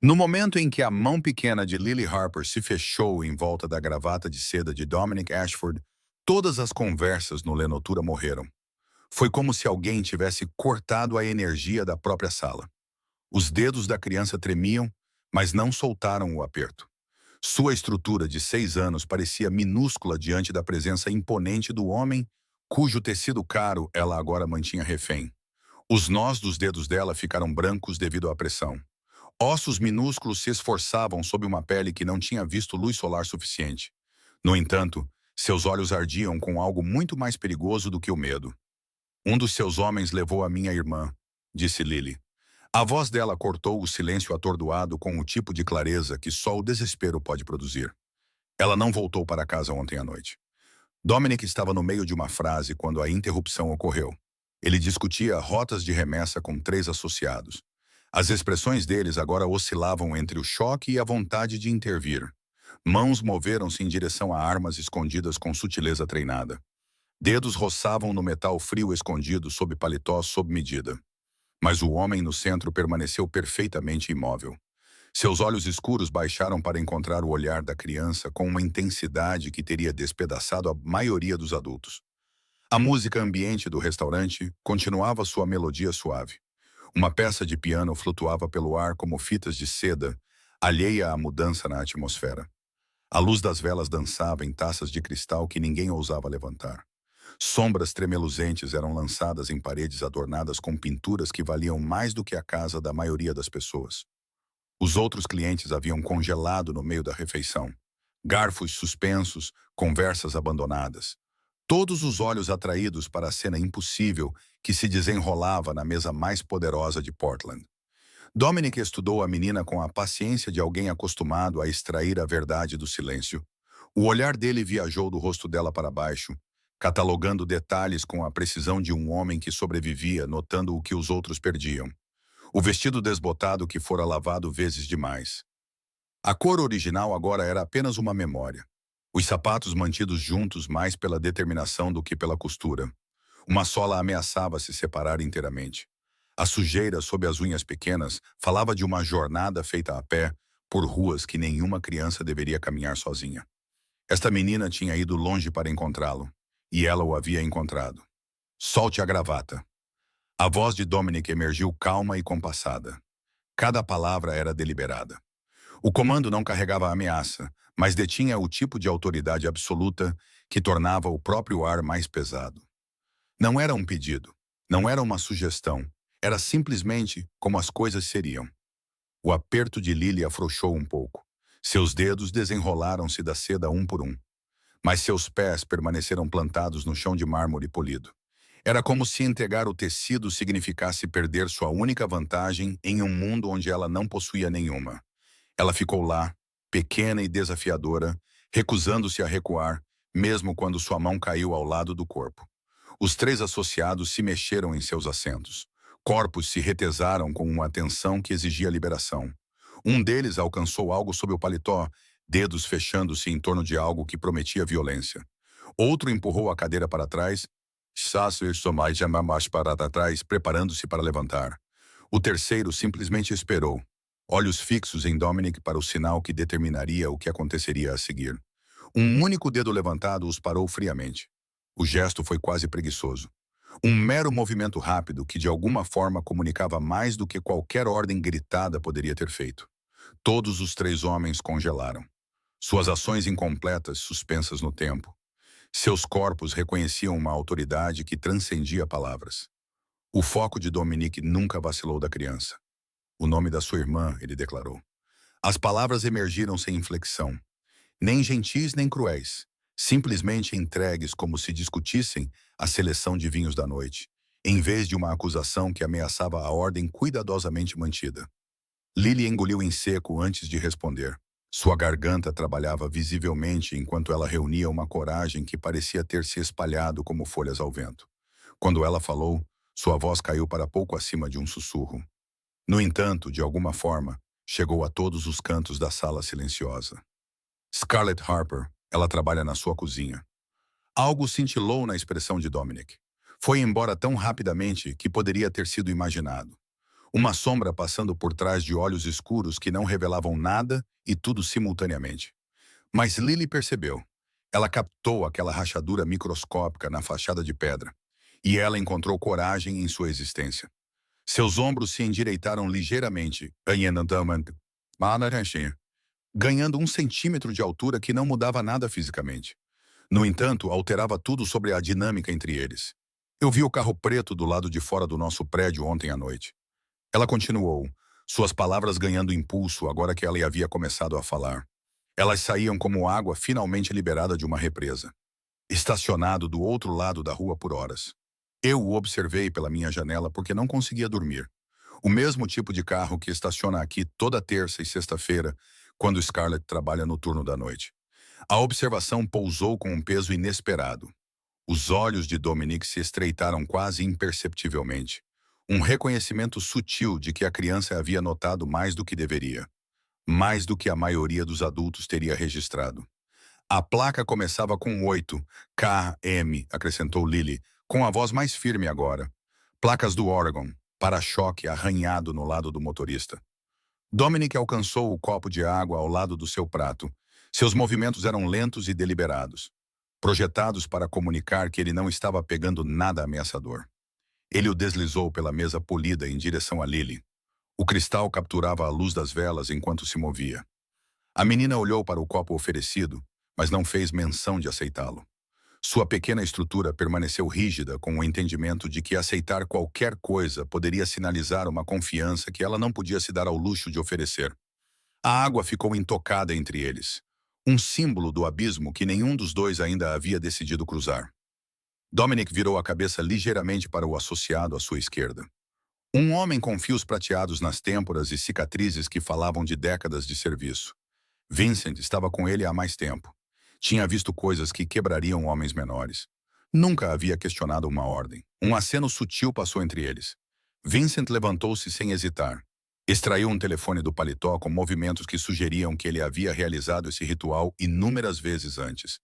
No momento em que a mão pequena de Lily Harper se fechou em volta da gravata de seda de Dominic Ashford, todas as conversas no Lenotura morreram. Foi como se alguém tivesse cortado a energia da própria sala. Os dedos da criança tremiam, mas não soltaram o aperto. Sua estrutura de 6 anos parecia minúscula diante da presença imponente do homem, cujo tecido caro ela agora mantinha refém. Os nós dos dedos dela ficaram brancos devido à pressão. Ossos minúsculos se esforçavam sob uma pele que não tinha visto luz solar suficiente. No entanto, seus olhos ardiam com algo muito mais perigoso do que o medo. Um dos seus homens levou a minha irmã, disse Lily. A voz dela cortou o silêncio atordoado com o tipo de clareza que só o desespero pode produzir. Ela não voltou para casa ontem à noite. Dominic estava no meio de uma frase quando a interrupção ocorreu. Ele discutia rotas de remessa com 3 associados. As expressões deles agora oscilavam entre o choque e a vontade de intervir. Mãos moveram-se em direção a armas escondidas com sutileza treinada. Dedos roçavam no metal frio escondido sob paletó sob medida. Mas o homem no centro permaneceu perfeitamente imóvel. Seus olhos escuros baixaram para encontrar o olhar da criança com uma intensidade que teria despedaçado a maioria dos adultos. A música ambiente do restaurante continuava sua melodia suave. Uma peça de piano flutuava pelo ar como fitas de seda, alheia à mudança na atmosfera. A luz das velas dançava em taças de cristal que ninguém ousava levantar. Sombras tremeluzentes eram lançadas em paredes adornadas com pinturas que valiam mais do que a casa da maioria das pessoas. Os outros clientes haviam congelado no meio da refeição. Garfos suspensos, conversas abandonadas. Todos os olhos atraídos para a cena impossível que se desenrolava na mesa mais poderosa de Portland. Dominic estudou a menina com a paciência de alguém acostumado a extrair a verdade do silêncio. O olhar dele viajou do rosto dela para baixo, catalogando detalhes com a precisão de um homem que sobrevivia, notando o que os outros perdiam. O vestido desbotado que fora lavado vezes demais. A cor original agora era apenas uma memória. Os sapatos mantidos juntos mais pela determinação do que pela costura. Uma sola ameaçava se separar inteiramente. A sujeira sob as unhas pequenas falava de uma jornada feita a pé por ruas que nenhuma criança deveria caminhar sozinha. Esta menina tinha ido longe para encontrá-lo, e ela o havia encontrado. Solte a gravata. A voz de Dominic emergiu calma e compassada. Cada palavra era deliberada. O comando não carregava ameaça, mas detinha o tipo de autoridade absoluta que tornava o próprio ar mais pesado. Não era um pedido, não era uma sugestão, era simplesmente como as coisas seriam. O aperto de Lily afrouxou um pouco. Seus dedos desenrolaram-se da seda um por um, mas seus pés permaneceram plantados no chão de mármore polido. Era como se entregar o tecido significasse perder sua única vantagem em um mundo onde ela não possuía nenhuma. Ela ficou lá, pequena e desafiadora, recusando-se a recuar, mesmo quando sua mão caiu ao lado do corpo. Os 3 associados se mexeram em seus assentos. Corpos se retesaram com uma tensão que exigia liberação. Um deles alcançou algo sob o paletó, dedos fechando-se em torno de algo que prometia violência. Outro empurrou a cadeira para trás, mais para trás, preparando-se para levantar. O terceiro simplesmente esperou, olhos fixos em Dominic para o sinal que determinaria o que aconteceria a seguir. Um único dedo levantado os parou friamente. O gesto foi quase preguiçoso. Um mero movimento rápido que de alguma forma comunicava mais do que qualquer ordem gritada poderia ter feito. Todos os 3 homens congelaram. Suas ações incompletas suspensas no tempo. Seus corpos reconheciam uma autoridade que transcendia palavras. O foco de Dominic nunca vacilou da criança. O nome da sua irmã, ele declarou. As palavras emergiram sem inflexão. Nem gentis nem cruéis. Simplesmente entregues como se discutissem a seleção de vinhos da noite, em vez de uma acusação que ameaçava a ordem cuidadosamente mantida. Lily engoliu em seco antes de responder. Sua garganta trabalhava visivelmente enquanto ela reunia uma coragem que parecia ter se espalhado como folhas ao vento. Quando ela falou, sua voz caiu para pouco acima de um sussurro. No entanto, de alguma forma, chegou a todos os cantos da sala silenciosa. Scarlett Harper, ela trabalha na sua cozinha. Algo cintilou na expressão de Dominic. Foi embora tão rapidamente que poderia ter sido imaginado. Uma sombra passando por trás de olhos escuros que não revelavam nada e tudo simultaneamente. Mas Lily percebeu. Ela captou aquela rachadura microscópica na fachada de pedra. E ela encontrou coragem em sua existência. Seus ombros se endireitaram ligeiramente, ganhando 1 centímetro de altura que não mudava nada fisicamente. No entanto, alterava tudo sobre a dinâmica entre eles. Eu vi o carro preto do lado de fora do nosso prédio ontem à noite. Ela continuou, suas palavras ganhando impulso agora que ela havia começado a falar. Elas saíam como água finalmente liberada de uma represa. Estacionado do outro lado da rua por horas. Eu o observei pela minha janela porque não conseguia dormir. O mesmo tipo de carro que estaciona aqui toda terça e sexta-feira, quando Scarlett trabalha no turno da noite. A observação pousou com um peso inesperado. Os olhos de Dominic se estreitaram quase imperceptivelmente. Um reconhecimento sutil de que a criança havia notado mais do que deveria. Mais do que a maioria dos adultos teria registrado. A placa começava com 8, KM, acrescentou Lily, com a voz mais firme agora. Placas do Oregon, para-choque arranhado no lado do motorista. Dominic alcançou o copo de água ao lado do seu prato. Seus movimentos eram lentos e deliberados, projetados para comunicar que ele não estava pegando nada ameaçador. Ele o deslizou pela mesa polida em direção a Lily. O cristal capturava a luz das velas enquanto se movia. A menina olhou para o copo oferecido, mas não fez menção de aceitá-lo. Sua pequena estrutura permaneceu rígida com o entendimento de que aceitar qualquer coisa poderia sinalizar uma confiança que ela não podia se dar ao luxo de oferecer. A água ficou intocada entre eles, um símbolo do abismo que nenhum dos dois ainda havia decidido cruzar. Dominic virou a cabeça ligeiramente para o associado à sua esquerda. Um homem com fios prateados nas têmporas e cicatrizes que falavam de décadas de serviço. Vincent estava com ele há mais tempo. Tinha visto coisas que quebrariam homens menores. Nunca havia questionado uma ordem. Um aceno sutil passou entre eles. Vincent levantou-se sem hesitar. Extraiu um telefone do paletó com movimentos que sugeriam que ele havia realizado esse ritual inúmeras vezes antes.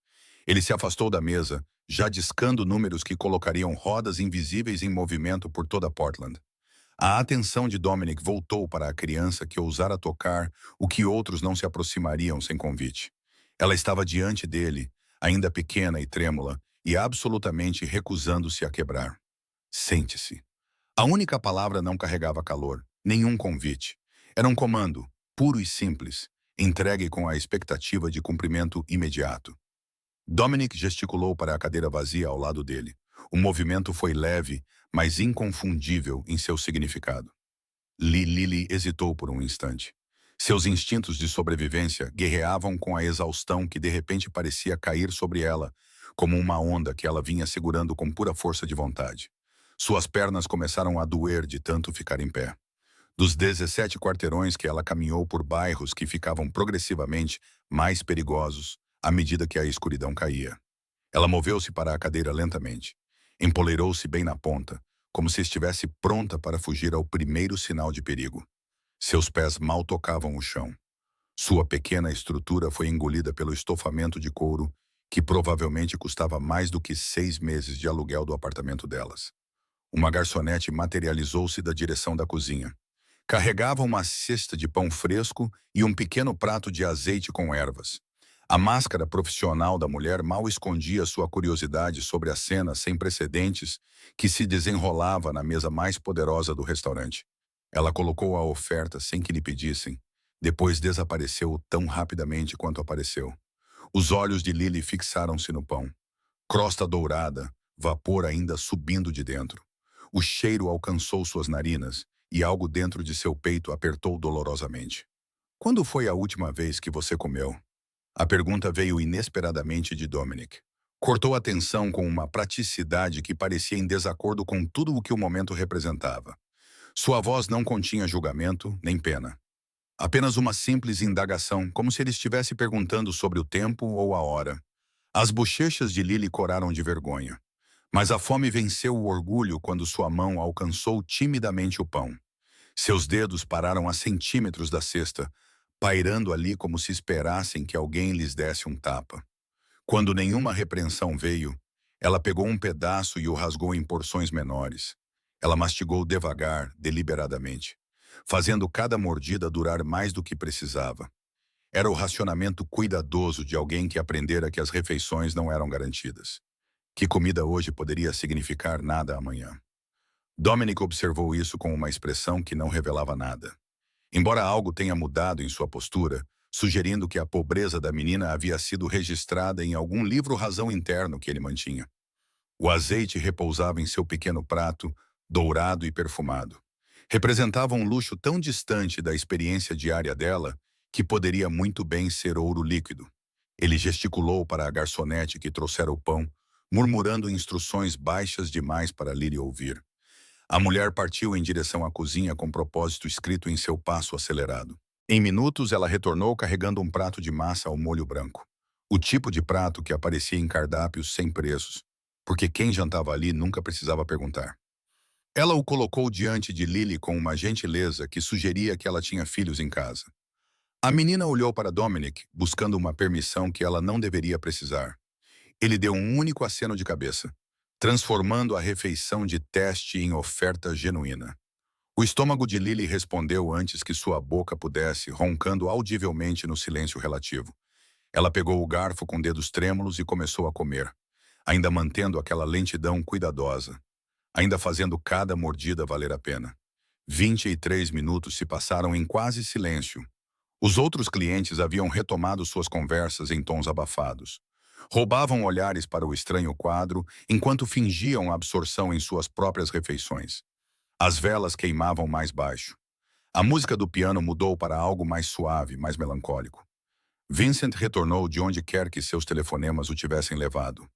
Ele se afastou da mesa, já discando números que colocariam rodas invisíveis em movimento por toda Portland. A atenção de Dominic voltou para a criança que ousara tocar o que outros não se aproximariam sem convite. Ela estava diante dele, ainda pequena e trêmula, e absolutamente recusando-se a quebrar. Sente-se. A única palavra não carregava calor, nenhum convite. Era um comando, puro e simples, entregue com a expectativa de cumprimento imediato. Dominic gesticulou para a cadeira vazia ao lado dele. O movimento foi leve, mas inconfundível em seu significado. Lily hesitou por um instante. Seus instintos de sobrevivência guerreavam com a exaustão que de repente parecia cair sobre ela, como uma onda que ela vinha segurando com pura força de vontade. Suas pernas começaram a doer de tanto ficar em pé. Dos 17 quarteirões que ela caminhou por bairros que ficavam progressivamente mais perigosos à medida que a escuridão caía. Ela moveu-se para a cadeira lentamente. Empoleirou-se bem na ponta, como se estivesse pronta para fugir ao primeiro sinal de perigo. Seus pés mal tocavam o chão. Sua pequena estrutura foi engolida pelo estofamento de couro, que provavelmente custava mais do que 6 meses de aluguel do apartamento delas. Uma garçonete materializou-se da direção da cozinha. Carregava uma cesta de pão fresco e um pequeno prato de azeite com ervas. A máscara profissional da mulher mal escondia sua curiosidade sobre a cena sem precedentes que se desenrolava na mesa mais poderosa do restaurante. Ela colocou a oferta sem que lhe pedissem. Depois desapareceu tão rapidamente quanto apareceu. Os olhos de Lily fixaram-se no pão. Crosta dourada, vapor ainda subindo de dentro. O cheiro alcançou suas narinas e algo dentro de seu peito apertou dolorosamente. Quando foi a última vez que você comeu? A pergunta veio inesperadamente de Dominic. Cortou a tensão com uma praticidade que parecia em desacordo com tudo o que o momento representava. Sua voz não continha julgamento nem pena. Apenas uma simples indagação, como se ele estivesse perguntando sobre o tempo ou a hora. As bochechas de Lily coraram de vergonha. Mas a fome venceu o orgulho quando sua mão alcançou timidamente o pão. Seus dedos pararam a centímetros da cesta, pairando ali como se esperassem que alguém lhes desse um tapa. Quando nenhuma repreensão veio, ela pegou um pedaço e o rasgou em porções menores. Ela mastigou devagar, deliberadamente, fazendo cada mordida durar mais do que precisava. Era o racionamento cuidadoso de alguém que aprendera que as refeições não eram garantidas. Que comida hoje poderia significar nada amanhã. Dominic observou isso com uma expressão que não revelava nada. Embora algo tenha mudado em sua postura, sugerindo que a pobreza da menina havia sido registrada em algum livro-razão interno que ele mantinha. O azeite repousava em seu pequeno prato, dourado e perfumado. Representava um luxo tão distante da experiência diária dela que poderia muito bem ser ouro líquido. Ele gesticulou para a garçonete que trouxera o pão, murmurando instruções baixas demais para Lily ouvir. A mulher partiu em direção à cozinha com propósito escrito em seu passo acelerado. Em minutos, ela retornou carregando um prato de massa ao molho branco. O tipo de prato que aparecia em cardápios sem preços, porque quem jantava ali nunca precisava perguntar. Ela o colocou diante de Lily com uma gentileza que sugeria que ela tinha filhos em casa. A menina olhou para Dominic, buscando uma permissão que ela não deveria precisar. Ele deu um único aceno de cabeça, transformando a refeição de teste em oferta genuína. O estômago de Lily respondeu antes que sua boca pudesse, roncando audivelmente no silêncio relativo. Ela pegou o garfo com dedos trêmulos e começou a comer, ainda mantendo aquela lentidão cuidadosa, ainda fazendo cada mordida valer a pena. 23 minutos se passaram em quase silêncio. Os outros clientes haviam retomado suas conversas em tons abafados. Roubavam olhares para o estranho quadro enquanto fingiam absorção em suas próprias refeições. As velas queimavam mais baixo. A música do piano mudou para algo mais suave, mais melancólico. Vincent retornou de onde quer que seus telefonemas o tivessem levado.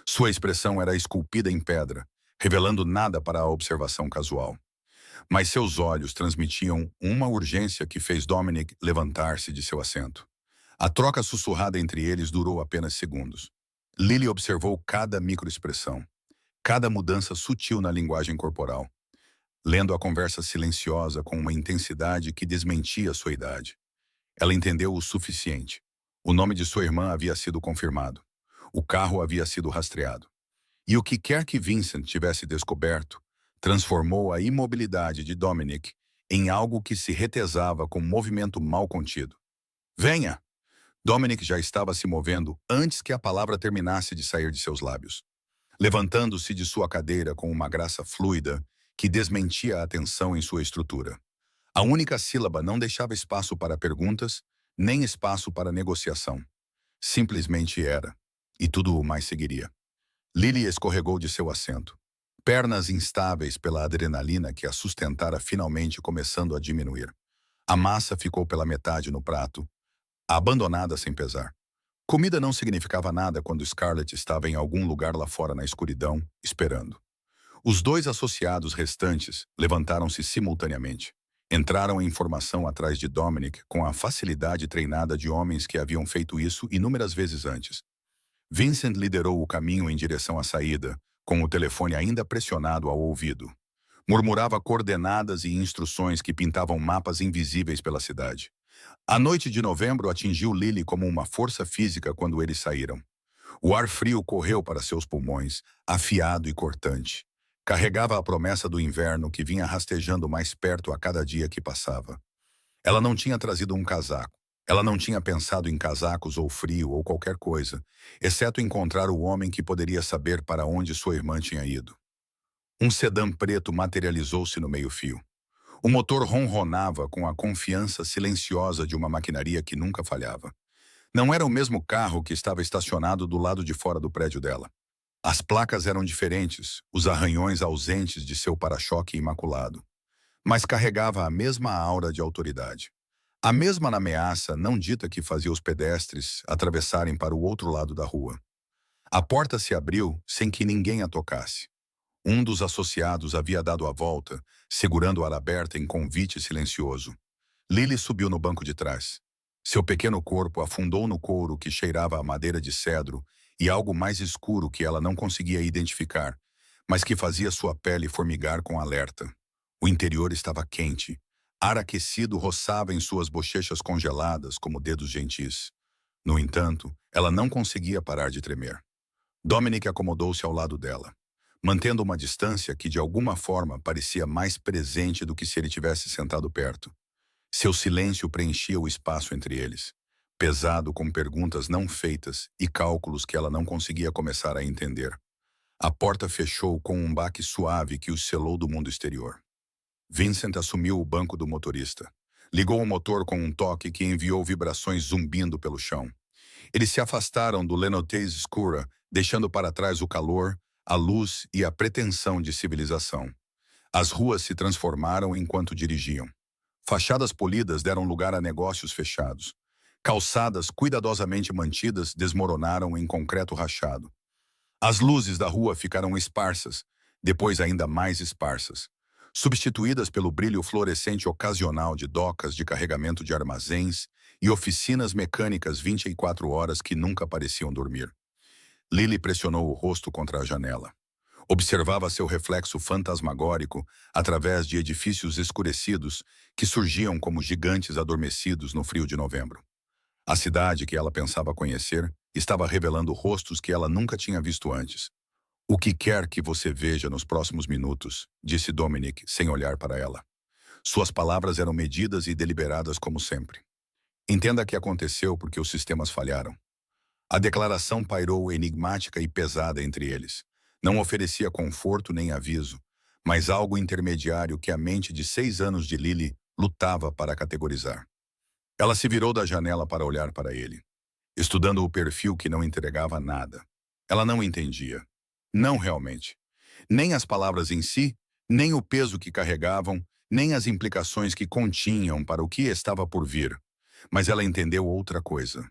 Sua expressão era esculpida em pedra, revelando nada para a observação casual. Mas seus olhos transmitiam uma urgência que fez Dominic levantar-se de seu assento. A troca sussurrada entre eles durou apenas segundos. Lily observou cada microexpressão, cada mudança sutil na linguagem corporal, lendo a conversa silenciosa com uma intensidade que desmentia sua idade. Ela entendeu o suficiente. O nome de sua irmã havia sido confirmado. O carro havia sido rastreado. E o que quer que Vincent tivesse descoberto, transformou a imobilidade de Dominic em algo que se retesava com um movimento mal contido. Venha! Dominic já estava se movendo antes que a palavra terminasse de sair de seus lábios, levantando-se de sua cadeira com uma graça fluida que desmentia a tensão em sua estrutura. A única sílaba não deixava espaço para perguntas, nem espaço para negociação. Simplesmente era, e tudo o mais seguiria. Lily escorregou de seu assento, pernas instáveis pela adrenalina que a sustentara finalmente começando a diminuir. A massa ficou pela metade no prato, abandonada sem pesar. Comida não significava nada quando Scarlett estava em algum lugar lá fora na escuridão, esperando. Os dois associados restantes levantaram-se simultaneamente. Entraram em formação atrás de Dominic com a facilidade treinada de homens que haviam feito isso inúmeras vezes antes. Vincent liderou o caminho em direção à saída, com o telefone ainda pressionado ao ouvido. Murmurava coordenadas e instruções que pintavam mapas invisíveis pela cidade. A noite de novembro atingiu Lily como uma força física quando eles saíram. O ar frio correu para seus pulmões, afiado e cortante. Carregava a promessa do inverno que vinha rastejando mais perto a cada dia que passava. Ela não tinha trazido um casaco. Ela não tinha pensado em casacos ou frio ou qualquer coisa, exceto encontrar o homem que poderia saber para onde sua irmã tinha ido. Um sedã preto materializou-se no meio-fio. O motor ronronava com a confiança silenciosa de uma maquinaria que nunca falhava. Não era o mesmo carro que estava estacionado do lado de fora do prédio dela. As placas eram diferentes, os arranhões ausentes de seu para-choque imaculado. Mas carregava a mesma aura de autoridade. A mesma ameaça não dita que fazia os pedestres atravessarem para o outro lado da rua. A porta se abriu sem que ninguém a tocasse. Um dos associados havia dado a volta, segurando a aberta em convite silencioso. Lily subiu no banco de trás. Seu pequeno corpo afundou no couro que cheirava a madeira de cedro e algo mais escuro que ela não conseguia identificar, mas que fazia sua pele formigar com alerta. O interior estava quente. Ar aquecido roçava em suas bochechas congeladas como dedos gentis. No entanto, ela não conseguia parar de tremer. Dominic acomodou-se ao lado dela. mantendo uma distância que de alguma forma parecia mais presente do que se ele tivesse sentado perto. Seu silêncio preenchia o espaço entre eles, pesado com perguntas não feitas e cálculos que ela não conseguia começar a entender. A porta fechou com um baque suave que os selou do mundo exterior. Vincent assumiu o banco do motorista. Ligou o motor com um toque que enviou vibrações zumbindo pelo chão. Eles se afastaram do lenotez escura, deixando para trás o calor, a luz e a pretensão de civilização. As ruas se transformaram enquanto dirigiam. Fachadas polidas deram lugar a negócios fechados. Calçadas cuidadosamente mantidas desmoronaram em concreto rachado. As luzes da rua ficaram esparsas, depois ainda mais esparsas, substituídas pelo brilho fluorescente ocasional de docas de carregamento de armazéns e oficinas mecânicas 24 horas que nunca pareciam dormir. Lily pressionou o rosto contra a janela. Observava seu reflexo fantasmagórico através de edifícios escurecidos que surgiam como gigantes adormecidos no frio de novembro. A cidade que ela pensava conhecer estava revelando rostos que ela nunca tinha visto antes. "O que quer que você veja nos próximos minutos", disse Dominic, sem olhar para ela. Suas palavras eram medidas e deliberadas como sempre. "Entenda que aconteceu porque os sistemas falharam." A declaração pairou enigmática e pesada entre eles. Não oferecia conforto nem aviso, mas algo intermediário que a mente de 6 anos de Lily lutava para categorizar. Ela se virou da janela para olhar para ele, estudando o perfil que não entregava nada. Ela não entendia. Não realmente. Nem as palavras em si, nem o peso que carregavam, nem as implicações que continham para o que estava por vir. Mas ela entendeu outra coisa.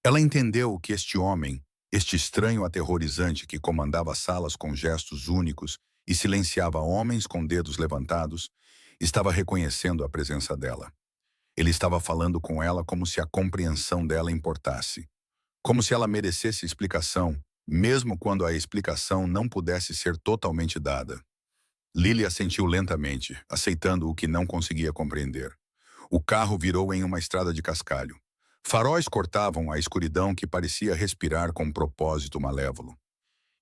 Ela entendeu que este homem, este estranho aterrorizante que comandava salas com gestos únicos e silenciava homens com dedos levantados, estava reconhecendo a presença dela. Ele estava falando com ela como se a compreensão dela importasse. Como se ela merecesse explicação, mesmo quando a explicação não pudesse ser totalmente dada. Lily assentiu lentamente, aceitando o que não conseguia compreender. O carro virou em uma estrada de cascalho. Faróis cortavam a escuridão que parecia respirar com propósito malévolo.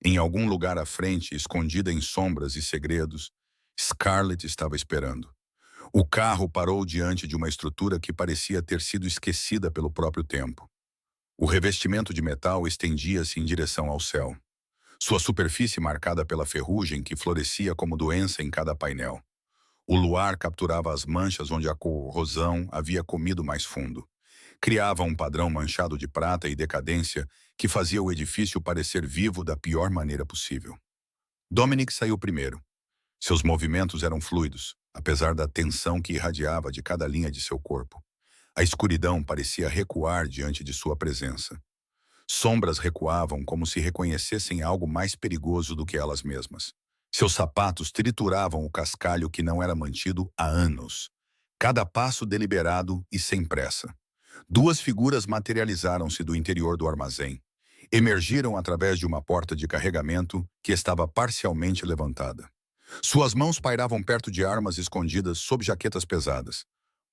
Em algum lugar à frente, escondida em sombras e segredos, Scarlett estava esperando. O carro parou diante de uma estrutura que parecia ter sido esquecida pelo próprio tempo. O revestimento de metal estendia-se em direção ao céu. Sua superfície marcada pela ferrugem que florescia como doença em cada painel. O luar capturava as manchas onde a corrosão havia comido mais fundo. Criava um padrão manchado de prata e decadência que fazia o edifício parecer vivo da pior maneira possível. Dominic saiu primeiro. Seus movimentos eram fluidos, apesar da tensão que irradiava de cada linha de seu corpo. A escuridão parecia recuar diante de sua presença. Sombras recuavam como se reconhecessem algo mais perigoso do que elas mesmas. Seus sapatos trituravam o cascalho que não era mantido há anos. Cada passo deliberado e sem pressa. 2 figuras materializaram-se do interior do armazém. Emergiram através de uma porta de carregamento que estava parcialmente levantada. Suas mãos pairavam perto de armas escondidas sob jaquetas pesadas.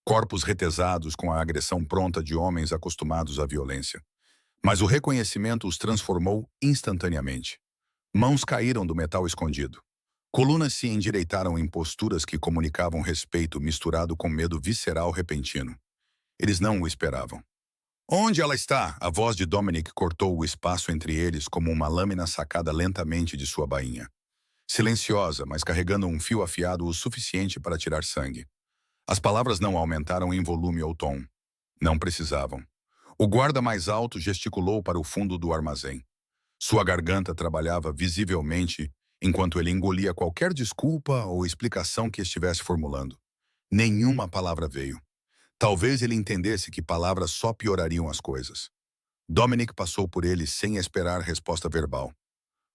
Corpos retesados com a agressão pronta de homens acostumados à violência. Mas o reconhecimento os transformou instantaneamente. Mãos caíram do metal escondido. Colunas se endireitaram em posturas que comunicavam respeito misturado com medo visceral repentino. Eles não o esperavam. "Onde ela está?" A voz de Dominic cortou o espaço entre eles como uma lâmina sacada lentamente de sua bainha. Silenciosa, mas carregando um fio afiado o suficiente para tirar sangue. As palavras não aumentaram em volume ou tom. Não precisavam. O guarda mais alto gesticulou para o fundo do armazém. Sua garganta trabalhava visivelmente enquanto ele engolia qualquer desculpa ou explicação que estivesse formulando. Nenhuma palavra veio. Talvez ele entendesse que palavras só piorariam as coisas. Dominic passou por ele sem esperar resposta verbal.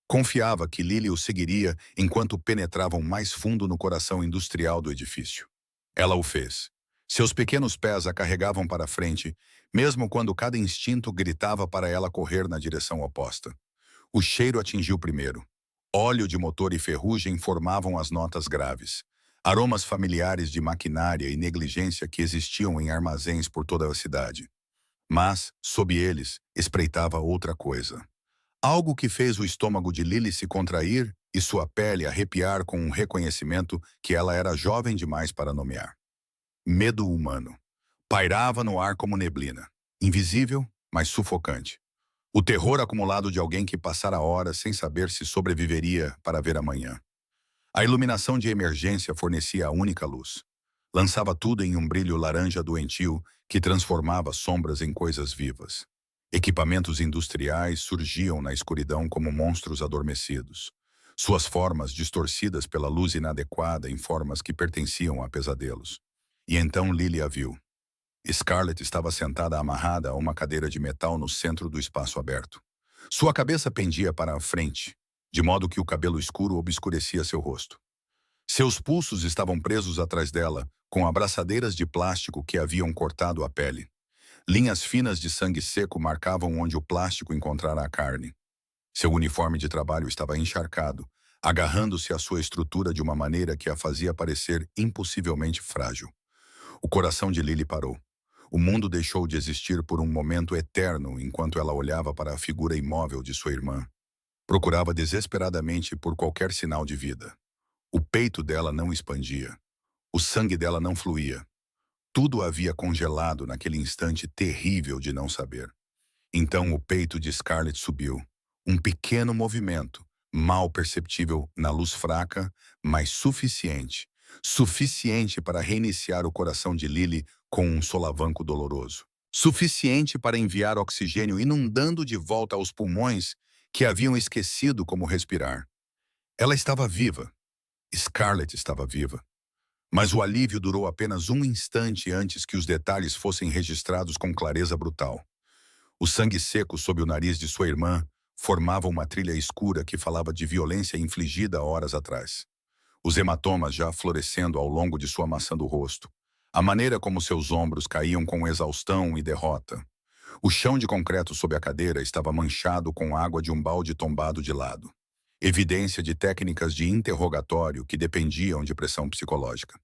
Confiava que Lily o seguiria enquanto penetravam mais fundo no coração industrial do edifício. Ela o fez. Seus pequenos pés a carregavam para frente, mesmo quando cada instinto gritava para ela correr na direção oposta. O cheiro atingiu primeiro. Óleo de motor e ferrugem formavam as notas graves. Aromas familiares de maquinária e negligência que existiam em armazéns por toda a cidade. Mas, sob eles, espreitava outra coisa. Algo que fez o estômago de Lily se contrair e sua pele arrepiar com um reconhecimento que ela era jovem demais para nomear. Medo humano. Pairava no ar como neblina, invisível, mas sufocante. O terror acumulado de alguém que passara horas sem saber se sobreviveria para ver amanhã. A iluminação de emergência fornecia a única luz. Lançava tudo em um brilho laranja doentio que transformava sombras em coisas vivas. Equipamentos industriais surgiam na escuridão como monstros adormecidos. Suas formas distorcidas pela luz inadequada em formas que pertenciam a pesadelos. E então Lily a viu. Scarlett estava sentada amarrada a uma cadeira de metal no centro do espaço aberto. Sua cabeça pendia para a frente, de modo que o cabelo escuro obscurecia seu rosto. Seus pulsos estavam presos atrás dela, com abraçadeiras de plástico que haviam cortado a pele. Linhas finas de sangue seco marcavam onde o plástico encontrara a carne. Seu uniforme de trabalho estava encharcado, agarrando-se à sua estrutura de uma maneira que a fazia parecer impossivelmente frágil. O coração de Lily parou. O mundo deixou de existir por um momento eterno enquanto ela olhava para a figura imóvel de sua irmã. Procurava desesperadamente por qualquer sinal de vida. O peito dela não expandia. O sangue dela não fluía. Tudo havia congelado naquele instante terrível de não saber. Então o peito de Scarlett subiu. Um pequeno movimento, mal perceptível na luz fraca, mas suficiente. Suficiente para reiniciar o coração de Lily com um solavanco doloroso. Suficiente para enviar oxigênio inundando de volta aos pulmões que haviam esquecido como respirar. Ela estava viva. Scarlett estava viva. Mas o alívio durou apenas um instante antes que os detalhes fossem registrados com clareza brutal. O sangue seco sob o nariz de sua irmã formava uma trilha escura que falava de violência infligida horas atrás. Os hematomas já florescendo ao longo de sua maçã do rosto. A maneira como seus ombros caíam com exaustão e derrota. O chão de concreto sob a cadeira estava manchado com água de um balde tombado de lado. Evidência de técnicas de interrogatório que dependiam de pressão psicológica.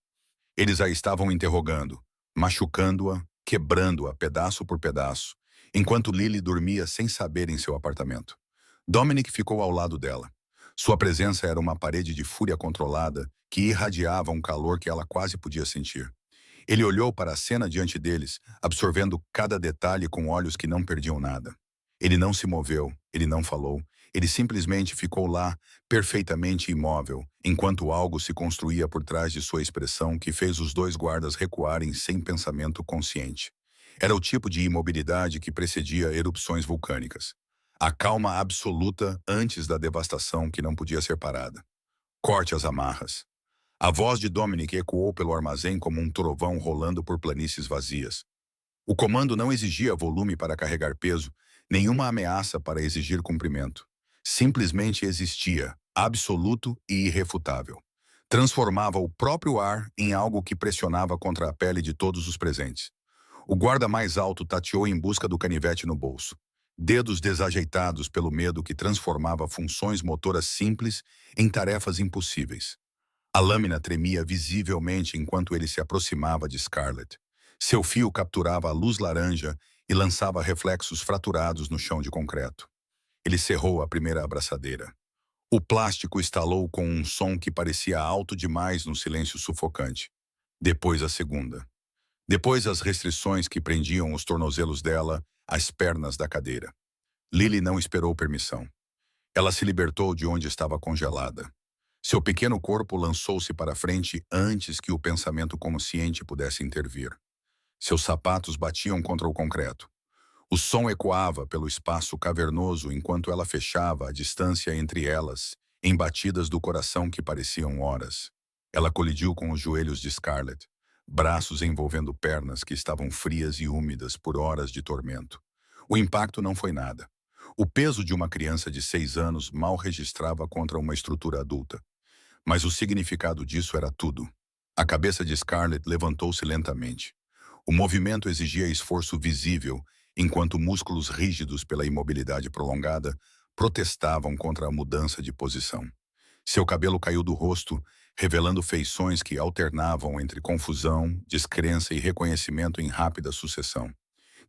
Eles a estavam interrogando, machucando-a, quebrando-a pedaço por pedaço, enquanto Lily dormia sem saber em seu apartamento. Dominic ficou ao lado dela. Sua presença era uma parede de fúria controlada que irradiava um calor que ela quase podia sentir. Ele olhou para a cena diante deles, absorvendo cada detalhe com olhos que não perdiam nada. Ele não se moveu, ele não falou, ele simplesmente ficou lá, perfeitamente imóvel, enquanto algo se construía por trás de sua expressão que fez os dois guardas recuarem sem pensamento consciente. Era o tipo de imobilidade que precedia erupções vulcânicas. A calma absoluta antes da devastação que não podia ser parada. Corte as amarras. A voz de Dominic ecoou pelo armazém como um trovão rolando por planícies vazias. O comando não exigia volume para carregar peso, nenhuma ameaça para exigir cumprimento. Simplesmente existia, absoluto e irrefutável. Transformava o próprio ar em algo que pressionava contra a pele de todos os presentes. O guarda mais alto tateou em busca do canivete no bolso. Dedos desajeitados pelo medo que transformava funções motoras simples em tarefas impossíveis. A lâmina tremia visivelmente enquanto ele se aproximava de Scarlett. Seu fio capturava a luz laranja e lançava reflexos fraturados no chão de concreto. Ele cerrou a primeira abraçadeira. O plástico estalou com um som que parecia alto demais no silêncio sufocante. Depois a segunda. Depois as restrições que prendiam os tornozelos dela às pernas da cadeira. Lily não esperou permissão. Ela se libertou de onde estava congelada. Seu pequeno corpo lançou-se para frente antes que o pensamento consciente pudesse intervir. Seus sapatos batiam contra o concreto. O som ecoava pelo espaço cavernoso enquanto ela fechava a distância entre elas, em batidas do coração que pareciam horas. Ela colidiu com os joelhos de Scarlett, braços envolvendo pernas que estavam frias e úmidas por horas de tormento. O impacto não foi nada. O peso de uma criança de 6 anos mal registrava contra uma estrutura adulta. Mas o significado disso era tudo. A cabeça de Scarlett levantou-se lentamente. O movimento exigia esforço visível, enquanto músculos rígidos pela imobilidade prolongada protestavam contra a mudança de posição. Seu cabelo caiu do rosto, revelando feições que alternavam entre confusão, descrença e reconhecimento em rápida sucessão.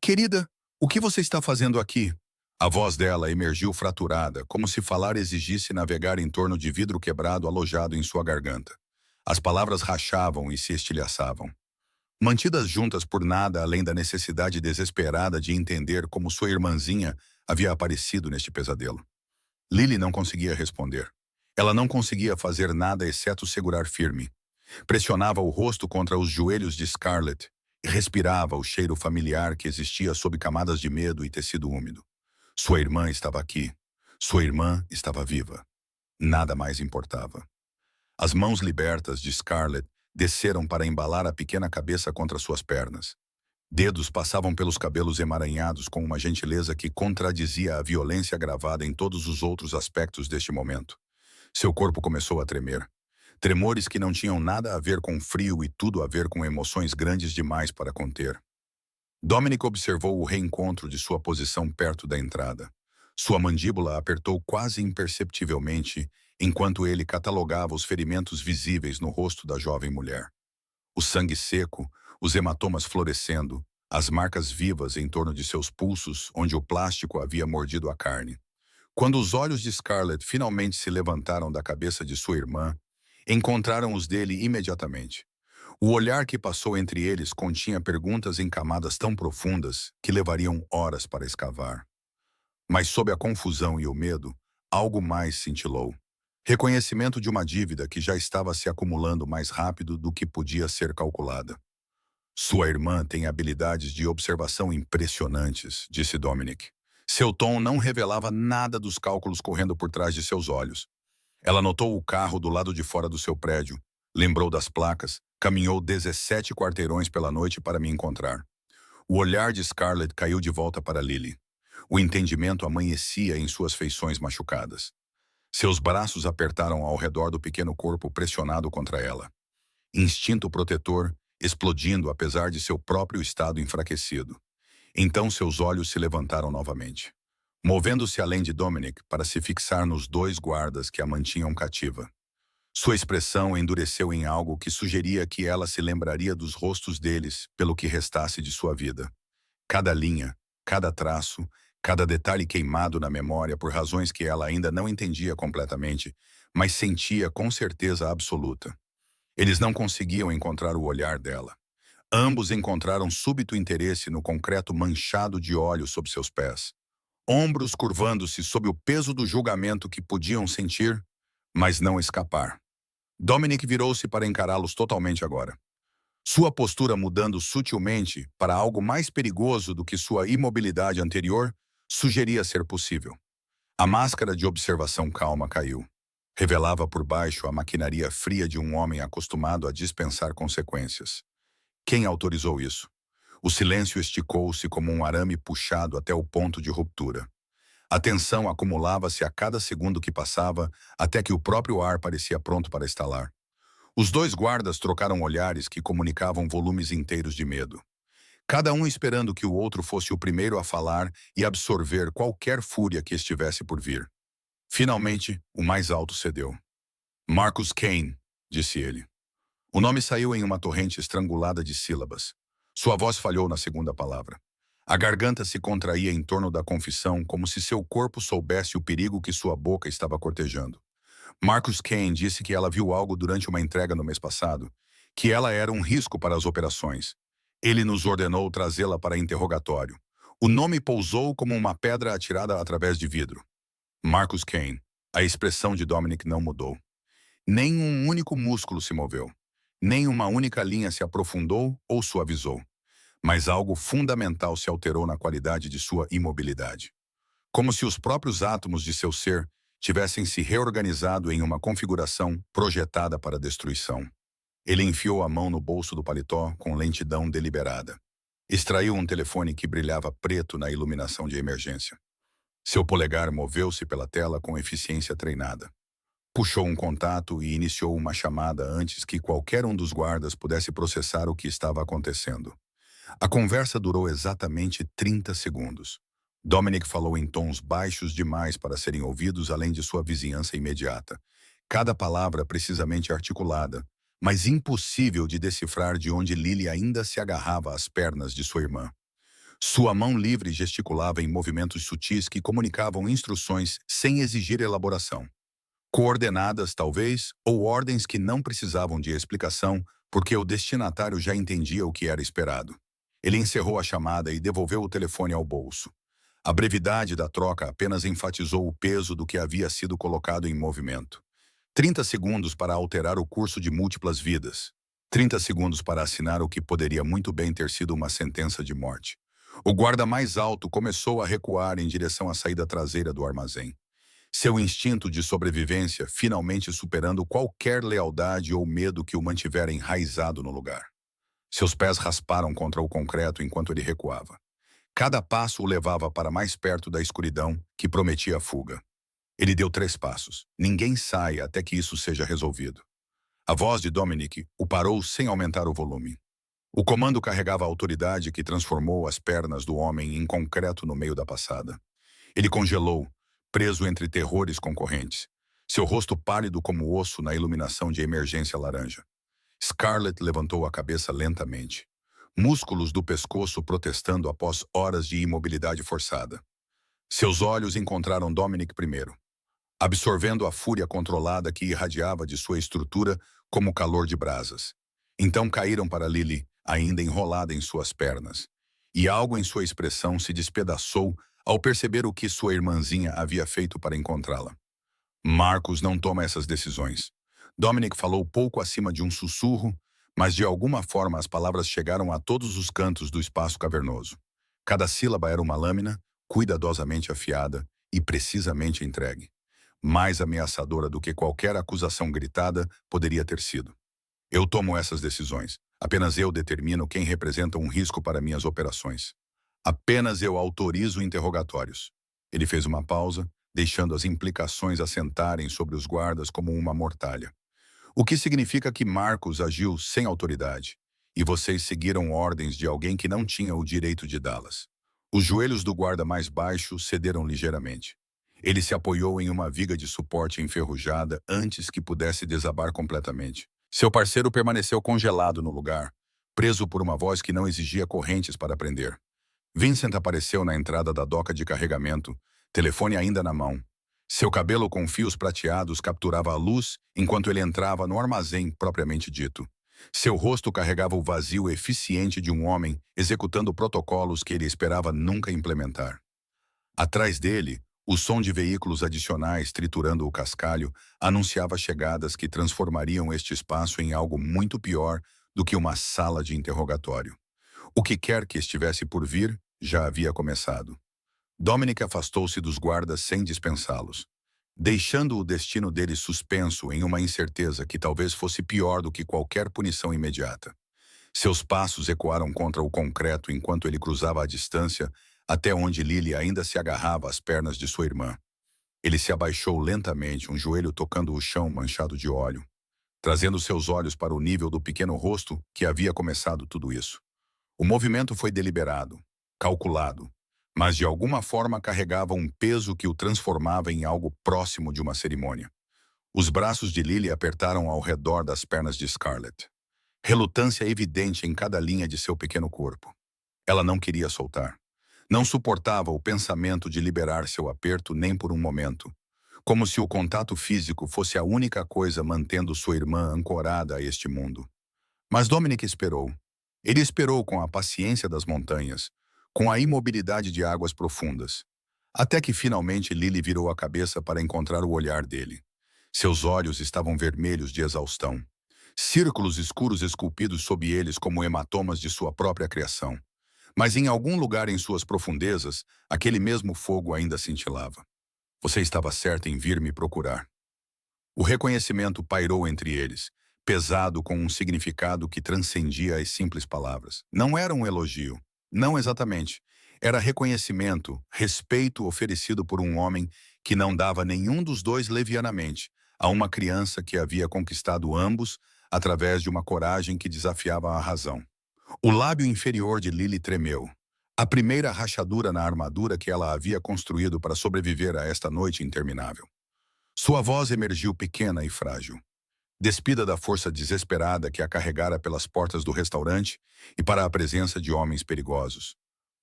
"Querida, o que você está fazendo aqui?" A voz dela emergiu fraturada, como se falar exigisse navegar em torno de vidro quebrado alojado em sua garganta. As palavras rachavam e se estilhaçavam. Mantidas juntas por nada além da necessidade desesperada de entender como sua irmãzinha havia aparecido neste pesadelo. Lily não conseguia responder. Ela não conseguia fazer nada exceto segurar firme. Pressionava o rosto contra os joelhos de Scarlett e respirava o cheiro familiar que existia sob camadas de medo e tecido úmido. Sua irmã estava aqui. Sua irmã estava viva. Nada mais importava. As mãos libertas de Scarlett desceram para embalar a pequena cabeça contra suas pernas. Dedos passavam pelos cabelos emaranhados com uma gentileza que contradizia a violência gravada em todos os outros aspectos deste momento. Seu corpo começou a tremer. Tremores que não tinham nada a ver com frio e tudo a ver com emoções grandes demais para conter. Dominic observou o reencontro de sua posição perto da entrada. Sua mandíbula apertou quase imperceptivelmente enquanto ele catalogava os ferimentos visíveis no rosto da jovem mulher. O sangue seco, os hematomas florescendo, as marcas vivas em torno de seus pulsos onde o plástico havia mordido a carne. Quando os olhos de Scarlett finalmente se levantaram da cabeça de sua irmã, encontraram os dele imediatamente. O olhar que passou entre eles continha perguntas em camadas tão profundas que levariam horas para escavar. Mas sob a confusão e o medo, algo mais cintilou. Reconhecimento de uma dívida que já estava se acumulando mais rápido do que podia ser calculada. Sua irmã tem habilidades de observação impressionantes, disse Dominic. Seu tom não revelava nada dos cálculos correndo por trás de seus olhos. Ela notou o carro do lado de fora do seu prédio, lembrou das placas, caminhou 17 quarteirões pela noite para me encontrar. O olhar de Scarlett caiu de volta para Lily. O entendimento amanhecia em suas feições machucadas. Seus braços apertaram ao redor do pequeno corpo pressionado contra ela. Instinto protetor, explodindo apesar de seu próprio estado enfraquecido. Então seus olhos se levantaram novamente, movendo-se além de Dominic para se fixar nos dois guardas que a mantinham cativa. Sua expressão endureceu em algo que sugeria que ela se lembraria dos rostos deles pelo que restasse de sua vida. Cada linha, cada traço, cada detalhe queimado na memória por razões que ela ainda não entendia completamente, mas sentia com certeza absoluta. Eles não conseguiam encontrar o olhar dela. Ambos encontraram súbito interesse no concreto manchado de óleo sob seus pés. Ombros curvando-se sob o peso do julgamento que podiam sentir, mas não escapar. Dominic virou-se para encará-los totalmente agora. Sua postura mudando sutilmente para algo mais perigoso do que sua imobilidade anterior sugeria ser possível. A máscara de observação calma caiu. Revelava por baixo a maquinaria fria de um homem acostumado a dispensar consequências. Quem autorizou isso? O silêncio esticou-se como um arame puxado até o ponto de ruptura. A tensão acumulava-se a cada segundo que passava, até que o próprio ar parecia pronto para estalar. Os dois guardas trocaram olhares que comunicavam volumes inteiros de medo. Cada um esperando que o outro fosse o primeiro a falar e absorver qualquer fúria que estivesse por vir. Finalmente, o mais alto cedeu. Marcus Kane, disse ele. O nome saiu em uma torrente estrangulada de sílabas. Sua voz falhou na segunda palavra. A garganta se contraía em torno da confissão como se seu corpo soubesse o perigo que sua boca estava cortejando. Marcus Kane disse que ela viu algo durante uma entrega no mês passado, que ela era um risco para as operações. Ele nos ordenou trazê-la para interrogatório. O nome pousou como uma pedra atirada através de vidro. Marcus Kane. A expressão de Dominic não mudou. Nem um único músculo se moveu. Nem uma única linha se aprofundou ou suavizou. Mas algo fundamental se alterou na qualidade de sua imobilidade. Como se os próprios átomos de seu ser tivessem se reorganizado em uma configuração projetada para a destruição. Ele enfiou a mão no bolso do paletó com lentidão deliberada. Extraiu um telefone que brilhava preto na iluminação de emergência. Seu polegar moveu-se pela tela com eficiência treinada. Puxou um contato e iniciou uma chamada antes que qualquer um dos guardas pudesse processar o que estava acontecendo. A conversa durou exatamente 30 segundos. Dominic falou em tons baixos demais para serem ouvidos além de sua vizinhança imediata. Cada palavra precisamente articulada, mas impossível de decifrar de onde Lily ainda se agarrava às pernas de sua irmã. Sua mão livre gesticulava em movimentos sutis que comunicavam instruções sem exigir elaboração. Coordenadas, talvez, ou ordens que não precisavam de explicação, porque o destinatário já entendia o que era esperado. Ele encerrou a chamada e devolveu o telefone ao bolso. A brevidade da troca apenas enfatizou o peso do que havia sido colocado em movimento. 30 segundos para alterar o curso de múltiplas vidas. 30 segundos para assinar o que poderia muito bem ter sido uma sentença de morte. O guarda mais alto começou a recuar em direção à saída traseira do armazém. Seu instinto de sobrevivência finalmente superando qualquer lealdade ou medo que o mantivera enraizado no lugar. Seus pés rasparam contra o concreto enquanto ele recuava. Cada passo o levava para mais perto da escuridão que prometia a fuga. Ele deu 3 passos. Ninguém sai até que isso seja resolvido. A voz de Dominic o parou sem aumentar o volume. O comando carregava a autoridade que transformou as pernas do homem em concreto no meio da passada. Ele congelou, preso entre terrores concorrentes, seu rosto pálido como osso na iluminação de emergência laranja. Scarlett levantou a cabeça lentamente, músculos do pescoço protestando após horas de imobilidade forçada. Seus olhos encontraram Dominic primeiro, absorvendo a fúria controlada que irradiava de sua estrutura como calor de brasas. Então caíram para Lily, ainda enrolada em suas pernas, e algo em sua expressão se despedaçou ao perceber o que sua irmãzinha havia feito para encontrá-la. Marcus não toma essas decisões. Dominic falou pouco acima de um sussurro, mas de alguma forma as palavras chegaram a todos os cantos do espaço cavernoso. Cada sílaba era uma lâmina, cuidadosamente afiada e precisamente entregue. Mais ameaçadora do que qualquer acusação gritada poderia ter sido. Eu tomo essas decisões. Apenas eu determino quem representa um risco para minhas operações. Apenas eu autorizo interrogatórios. Ele fez uma pausa, deixando as implicações assentarem sobre os guardas como uma mortalha. O que significa que Marcus agiu sem autoridade, e vocês seguiram ordens de alguém que não tinha o direito de dá-las. Os joelhos do guarda mais baixo cederam ligeiramente. Ele se apoiou em uma viga de suporte enferrujada antes que pudesse desabar completamente. Seu parceiro permaneceu congelado no lugar, preso por uma voz que não exigia correntes para prender. Vincent apareceu na entrada da doca de carregamento, telefone ainda na mão. Seu cabelo com fios prateados capturava a luz enquanto ele entrava no armazém propriamente dito. Seu rosto carregava o vazio eficiente de um homem executando protocolos que ele esperava nunca implementar. Atrás dele, o som de veículos adicionais triturando o cascalho anunciava chegadas que transformariam este espaço em algo muito pior do que uma sala de interrogatório. O que quer que estivesse por vir já havia começado. Dominic afastou-se dos guardas sem dispensá-los, deixando o destino dele suspenso em uma incerteza que talvez fosse pior do que qualquer punição imediata. Seus passos ecoaram contra o concreto enquanto ele cruzava a distância até onde Lily ainda se agarrava às pernas de sua irmã. Ele se abaixou lentamente, um joelho tocando o chão manchado de óleo, trazendo seus olhos para o nível do pequeno rosto que havia começado tudo isso. O movimento foi deliberado, calculado, mas de alguma forma carregava um peso que o transformava em algo próximo de uma cerimônia. Os braços de Lily apertaram ao redor das pernas de Scarlett. Relutância evidente em cada linha de seu pequeno corpo. Ela não queria soltar. Não suportava o pensamento de liberar seu aperto nem por um momento, como se o contato físico fosse a única coisa mantendo sua irmã ancorada a este mundo. Mas Dominic esperou. Ele esperou com a paciência das montanhas, com a imobilidade de águas profundas, até que finalmente Lily virou a cabeça para encontrar o olhar dele. Seus olhos estavam vermelhos de exaustão, círculos escuros esculpidos sob eles como hematomas de sua própria criação. Mas em algum lugar em suas profundezas, aquele mesmo fogo ainda cintilava. Você estava certa em vir me procurar. O reconhecimento pairou entre eles, pesado com um significado que transcendia as simples palavras. Não era um elogio. Não exatamente. Era reconhecimento, respeito oferecido por um homem que não dava nenhum dos dois levianamente, a uma criança que havia conquistado ambos através de uma coragem que desafiava a razão. O lábio inferior de Lily tremeu. A primeira rachadura na armadura que ela havia construído para sobreviver a esta noite interminável. Sua voz emergiu pequena e frágil, despida da força desesperada que a carregara pelas portas do restaurante e para a presença de homens perigosos.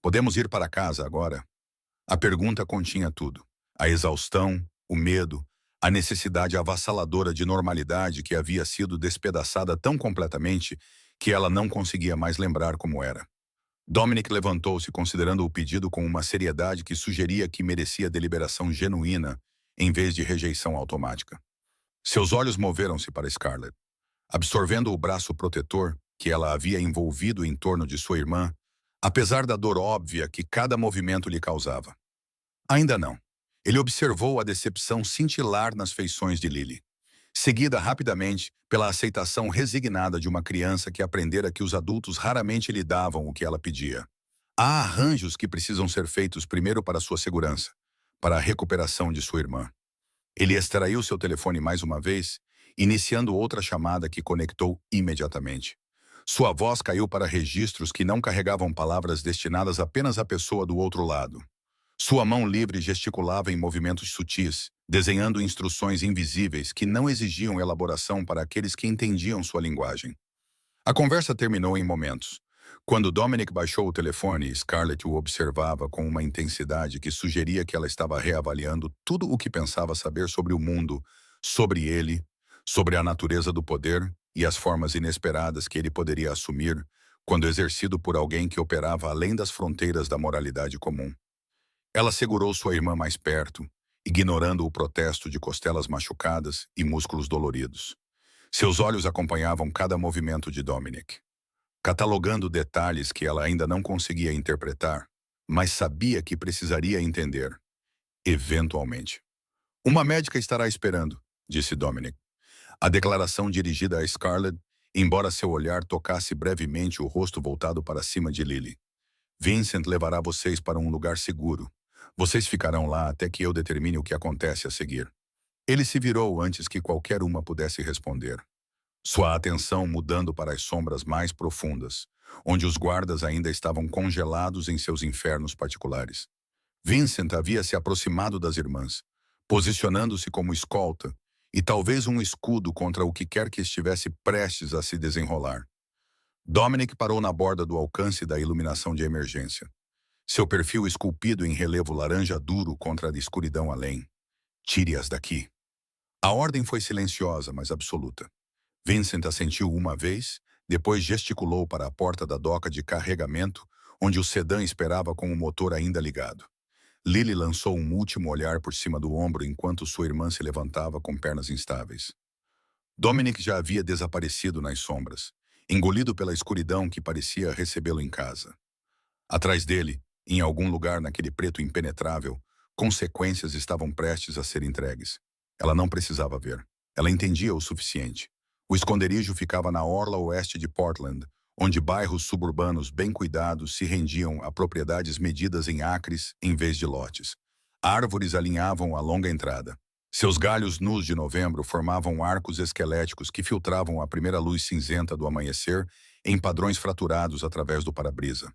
Podemos ir para casa agora? A pergunta continha tudo. A exaustão, o medo, a necessidade avassaladora de normalidade que havia sido despedaçada tão completamente que ela não conseguia mais lembrar como era. Dominic levantou-se considerando o pedido com uma seriedade que sugeria que merecia deliberação genuína em vez de rejeição automática. Seus olhos moveram-se para Scarlett. Absorvendo o braço protetor que ela havia envolvido em torno de sua irmã, apesar da dor óbvia que cada movimento lhe causava. Ainda não. Ele observou a decepção cintilar nas feições de Lily, seguida rapidamente pela aceitação resignada de uma criança que aprendera que os adultos raramente lhe davam o que ela pedia. Há arranjos que precisam ser feitos primeiro para sua segurança, para a recuperação de sua irmã. Ele extraiu seu telefone mais uma vez, iniciando outra chamada que conectou imediatamente. Sua voz caiu para registros que não carregavam palavras destinadas apenas à pessoa do outro lado. Sua mão livre gesticulava em movimentos sutis, desenhando instruções invisíveis que não exigiam elaboração para aqueles que entendiam sua linguagem. A conversa terminou em momentos. Quando Dominic baixou o telefone, Scarlett o observava com uma intensidade que sugeria que ela estava reavaliando tudo o que pensava saber sobre o mundo, sobre ele, sobre a natureza do poder e as formas inesperadas que ele poderia assumir quando exercido por alguém que operava além das fronteiras da moralidade comum. Ela segurou sua irmã mais perto, ignorando o protesto de costelas machucadas e músculos doloridos. Seus olhos acompanhavam cada movimento de Dominic, catalogando detalhes que ela ainda não conseguia interpretar, mas sabia que precisaria entender, eventualmente. Uma médica estará esperando, disse Dominic. A declaração dirigida a Scarlett, embora seu olhar tocasse brevemente o rosto voltado para cima de Lily. Vincent levará vocês para um lugar seguro. Vocês ficarão lá até que eu determine o que acontece a seguir. Ele se virou antes que qualquer uma pudesse responder. Sua atenção mudando para as sombras mais profundas, onde os guardas ainda estavam congelados em seus infernos particulares. Vincent havia se aproximado das irmãs, posicionando-se como escolta e talvez um escudo contra o que quer que estivesse prestes a se desenrolar. Dominic parou na borda do alcance da iluminação de emergência. Seu perfil esculpido em relevo laranja duro contra a escuridão além. Tire-as daqui. A ordem foi silenciosa, mas absoluta. Vincent assentiu uma vez, depois gesticulou para a porta da doca de carregamento, onde o sedã esperava com o motor ainda ligado. Lily lançou um último olhar por cima do ombro enquanto sua irmã se levantava com pernas instáveis. Dominic já havia desaparecido nas sombras, engolido pela escuridão que parecia recebê-lo em casa. Atrás dele, em algum lugar naquele preto impenetrável, consequências estavam prestes a ser entregues. Ela não precisava ver. Ela entendia o suficiente. O esconderijo ficava na orla oeste de Portland, onde bairros suburbanos bem cuidados se rendiam a propriedades medidas em acres em vez de lotes. Árvores alinhavam a longa entrada. Seus galhos nus de novembro formavam arcos esqueléticos que filtravam a primeira luz cinzenta do amanhecer em padrões fraturados através do para-brisa.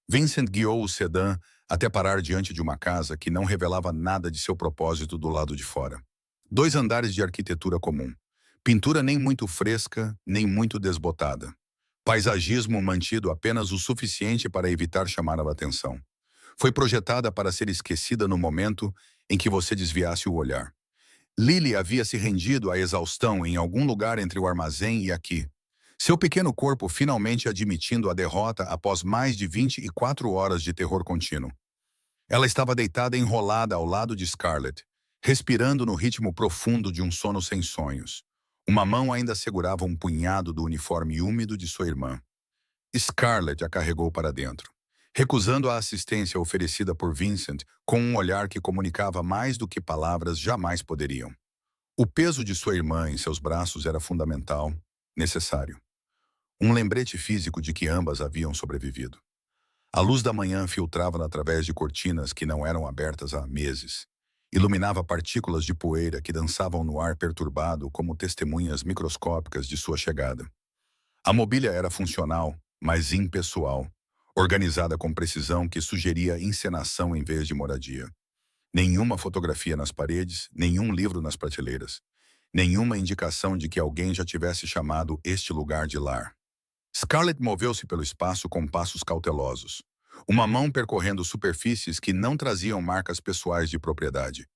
Vincent guiou o sedã até parar diante de uma casa que não revelava nada de seu propósito do lado de fora. 2 andares de arquitetura comum. Pintura nem muito fresca, nem muito desbotada. Paisagismo mantido apenas o suficiente para evitar chamar a atenção. Foi projetada para ser esquecida no momento em que você desviasse o olhar. Lily havia se rendido à exaustão em algum lugar entre o armazém e aqui. Seu pequeno corpo finalmente admitindo a derrota após mais de 24 horas de terror contínuo. Ela estava deitada enrolada ao lado de Scarlett, respirando no ritmo profundo de um sono sem sonhos. Uma mão ainda segurava um punhado do uniforme úmido de sua irmã. Scarlett a carregou para dentro, recusando a assistência oferecida por Vincent com um olhar que comunicava mais do que palavras jamais poderiam. O peso de sua irmã em seus braços era fundamental, necessário. Um lembrete físico de que ambas haviam sobrevivido. A luz da manhã filtrava através de cortinas que não eram abertas há meses. Iluminava partículas de poeira que dançavam no ar perturbado como testemunhas microscópicas de sua chegada. A mobília era funcional, mas impessoal, organizada com precisão que sugeria encenação em vez de moradia. Nenhuma fotografia nas paredes, nenhum livro nas prateleiras. Nenhuma indicação de que alguém já tivesse chamado este lugar de lar. Scarlett moveu-se pelo espaço com passos cautelosos. Uma mão percorrendo superfícies que não traziam marcas pessoais de propriedade.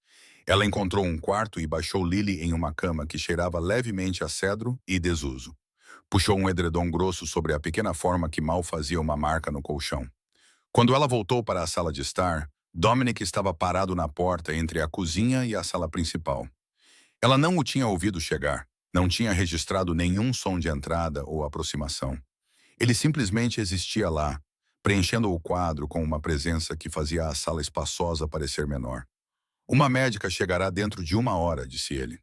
Ela encontrou um quarto e baixou Lily em uma cama que cheirava levemente a cedro e desuso. Puxou um edredom grosso sobre a pequena forma que mal fazia uma marca no colchão. Quando ela voltou para a sala de estar, Dominic estava parado na porta entre a cozinha e a sala principal. Ela não o tinha ouvido chegar, não tinha registrado nenhum som de entrada ou aproximação. Ele simplesmente existia lá, preenchendo o quadro com uma presença que fazia a sala espaçosa parecer menor. Uma médica chegará dentro de 1 hora, disse ele.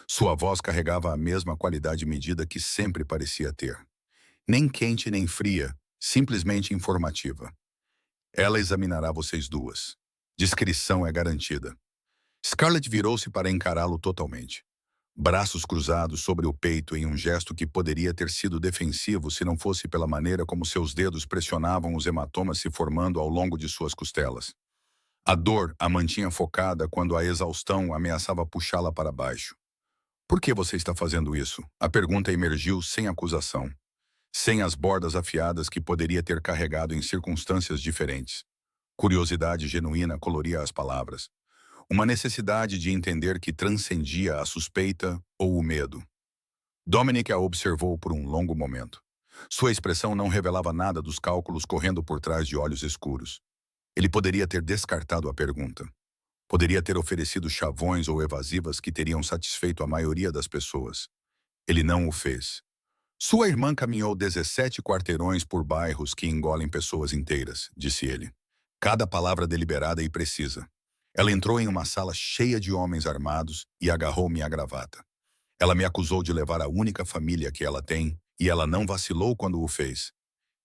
Sua voz carregava a mesma qualidade medida que sempre parecia ter. Nem quente nem fria, simplesmente informativa. Ela examinará vocês duas. Discrição é garantida. Scarlett virou-se para encará-lo totalmente. Braços cruzados sobre o peito em um gesto que poderia ter sido defensivo se não fosse pela maneira como seus dedos pressionavam os hematomas se formando ao longo de suas costelas. A dor a mantinha focada quando a exaustão ameaçava puxá-la para baixo. Por que você está fazendo isso? A pergunta emergiu sem acusação, sem as bordas afiadas que poderia ter carregado em circunstâncias diferentes. Curiosidade genuína coloria as palavras. Uma necessidade de entender que transcendia a suspeita ou o medo. Dominic a observou por um longo momento. Sua expressão não revelava nada dos cálculos correndo por trás de olhos escuros. Ele poderia ter descartado a pergunta. Poderia ter oferecido chavões ou evasivas que teriam satisfeito a maioria das pessoas. Ele não o fez. Sua irmã caminhou 17 quarteirões por bairros que engolem pessoas inteiras, disse ele. Cada palavra deliberada e precisa. Ela entrou em uma sala cheia de homens armados e agarrou minha gravata. Ela me acusou de levar a única família que ela tem, e ela não vacilou quando o fez.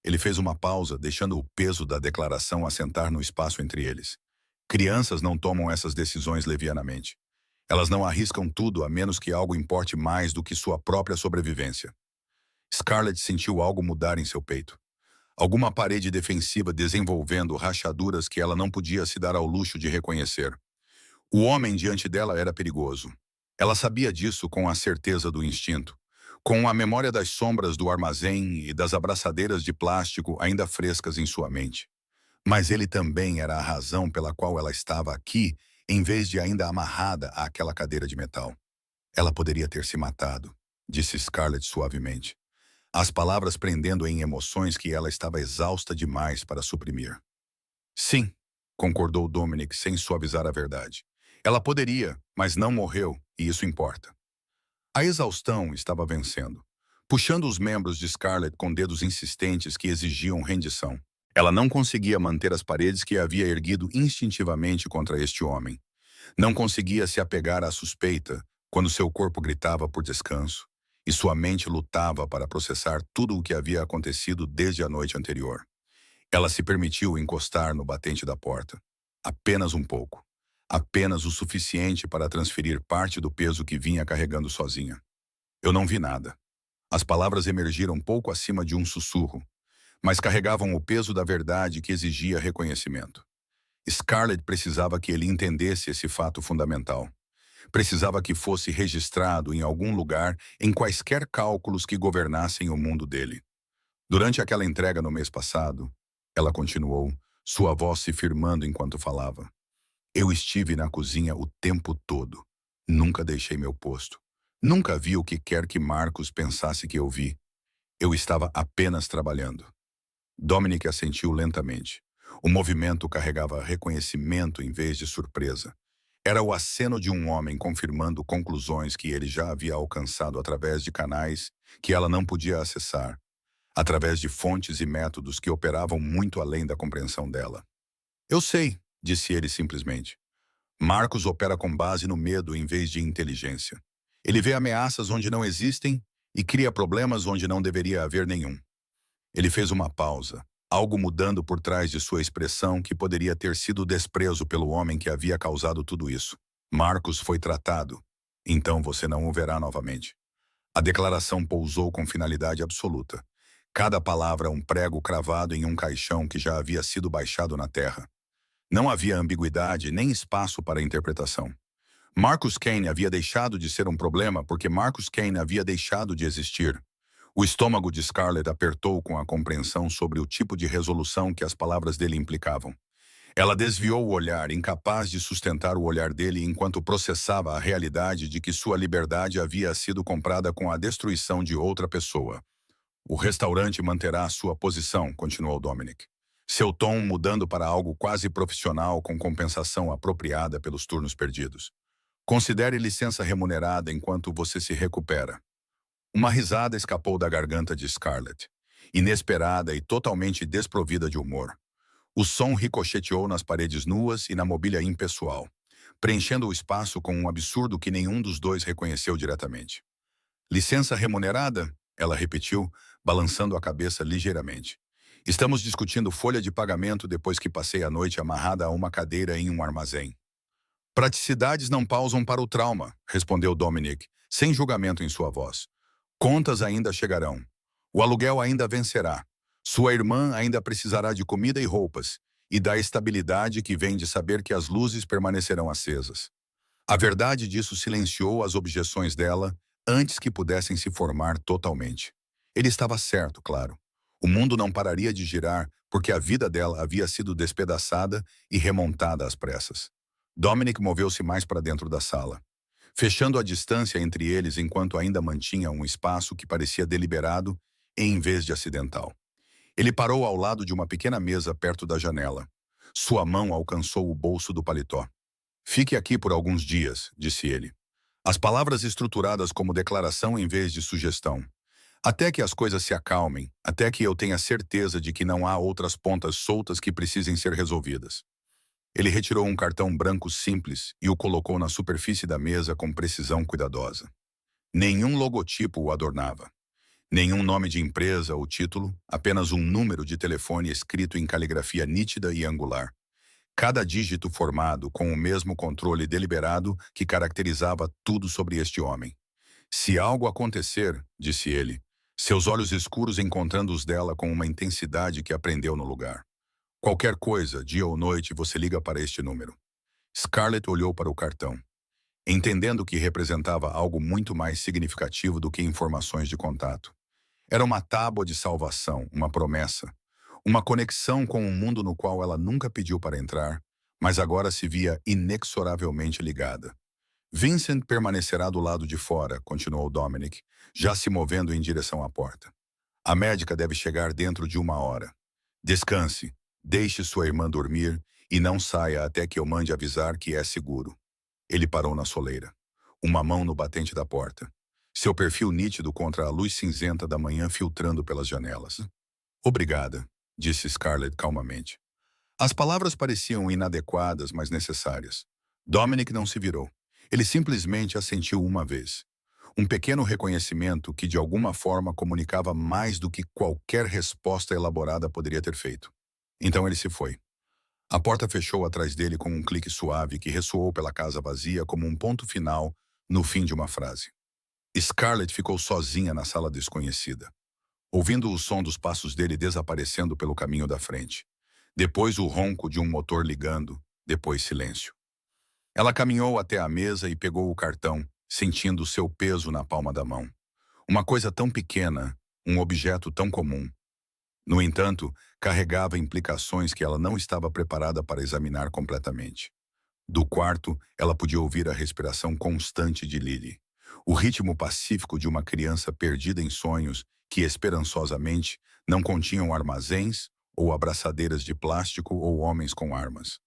Ele fez uma pausa, deixando o peso da declaração assentar no espaço entre eles. Crianças não tomam essas decisões levianamente. Elas não arriscam tudo a menos que algo importe mais do que sua própria sobrevivência. Scarlett sentiu algo mudar em seu peito. Alguma parede defensiva desenvolvendo rachaduras que ela não podia se dar ao luxo de reconhecer. O homem diante dela era perigoso. Ela sabia disso com a certeza do instinto, com a memória das sombras do armazém e das abraçadeiras de plástico ainda frescas em sua mente. Mas ele também era a razão pela qual ela estava aqui, em vez de ainda amarrada àquela cadeira de metal. Ela poderia ter se matado, disse Scarlett suavemente. As palavras prendendo em emoções que ela estava exausta demais para suprimir. Sim, concordou Dominic sem suavizar a verdade. Ela poderia, mas não morreu, e isso importa. A exaustão estava vencendo, puxando os membros de Scarlett com dedos insistentes que exigiam rendição. Ela não conseguia manter as paredes que havia erguido instintivamente contra este homem. Não conseguia se apegar à suspeita quando seu corpo gritava por descanso e sua mente lutava para processar tudo o que havia acontecido desde a noite anterior. Ela se permitiu encostar no batente da porta. Apenas um pouco. Apenas o suficiente para transferir parte do peso que vinha carregando sozinha. Eu não vi nada. As palavras emergiram pouco acima de um sussurro, mas carregavam o peso da verdade que exigia reconhecimento. Scarlett precisava que ele entendesse esse fato fundamental. Precisava que fosse registrado em algum lugar em quaisquer cálculos que governassem o mundo dele. Durante aquela entrega no mês passado, ela continuou, sua voz se firmando enquanto falava. Eu estive na cozinha o tempo todo. Nunca deixei meu posto. Nunca vi o que quer que Marcos pensasse que eu vi. Eu estava apenas trabalhando. Dominic assentiu lentamente. O movimento carregava reconhecimento em vez de surpresa. Era o aceno de um homem confirmando conclusões que ele já havia alcançado através de canais que ela não podia acessar, através de fontes e métodos que operavam muito além da compreensão dela. Eu sei, disse ele simplesmente. Marcos opera com base no medo em vez de inteligência. Ele vê ameaças onde não existem e cria problemas onde não deveria haver nenhum. Ele fez uma pausa, algo mudando por trás de sua expressão que poderia ter sido desprezo pelo homem que havia causado tudo isso. Marcos foi tratado. Então você não o verá novamente. A declaração pousou com finalidade absoluta. Cada palavra um prego cravado em um caixão que já havia sido baixado na terra. Não havia ambiguidade nem espaço para interpretação. Marcus Kane havia deixado de ser um problema porque Marcus Kane havia deixado de existir. O estômago de Scarlett apertou com a compreensão sobre o tipo de resolução que as palavras dele implicavam. Ela desviou o olhar, incapaz de sustentar o olhar dele enquanto processava a realidade de que sua liberdade havia sido comprada com a destruição de outra pessoa. O restaurante manterá sua posição, continuou Dominic. Seu tom mudando para algo quase profissional com compensação apropriada pelos turnos perdidos. Considere licença remunerada enquanto você se recupera. Uma risada escapou da garganta de Scarlett, inesperada e totalmente desprovida de humor. O som ricocheteou nas paredes nuas e na mobília impessoal, preenchendo o espaço com um absurdo que nenhum dos dois reconheceu diretamente. Licença remunerada? Ela repetiu, balançando a cabeça ligeiramente. Estamos discutindo folha de pagamento depois que passei a noite amarrada a uma cadeira em um armazém. Praticidades não pausam para o trauma, respondeu Dominic, sem julgamento em sua voz. Contas ainda chegarão. O aluguel ainda vencerá. Sua irmã ainda precisará de comida e roupas, e da estabilidade que vem de saber que as luzes permanecerão acesas. A verdade disso silenciou as objeções dela antes que pudessem se formar totalmente. Ele estava certo, claro. O mundo não pararia de girar porque a vida dela havia sido despedaçada e remontada às pressas. Dominic moveu-se mais para dentro da sala, fechando a distância entre eles enquanto ainda mantinha um espaço que parecia deliberado em vez de acidental. Ele parou ao lado de uma pequena mesa perto da janela. Sua mão alcançou o bolso do paletó. Fique aqui por alguns dias, disse ele. As palavras estruturadas como declaração em vez de sugestão. Até que as coisas se acalmem, até que eu tenha certeza de que não há outras pontas soltas que precisem ser resolvidas. Ele retirou um cartão branco simples e o colocou na superfície da mesa com precisão cuidadosa. Nenhum logotipo o adornava. Nenhum nome de empresa ou título, apenas um número de telefone escrito em caligrafia nítida e angular. Cada dígito formado com o mesmo controle deliberado que caracterizava tudo sobre este homem. Se algo acontecer, disse ele, seus olhos escuros encontrando os dela com uma intensidade que aprendeu no lugar. Qualquer coisa, dia ou noite, você liga para este número. Scarlett olhou para o cartão, entendendo que representava algo muito mais significativo do que informações de contato. Era uma tábua de salvação, uma promessa, uma conexão com um mundo no qual ela nunca pediu para entrar, mas agora se via inexoravelmente ligada. Vincent permanecerá do lado de fora, continuou Dominic, já se movendo em direção à porta. A médica deve chegar dentro de 1 hora. Descanse, deixe sua irmã dormir e não saia até que eu mande avisar que é seguro. Ele parou na soleira, uma mão no batente da porta, seu perfil nítido contra a luz cinzenta da manhã filtrando pelas janelas. Obrigada, disse Scarlett calmamente. As palavras pareciam inadequadas, mas necessárias. Dominic não se virou. Ele simplesmente assentiu uma vez. Um pequeno reconhecimento que de alguma forma comunicava mais do que qualquer resposta elaborada poderia ter feito. Então ele se foi. A porta fechou atrás dele com um clique suave que ressoou pela casa vazia como um ponto final no fim de uma frase. Scarlett ficou sozinha na sala desconhecida, ouvindo o som dos passos dele desaparecendo pelo caminho da frente. Depois o ronco de um motor ligando, depois silêncio. Ela caminhou até a mesa e pegou o cartão, sentindo seu peso na palma da mão. Uma coisa tão pequena, um objeto tão comum. No entanto, carregava implicações que ela não estava preparada para examinar completamente. Do quarto, ela podia ouvir a respiração constante de Lily, o ritmo pacífico de uma criança perdida em sonhos que, esperançosamente, não continham armazéns ou abraçadeiras de plástico ou homens com armas.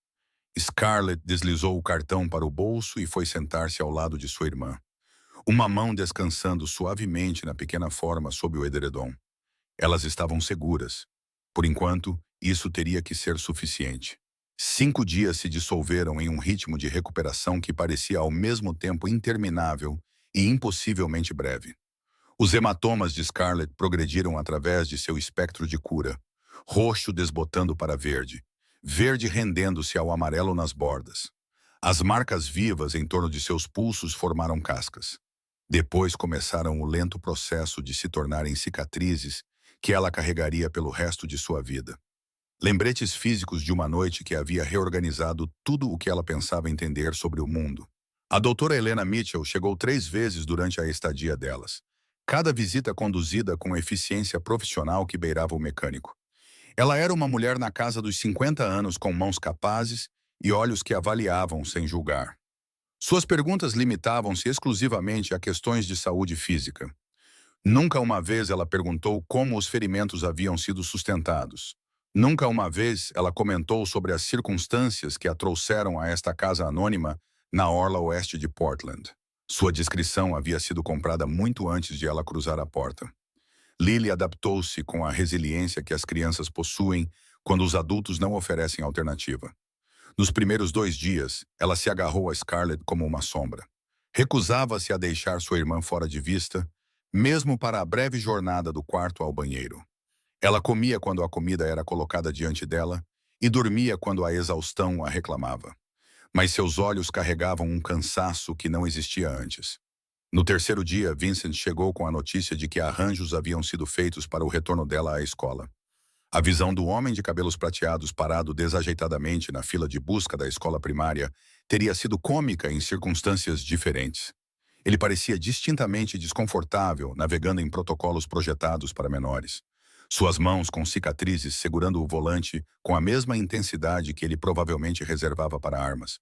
Scarlett deslizou o cartão para o bolso e foi sentar-se ao lado de sua irmã, uma mão descansando suavemente na pequena forma sob o edredom. Elas estavam seguras. Por enquanto, isso teria que ser suficiente. 5 dias se dissolveram em um ritmo de recuperação que parecia ao mesmo tempo interminável e impossivelmente breve. Os hematomas de Scarlett progrediram através de seu espectro de cura, roxo desbotando para verde, verde rendendo-se ao amarelo nas bordas. As marcas vivas em torno de seus pulsos formaram cascas. Depois começaram o lento processo de se tornarem cicatrizes que ela carregaria pelo resto de sua vida. Lembretes físicos de uma noite que havia reorganizado tudo o que ela pensava entender sobre o mundo. A doutora Helena Mitchell chegou 3 vezes durante a estadia delas, cada visita conduzida com eficiência profissional que beirava o mecânico. Ela era uma mulher na casa dos 50 anos com mãos capazes e olhos que avaliavam sem julgar. Suas perguntas limitavam-se exclusivamente a questões de saúde física. Nunca uma vez ela perguntou como os ferimentos haviam sido sustentados. Nunca uma vez ela comentou sobre as circunstâncias que a trouxeram a esta casa anônima na orla oeste de Portland. Sua descrição havia sido comprada muito antes de ela cruzar a porta. Lily adaptou-se com a resiliência que as crianças possuem quando os adultos não oferecem alternativa. Nos primeiros 2 dias, ela se agarrou a Scarlett como uma sombra. Recusava-se a deixar sua irmã fora de vista, mesmo para a breve jornada do quarto ao banheiro. Ela comia quando a comida era colocada diante dela e dormia quando a exaustão a reclamava. Mas seus olhos carregavam um cansaço que não existia antes. No terceiro dia, Vincent chegou com a notícia de que arranjos haviam sido feitos para o retorno dela à escola. A visão do homem de cabelos prateados parado desajeitadamente na fila de busca da escola primária teria sido cômica em circunstâncias diferentes. Ele parecia distintamente desconfortável navegando em protocolos projetados para menores. Suas mãos com cicatrizes segurando o volante com a mesma intensidade que ele provavelmente reservava para armas.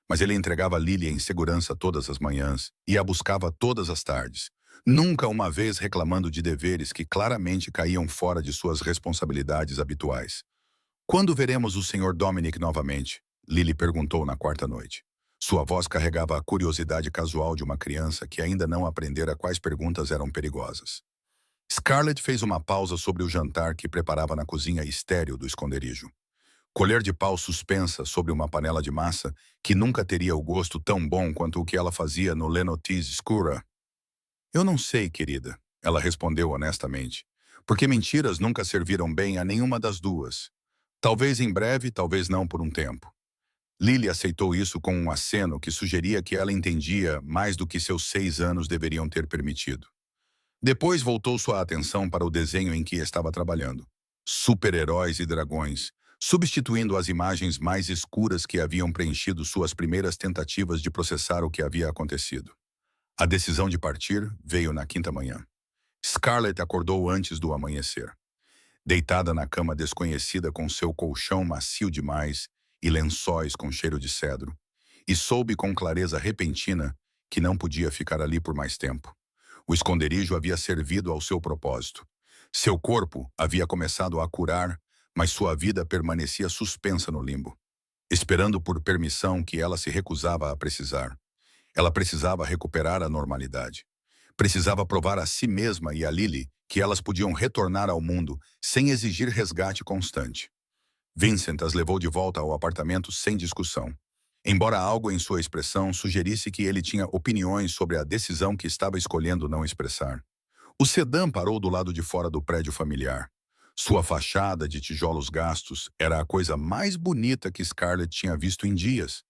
Mas ele entregava Lily em segurança todas as manhãs e a buscava todas as tardes, nunca uma vez reclamando de deveres que claramente caíam fora de suas responsabilidades habituais. "Quando veremos o Sr. Dominic novamente?" Lily perguntou na quarta noite. Sua voz carregava a curiosidade casual de uma criança que ainda não aprendera quais perguntas eram perigosas. Scarlett fez uma pausa sobre o jantar que preparava na cozinha estéril do esconderijo. Colher de pau suspensa sobre uma panela de massa que nunca teria o gosto tão bom quanto o que ela fazia no Lenotis Escura. "Eu não sei, querida," ela respondeu honestamente, "porque mentiras nunca serviram bem a nenhuma das duas. Talvez em breve, talvez não por um tempo." Lily aceitou isso com um aceno que sugeria que ela entendia mais do que seus 6 anos deveriam ter permitido. Depois voltou sua atenção para o desenho em que estava trabalhando. Super-heróis e dragões, substituindo as imagens mais escuras que haviam preenchido suas primeiras tentativas de processar o que havia acontecido. A decisão de partir veio na quinta manhã. Scarlett acordou antes do amanhecer. Deitada na cama desconhecida com seu colchão macio demais e lençóis com cheiro de cedro, e soube com clareza repentina que não podia ficar ali por mais tempo. O esconderijo havia servido ao seu propósito. Seu corpo havia começado a curar, mas sua vida permanecia suspensa no limbo, esperando por permissão que ela se recusava a precisar. Ela precisava recuperar a normalidade. Precisava provar a si mesma e a Lily que elas podiam retornar ao mundo sem exigir resgate constante. Vincent as levou de volta ao apartamento sem discussão. Embora algo em sua expressão sugerisse que ele tinha opiniões sobre a decisão que estava escolhendo não expressar. O sedã parou do lado de fora do prédio familiar. Sua fachada de tijolos gastos era a coisa mais bonita que Scarlett tinha visto em dias.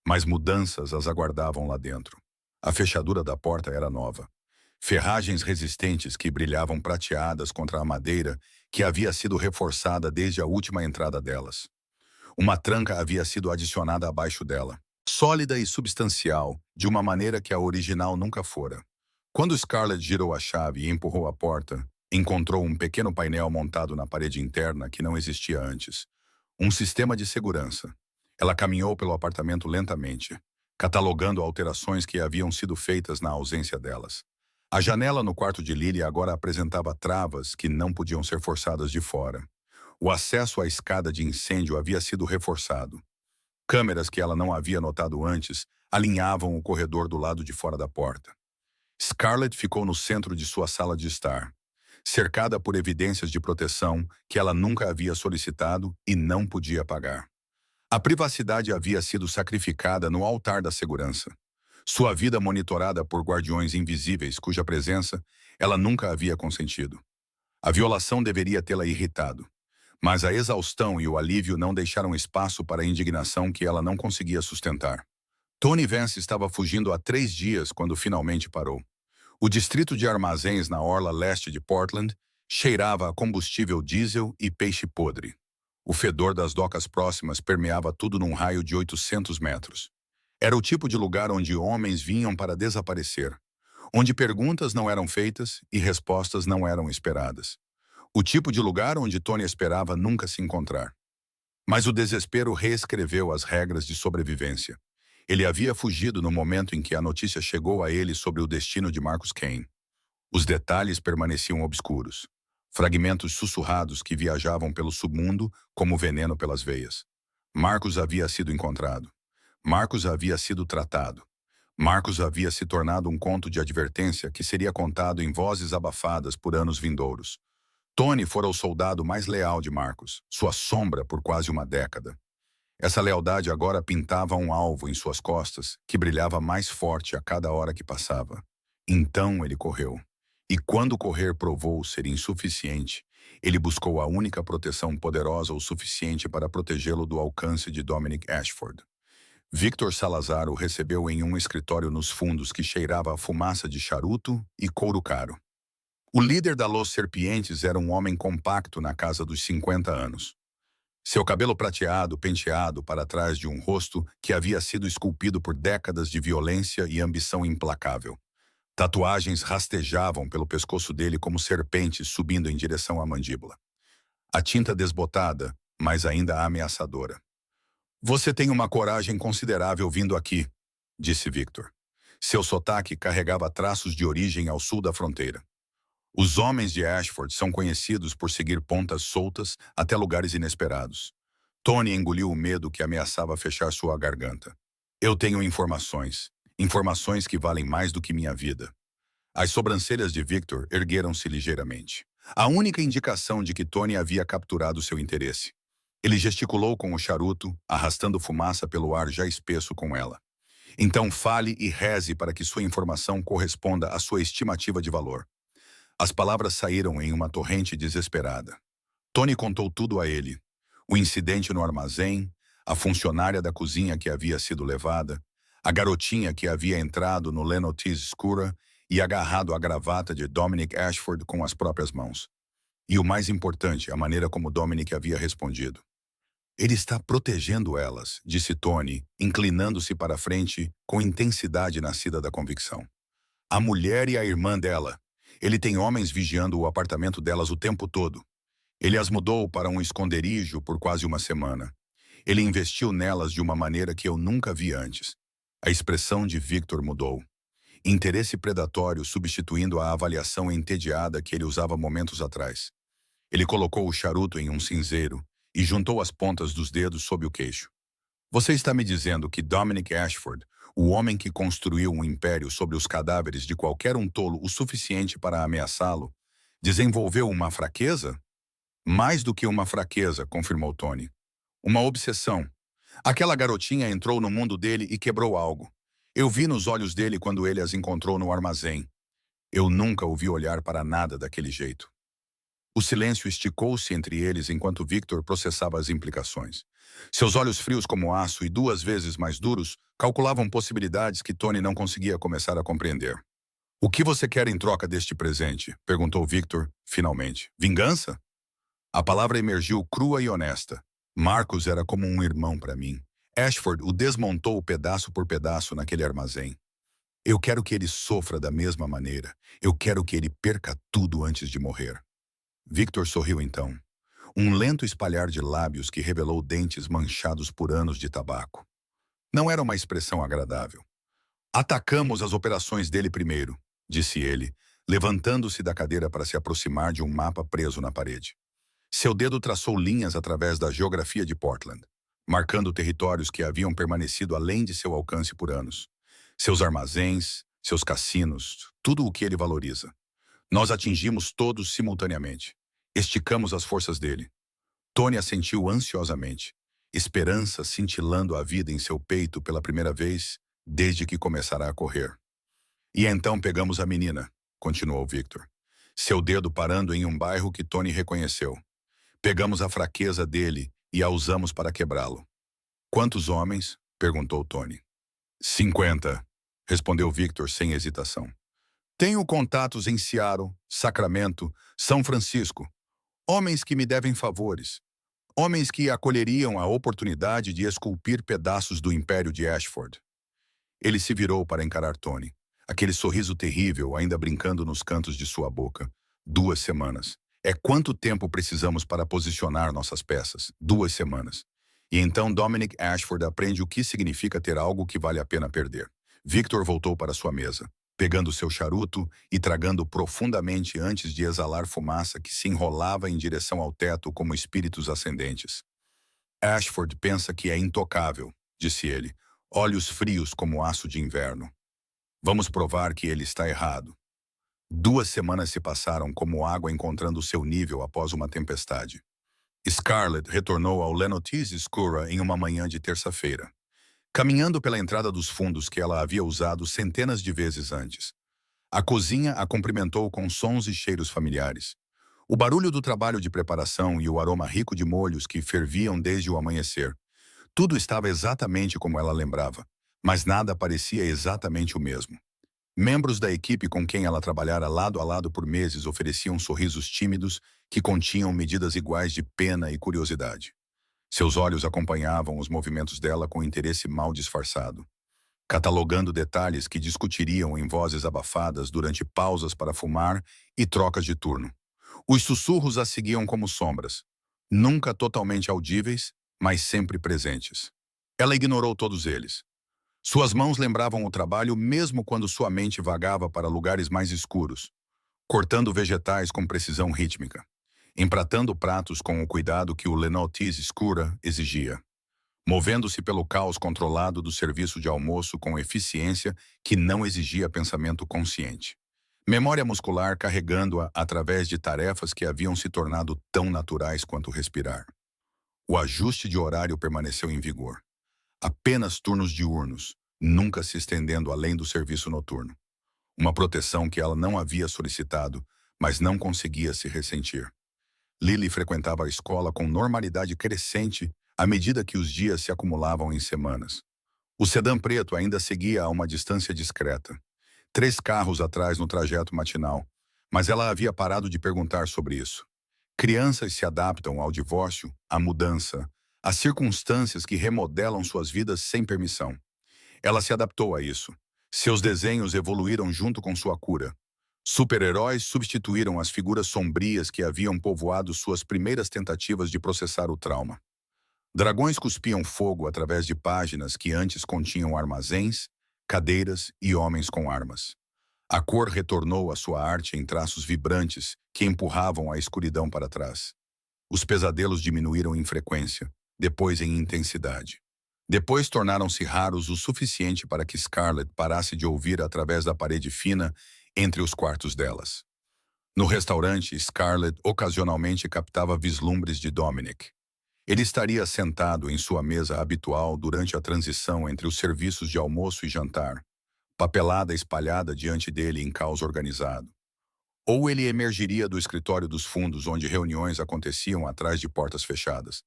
Mas mudanças as aguardavam lá dentro. A fechadura da porta era nova. Ferragens resistentes que brilhavam prateadas contra a madeira que havia sido reforçada desde a última entrada delas. Uma tranca havia sido adicionada abaixo dela, sólida e substancial, de uma maneira que a original nunca fora. Quando Scarlett girou a chave e empurrou a porta, encontrou um pequeno painel montado na parede interna que não existia antes. Um sistema de segurança. Ela caminhou pelo apartamento lentamente, catalogando alterações que haviam sido feitas na ausência delas. A janela no quarto de Lily agora apresentava travas que não podiam ser forçadas de fora. O acesso à escada de incêndio havia sido reforçado. Câmeras que ela não havia notado antes alinhavam o corredor do lado de fora da porta. Scarlett ficou no centro de sua sala de estar, cercada por evidências de proteção que ela nunca havia solicitado e não podia pagar. A privacidade havia sido sacrificada no altar da segurança. Sua vida monitorada por guardiões invisíveis cuja presença ela nunca havia consentido. A violação deveria tê-la irritado. Mas a exaustão e o alívio não deixaram espaço para a indignação que ela não conseguia sustentar. Tony Vance estava fugindo há 3 dias quando finalmente parou. O distrito de armazéns na orla leste de Portland cheirava a combustível diesel e peixe podre. O fedor das docas próximas permeava tudo num raio de 800 metros. Era o tipo de lugar onde homens vinham para desaparecer. onde perguntas não eram feitas e respostas não eram esperadas. O tipo de lugar onde Tony esperava nunca se encontrar. Mas o desespero reescreveu as regras de sobrevivência. Ele havia fugido no momento em que a notícia chegou a ele sobre o destino de Marcus Kane. Os detalhes permaneciam obscuros. Fragmentos sussurrados que viajavam pelo submundo como veneno pelas veias. Marcus havia sido encontrado. Marcus havia sido tratado. Marcus havia se tornado um conto de advertência que seria contado em vozes abafadas por anos vindouros. Tony fora o soldado mais leal de Marcus, sua sombra por quase uma década. Essa lealdade agora pintava um alvo em suas costas, que brilhava mais forte a cada hora que passava. Então ele correu. E quando correr provou ser insuficiente, ele buscou a única proteção poderosa o suficiente para protegê-lo do alcance de Dominic Ashford. Victor Salazar o recebeu em um escritório nos fundos que cheirava a fumaça de charuto e couro caro. O líder da Los Serpientes era um homem compacto na casa dos 50 anos. Seu cabelo prateado penteado para trás de um rosto que havia sido esculpido por décadas de violência e ambição implacável. Tatuagens rastejavam pelo pescoço dele como serpentes subindo em direção à mandíbula. A tinta desbotada, mas ainda ameaçadora. "Você tem uma coragem considerável vindo aqui", disse Victor. Seu sotaque carregava traços de origem ao sul da fronteira. Os homens de Ashford são conhecidos por seguir pontas soltas até lugares inesperados. Tony engoliu o medo que ameaçava fechar sua garganta. "Eu tenho informações. Informações que valem mais do que minha vida." As sobrancelhas de Victor ergueram-se ligeiramente. A única indicação de que Tony havia capturado seu interesse. Ele gesticulou com o charuto, arrastando fumaça pelo ar já espesso com ela. "Então fale e reze para que sua informação corresponda à sua estimativa de valor." As palavras saíram em uma torrente desesperada. Tony contou tudo a ele. O incidente no armazém, a funcionária da cozinha que havia sido levada, a garotinha que havia entrado no Lenotis Escura e agarrado a gravata de Dominic Ashford com as próprias mãos. E o mais importante, a maneira como Dominic havia respondido. "Ele está protegendo elas", disse Tony, inclinando-se para a frente com intensidade nascida da convicção. "A mulher e a irmã dela. Ele tem homens vigiando o apartamento delas o tempo todo. Ele as mudou para um esconderijo por quase uma semana. Ele investiu nelas de uma maneira que eu nunca vi antes." A expressão de Victor mudou. Interesse predatório substituindo a avaliação entediada que ele usava momentos atrás. Ele colocou o charuto em um cinzeiro e juntou as pontas dos dedos sob o queixo. "Você está me dizendo que Dominic Ashford, o homem que construiu um império sobre os cadáveres de qualquer um tolo o suficiente para ameaçá-lo, desenvolveu uma fraqueza?" "Mais do que uma fraqueza", confirmou Tony. "Uma obsessão. Aquela garotinha entrou no mundo dele e quebrou algo. Eu vi nos olhos dele quando ele as encontrou no armazém. Eu nunca o vi olhar para nada daquele jeito." O silêncio esticou-se entre eles enquanto Victor processava as implicações. Seus olhos frios como aço e 2 vezes mais duros calculavam possibilidades que Tony não conseguia começar a compreender. "O que você quer em troca deste presente?", perguntou Victor, finalmente. "Vingança?" A palavra emergiu crua e honesta. "Marcus era como um irmão para mim. Ashford o desmontou pedaço por pedaço naquele armazém. Eu quero que ele sofra da mesma maneira. Eu quero que ele perca tudo antes de morrer." Victor sorriu então. Um lento espalhar de lábios que revelou dentes manchados por anos de tabaco. Não era uma expressão agradável. "Atacamos as operações dele primeiro", disse ele, levantando-se da cadeira para se aproximar de um mapa preso na parede. Seu dedo traçou linhas através da geografia de Portland, marcando territórios que haviam permanecido além de seu alcance por anos. Seus armazéns, seus cassinos, tudo o que ele valoriza. "Nós atingimos todos simultaneamente. Esticamos as forças dele." Tony assentiu ansiosamente, esperança cintilando a vida em seu peito pela primeira vez desde que começara a correr. "E então pegamos a menina", continuou Victor, seu dedo parando em um bairro que Tony reconheceu. "Pegamos a fraqueza dele e a usamos para quebrá-lo." "Quantos homens?", perguntou Tony. 50, respondeu Victor sem hesitação. "Tenho contatos em Seattle, Sacramento, São Francisco. Homens que me devem favores. Homens que acolheriam a oportunidade de esculpir pedaços do império de Ashford." Ele se virou para encarar Tony. aquele sorriso terrível ainda brincando nos cantos de sua boca. 2 semanas. É quanto tempo precisamos para posicionar nossas peças? 2 semanas. E então Dominic Ashford aprende o que significa ter algo que vale a pena perder. Victor voltou para sua mesa, pegando seu charuto e tragando profundamente antes de exalar fumaça que se enrolava em direção ao teto como espíritos ascendentes. Ashford pensa que é intocável, disse ele, olhos frios como aço de inverno. Vamos provar que ele está errado. 2 semanas se passaram como água encontrando seu nível após uma tempestade. Scarlett retornou ao Lenotis Escura em uma manhã de terça-feira, caminhando pela entrada dos fundos que ela havia usado centenas de vezes antes. A cozinha a cumprimentou com sons e cheiros familiares. O barulho do trabalho de preparação e o aroma rico de molhos que ferviam desde o amanhecer. Tudo estava exatamente como ela lembrava, mas nada parecia exatamente o mesmo. Membros da equipe com quem ela trabalhara lado a lado por meses ofereciam sorrisos tímidos que continham medidas iguais de pena e curiosidade. Seus olhos acompanhavam os movimentos dela com interesse mal disfarçado, catalogando detalhes que discutiriam em vozes abafadas durante pausas para fumar e trocas de turno. Os sussurros a seguiam como sombras, nunca totalmente audíveis, mas sempre presentes. Ela ignorou todos eles. Suas mãos lembravam o trabalho mesmo quando sua mente vagava para lugares mais escuros, cortando vegetais com precisão rítmica, empratando pratos com o cuidado que o Lenotis Escura exigia, movendo-se pelo caos controlado do serviço de almoço com eficiência que não exigia pensamento consciente. Memória muscular carregando-a através de tarefas que haviam se tornado tão naturais quanto respirar. O ajuste de horário permaneceu em vigor. Apenas turnos diurnos, nunca se estendendo além do serviço noturno. Uma proteção que ela não havia solicitado, mas não conseguia se ressentir. Lily frequentava a escola com normalidade crescente à medida que os dias se acumulavam em semanas. O sedã preto ainda seguia a uma distância discreta, 3 carros atrás no trajeto matinal, mas ela havia parado de perguntar sobre isso. Crianças se adaptam ao divórcio, à mudança, às circunstâncias que remodelam suas vidas sem permissão. Ela se adaptou a isso. Seus desenhos evoluíram junto com sua cura. Super-heróis substituíram as figuras sombrias que haviam povoado suas primeiras tentativas de processar o trauma. Dragões cuspiam fogo através de páginas que antes continham armazéns, cadeiras e homens com armas. A cor retornou à sua arte em traços vibrantes que empurravam a escuridão para trás. Os pesadelos diminuíram em frequência, depois em intensidade. Depois tornaram-se raros o suficiente para que Scarlett parasse de ouvir através da parede fina entre os quartos delas. No restaurante, Scarlett ocasionalmente captava vislumbres de Dominic. Ele estaria sentado em sua mesa habitual durante a transição entre os serviços de almoço e jantar, papelada espalhada diante dele em caos organizado. Ou ele emergiria do escritório dos fundos onde reuniões aconteciam atrás de portas fechadas,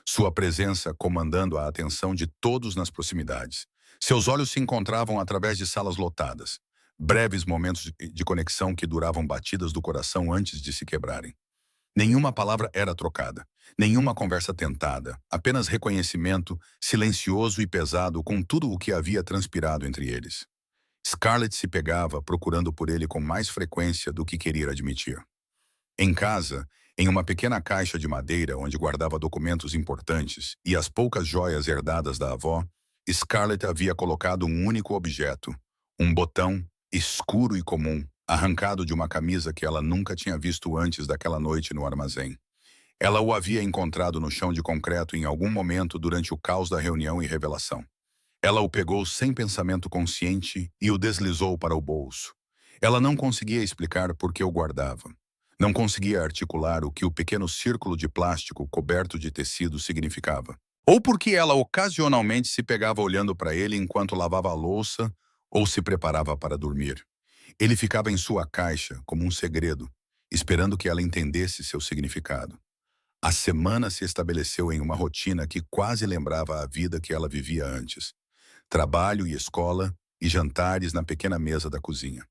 sua presença comandando a atenção de todos nas proximidades. Seus olhos se encontravam através de salas lotadas, breves momentos de conexão que duravam batidas do coração antes de se quebrarem. Nenhuma palavra era trocada, nenhuma conversa tentada, apenas reconhecimento, silencioso e pesado com tudo o que havia transpirado entre eles. Scarlett se pegava procurando por ele com mais frequência do que queria admitir. Em casa, em uma pequena caixa de madeira onde guardava documentos importantes e as poucas joias herdadas da avó, Scarlett havia colocado um único objeto, um botão escuro e comum, arrancado de uma camisa que ela nunca tinha visto antes daquela noite no armazém. Ela o havia encontrado no chão de concreto em algum momento durante o caos da reunião e revelação. Ela o pegou sem pensamento consciente e o deslizou para o bolso. Ela não conseguia explicar por que o guardava. Não conseguia articular o que o pequeno círculo de plástico coberto de tecido significava. Ou porque ela ocasionalmente se pegava olhando para ele enquanto lavava a louça ou se preparava para dormir. Ele ficava em sua caixa como um segredo, esperando que ela entendesse seu significado. A semana se estabeleceu em uma rotina que quase lembrava a vida que ela vivia antes. Trabalho e escola e jantares na pequena mesa da cozinha.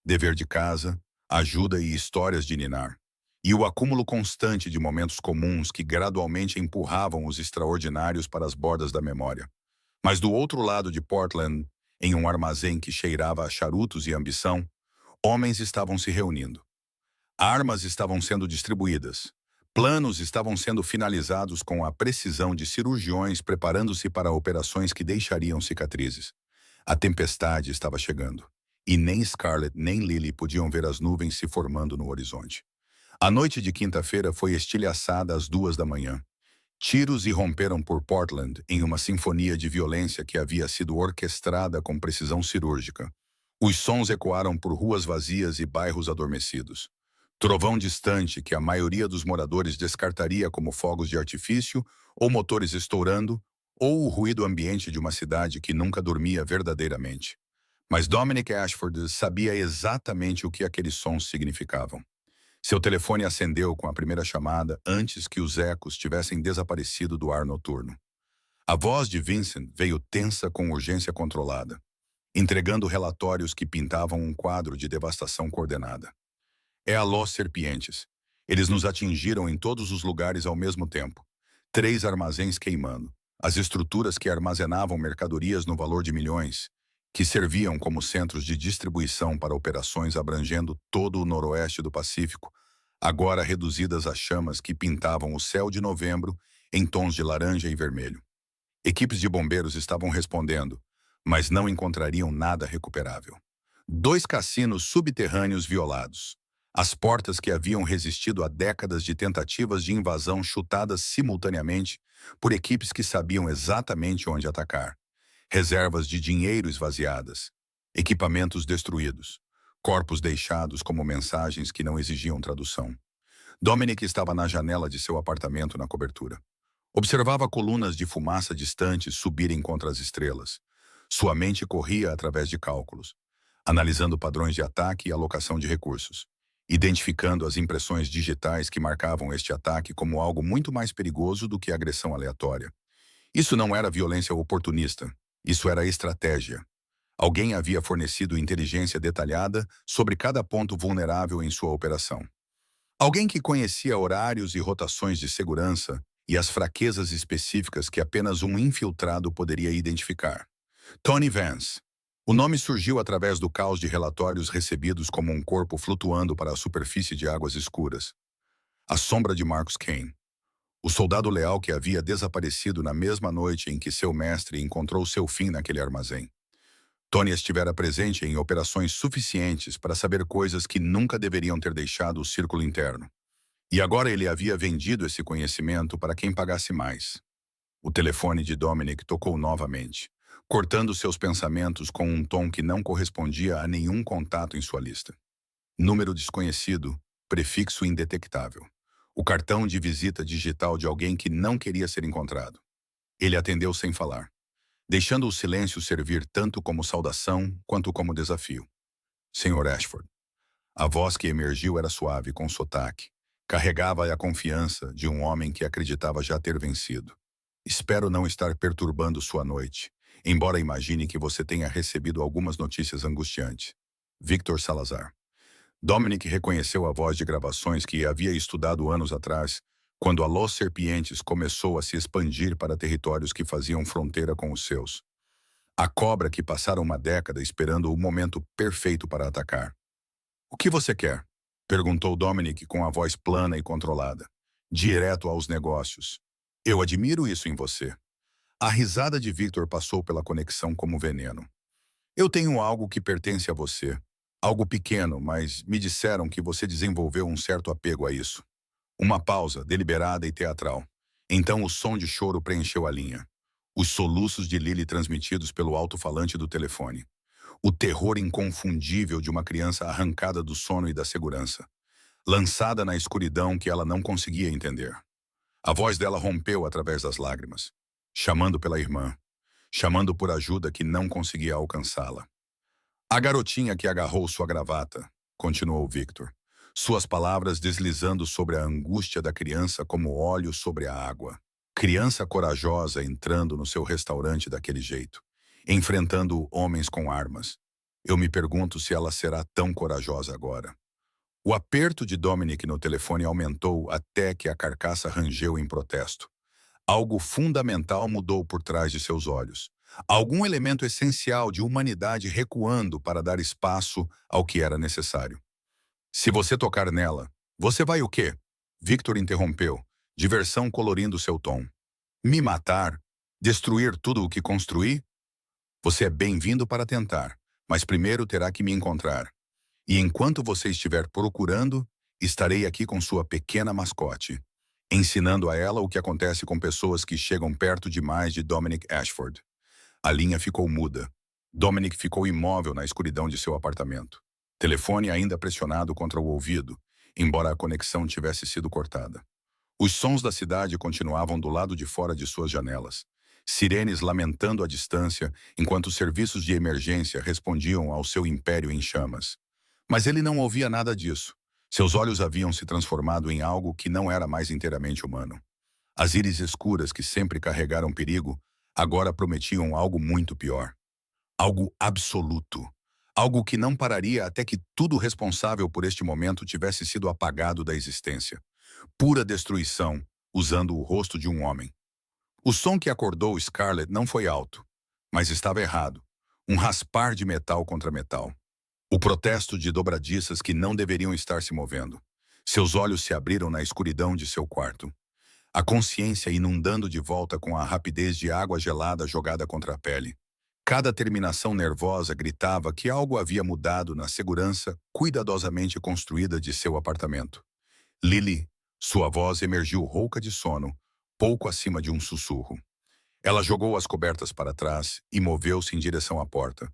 Dever de casa, ajuda e histórias de ninar. E o acúmulo constante de momentos comuns que gradualmente empurravam os extraordinários para as bordas da memória. Mas do outro lado de Portland, Em um armazém que cheirava a charutos e ambição, homens estavam se reunindo. Armas estavam sendo distribuídas. Planos estavam sendo finalizados com a precisão de cirurgiões preparando-se para operações que deixariam cicatrizes. A tempestade estava chegando, e nem Scarlett nem Lily podiam ver as nuvens se formando no horizonte. A noite de quinta-feira foi estilhaçada às 2 da manhã. Tiros irromperam por Portland em uma sinfonia de violência que havia sido orquestrada com precisão cirúrgica. Os sons ecoaram por ruas vazias e bairros adormecidos. Trovão distante que a maioria dos moradores descartaria como fogos de artifício, ou motores estourando, ou o ruído ambiente de uma cidade que nunca dormia verdadeiramente. Mas Dominic Ashford sabia exatamente o que aqueles sons significavam. Seu telefone acendeu com a primeira chamada antes que os ecos tivessem desaparecido do ar noturno. A voz de Vincent veio tensa com urgência controlada, entregando relatórios que pintavam um quadro de devastação coordenada. É a Los Serpientes. Eles nos atingiram em todos os lugares ao mesmo tempo. 3 armazéns queimando. As estruturas que armazenavam mercadorias no valor de milhões, que serviam como centros de distribuição para operações abrangendo todo o noroeste do Pacífico, agora reduzidas a chamas que pintavam o céu de novembro em tons de laranja e vermelho. Equipes de bombeiros estavam respondendo, mas não encontrariam nada recuperável. 2 cassinos subterrâneos violados. As portas que haviam resistido a décadas de tentativas de invasão chutadas simultaneamente por equipes que sabiam exatamente onde atacar. Reservas de dinheiro esvaziadas. Equipamentos destruídos. Corpos deixados como mensagens que não exigiam tradução. Dominic estava na janela de seu apartamento na cobertura. Observava colunas de fumaça distantes subirem contra as estrelas. Sua mente corria através de cálculos, analisando padrões de ataque e alocação de recursos, identificando as impressões digitais que marcavam este ataque como algo muito mais perigoso do que agressão aleatória. Isso não era violência oportunista, isso era estratégia. Alguém havia fornecido inteligência detalhada sobre cada ponto vulnerável em sua operação. Alguém que conhecia horários e rotações de segurança e as fraquezas específicas que apenas um infiltrado poderia identificar. Tony Vance. O nome surgiu através do caos de relatórios recebidos como um corpo flutuando para a superfície de águas escuras. A sombra de Marcus Kane. O soldado leal que havia desaparecido na mesma noite em que seu mestre encontrou seu fim naquele armazém. Tony estivera presente em operações suficientes para saber coisas que nunca deveriam ter deixado o círculo interno. E agora ele havia vendido esse conhecimento para quem pagasse mais. O telefone de Dominic tocou novamente, cortando seus pensamentos com um tom que não correspondia a nenhum contato em sua lista. Número desconhecido, prefixo indetectável. O cartão de visita digital de alguém que não queria ser encontrado. Ele atendeu sem falar, deixando o silêncio servir tanto como saudação quanto como desafio. Sr. Ashford. A voz que emergiu era suave, com sotaque. Carregava a confiança de um homem que acreditava já ter vencido. Espero não estar perturbando sua noite, embora imagine que você tenha recebido algumas notícias angustiantes. Victor Salazar. Dominic reconheceu a voz de gravações que havia estudado anos atrás, quando a Los Serpientes começou a se expandir para territórios que faziam fronteira com os seus. A cobra que passara uma década esperando o momento perfeito para atacar. "O que você quer?" perguntou Dominic com a voz plana e controlada. Direto aos negócios. "Eu admiro isso em você." A risada de Victor passou pela conexão como veneno. "Eu tenho algo que pertence a você. Algo pequeno, mas me disseram que você desenvolveu um certo apego a isso." Uma pausa, deliberada e teatral. Então o som de choro preencheu a linha. Os soluços de Lily transmitidos pelo alto-falante do telefone. O terror inconfundível de uma criança arrancada do sono e da segurança, lançada na escuridão que ela não conseguia entender. A voz dela rompeu através das lágrimas, chamando pela irmã, chamando por ajuda que não conseguia alcançá-la. "A garotinha que agarrou sua gravata", continuou Victor, suas palavras deslizando sobre a angústia da criança como óleo sobre a água. Criança corajosa entrando no seu restaurante daquele jeito, enfrentando homens com armas. Eu me pergunto se ela será tão corajosa agora. O aperto de Dominic no telefone aumentou até que a carcaça rangeu em protesto. Algo fundamental mudou por trás de seus olhos. Algum elemento essencial de humanidade recuando para dar espaço ao que era necessário. Se você tocar nela, você vai o quê? Victor interrompeu, diversão colorindo seu tom. Me matar? Destruir tudo o que construí? Você é bem-vindo para tentar, mas primeiro terá que me encontrar. E enquanto você estiver procurando, estarei aqui com sua pequena mascote, ensinando a ela o que acontece com pessoas que chegam perto demais de Dominic Ashford. A linha ficou muda. Dominic ficou imóvel na escuridão de seu apartamento. Telefone ainda pressionado contra o ouvido, embora a conexão tivesse sido cortada. Os sons da cidade continuavam do lado de fora de suas janelas. Sirenes lamentando à distância, enquanto os serviços de emergência respondiam ao seu império em chamas. Mas ele não ouvia nada disso. Seus olhos haviam se transformado em algo que não era mais inteiramente humano. As íris escuras que sempre carregaram perigo, agora prometiam algo muito pior. Algo absoluto. Algo que não pararia até que tudo responsável por este momento tivesse sido apagado da existência. Pura destruição, usando o rosto de um homem. O som que acordou Scarlett não foi alto, mas estava errado. Um raspar de metal contra metal. O protesto de dobradiças que não deveriam estar se movendo. Seus olhos se abriram na escuridão de seu quarto. A consciência inundando de volta com a rapidez de água gelada jogada contra a pele. Cada terminação nervosa gritava que algo havia mudado na segurança cuidadosamente construída de seu apartamento. Lily, sua voz emergiu rouca de sono, pouco acima de um sussurro. Ela jogou as cobertas para trás e moveu-se em direção à porta.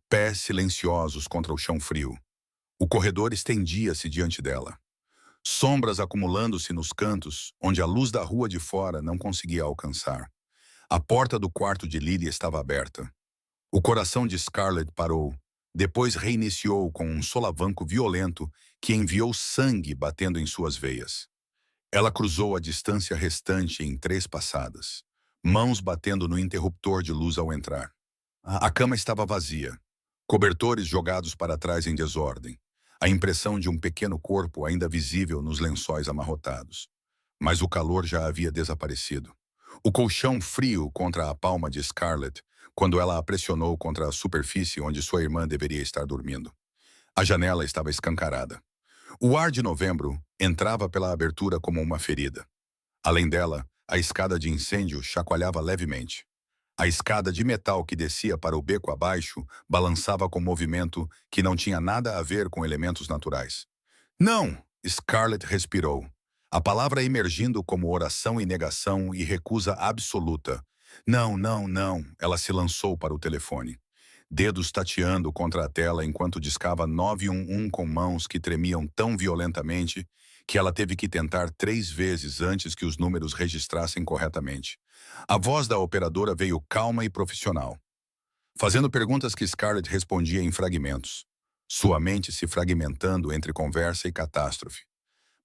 Pés silenciosos contra o chão frio. O corredor estendia-se diante dela. Sombras acumulando-se nos cantos, onde a luz da rua de fora não conseguia alcançar. A porta do quarto de Lily estava aberta. O coração de Scarlett parou, depois reiniciou com um solavanco violento que enviou sangue batendo em suas veias. Ela cruzou a distância restante em 3 passadas, mãos batendo no interruptor de luz ao entrar. A cama estava vazia, cobertores jogados para trás em desordem, a impressão de um pequeno corpo ainda visível nos lençóis amarrotados. Mas o calor já havia desaparecido. O colchão frio contra a palma de Scarlett, quando ela a pressionou contra a superfície onde sua irmã deveria estar dormindo. A janela estava escancarada. O ar de novembro entrava pela abertura como uma ferida. Além dela, a escada de incêndio chacoalhava levemente. A escada de metal que descia para o beco abaixo balançava com movimento que não tinha nada a ver com elementos naturais. Não! Scarlett respirou. A palavra emergindo como oração e negação e recusa absoluta. Não, não, não. Ela se lançou para o telefone. Dedos tateando contra a tela enquanto discava 911 com mãos que tremiam tão violentamente que ela teve que tentar 3 vezes antes que os números registrassem corretamente. A voz da operadora veio calma e profissional, fazendo perguntas que Scarlett respondia em fragmentos, sua mente se fragmentando entre conversa e catástrofe.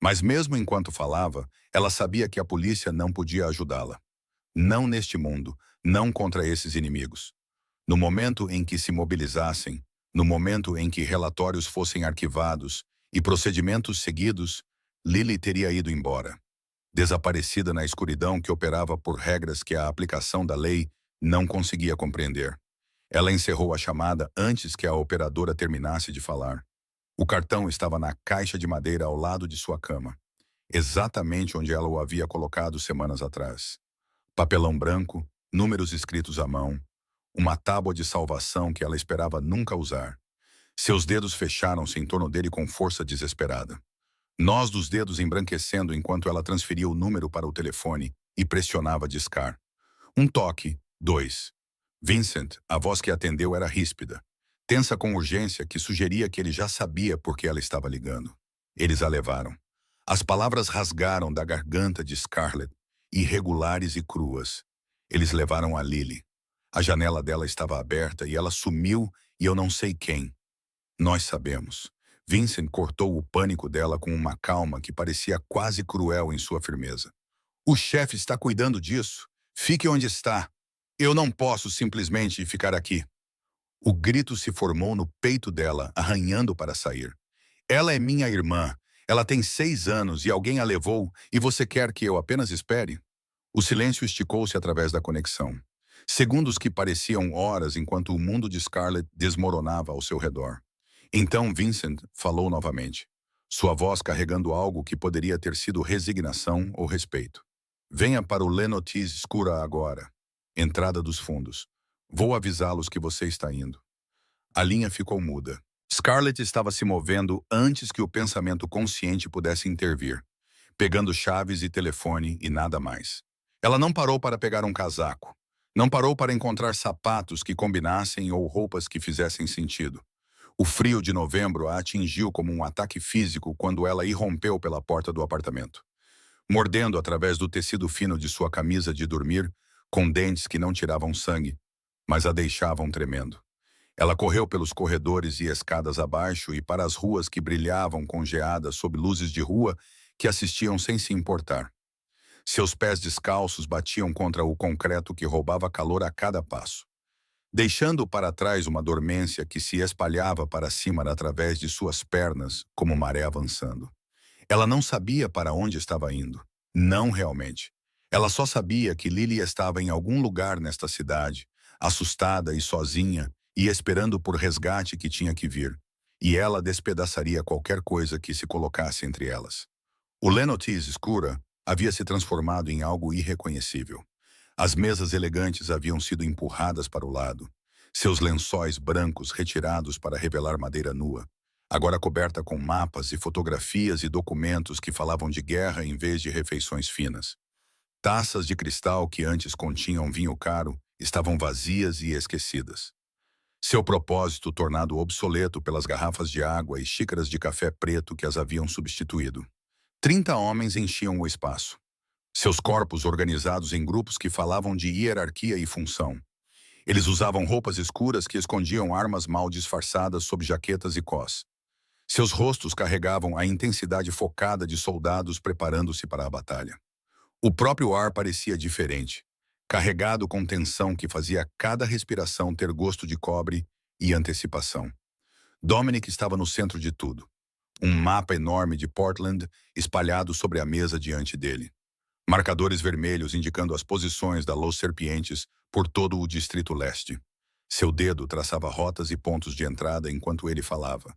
Mas mesmo enquanto falava, ela sabia que a polícia não podia ajudá-la. Não neste mundo, não contra esses inimigos. No momento em que se mobilizassem, no momento em que relatórios fossem arquivados e procedimentos seguidos, Lily teria ido embora, desaparecida na escuridão que operava por regras que a aplicação da lei não conseguia compreender. Ela encerrou a chamada antes que a operadora terminasse de falar. O cartão estava na caixa de madeira ao lado de sua cama, exatamente onde ela o havia colocado semanas atrás. Papelão branco, números escritos à mão, uma tábua de salvação que ela esperava nunca usar. Seus dedos fecharam-se em torno dele com força desesperada. Nós dos dedos embranquecendo enquanto ela transferia o número para o telefone e pressionava discar. Um toque, 2. Vincent, a voz que atendeu era ríspida, tensa com urgência que sugeria que ele já sabia por que ela estava ligando. Eles a levaram. As palavras rasgaram da garganta de Scarlett, irregulares e cruas. Eles levaram a Lily. A janela dela estava aberta e ela sumiu e eu não sei quem. Nós sabemos. Vincent cortou o pânico dela com uma calma que parecia quase cruel em sua firmeza. O chefe está cuidando disso. Fique onde está. Eu não posso simplesmente ficar aqui. O grito se formou no peito dela, arranhando para sair. Ela é minha irmã. Ela tem 6 anos e alguém a levou e você quer que eu apenas espere? O silêncio esticou-se através da conexão. Segundos que pareciam horas enquanto o mundo de Scarlett desmoronava ao seu redor. Então Vincent falou novamente, sua voz carregando algo que poderia ter sido resignação ou respeito. Venha para o Lenotis Escura agora. Entrada dos fundos. Vou avisá-los que você está indo. A linha ficou muda. Scarlett estava se movendo antes que o pensamento consciente pudesse intervir, pegando chaves e telefone e nada mais. Ela não parou para pegar um casaco. Não parou para encontrar sapatos que combinassem ou roupas que fizessem sentido. O frio de novembro a atingiu como um ataque físico quando ela irrompeu pela porta do apartamento, mordendo através do tecido fino de sua camisa de dormir, com dentes que não tiravam sangue, mas a deixavam tremendo. Ela correu pelos corredores e escadas abaixo e para as ruas que brilhavam congeadas sob luzes de rua que assistiam sem se importar. Seus pés descalços batiam contra o concreto que roubava calor a cada passo, deixando para trás uma dormência que se espalhava para cima através de suas pernas como maré avançando. Ela não sabia para onde estava indo. Não realmente. Ela só sabia que Lily estava em algum lugar nesta cidade, assustada e sozinha, e esperando por resgate que tinha que vir. E ela despedaçaria qualquer coisa que se colocasse entre elas. O Lenotis Escura havia se transformado em algo irreconhecível. As mesas elegantes haviam sido empurradas para o lado, seus lençóis brancos retirados para revelar madeira nua, agora coberta com mapas e fotografias e documentos que falavam de guerra em vez de refeições finas. Taças de cristal que antes continham vinho caro estavam vazias e esquecidas. Seu propósito tornado obsoleto pelas garrafas de água e xícaras de café preto que as haviam substituído. 30 homens enchiam o espaço, seus corpos organizados em grupos que falavam de hierarquia e função. Eles usavam roupas escuras que escondiam armas mal disfarçadas sob jaquetas e cós. Seus rostos carregavam a intensidade focada de soldados preparando-se para a batalha. O próprio ar parecia diferente, carregado com tensão que fazia cada respiração ter gosto de cobre e antecipação. Dominic estava no centro de tudo. Um mapa enorme de Portland espalhado sobre a mesa diante dele. Marcadores vermelhos indicando as posições da Los Serpientes por todo o Distrito Leste. Seu dedo traçava rotas e pontos de entrada enquanto ele falava.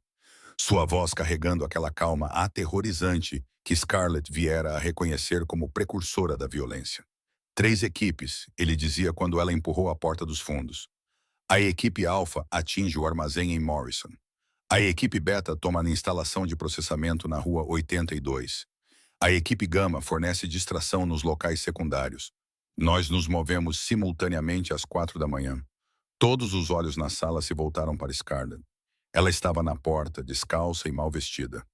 Sua voz carregando aquela calma aterrorizante que Scarlett viera a reconhecer como precursora da violência. 3 equipes, ele dizia quando ela empurrou a porta dos fundos. A equipe Alpha atinge o armazém em Morrison. A equipe Beta toma a instalação de processamento na rua 82. A equipe Gama fornece distração nos locais secundários. Nós nos movemos simultaneamente às 4 da manhã. Todos os olhos na sala se voltaram para Scarlett. Ela estava na porta, descalça e mal vestida.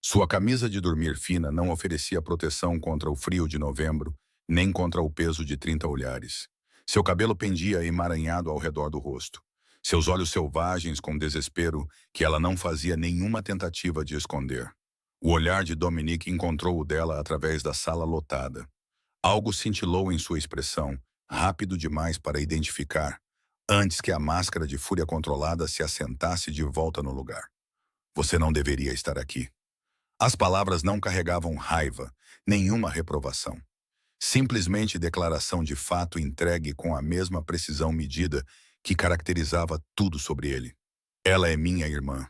Sua camisa de dormir fina não oferecia proteção contra o frio de novembro, nem contra o peso de 30 olhares. Seu cabelo pendia emaranhado ao redor do rosto. Seus olhos selvagens com desespero que ela não fazia nenhuma tentativa de esconder. O olhar de Dominic encontrou o dela através da sala lotada. Algo cintilou em sua expressão, rápido demais para identificar, antes que a máscara de fúria controlada se assentasse de volta no lugar. Você não deveria estar aqui. As palavras não carregavam raiva, nenhuma reprovação. Simplesmente declaração de fato entregue com a mesma precisão medida que caracterizava tudo sobre ele. Ela é minha irmã.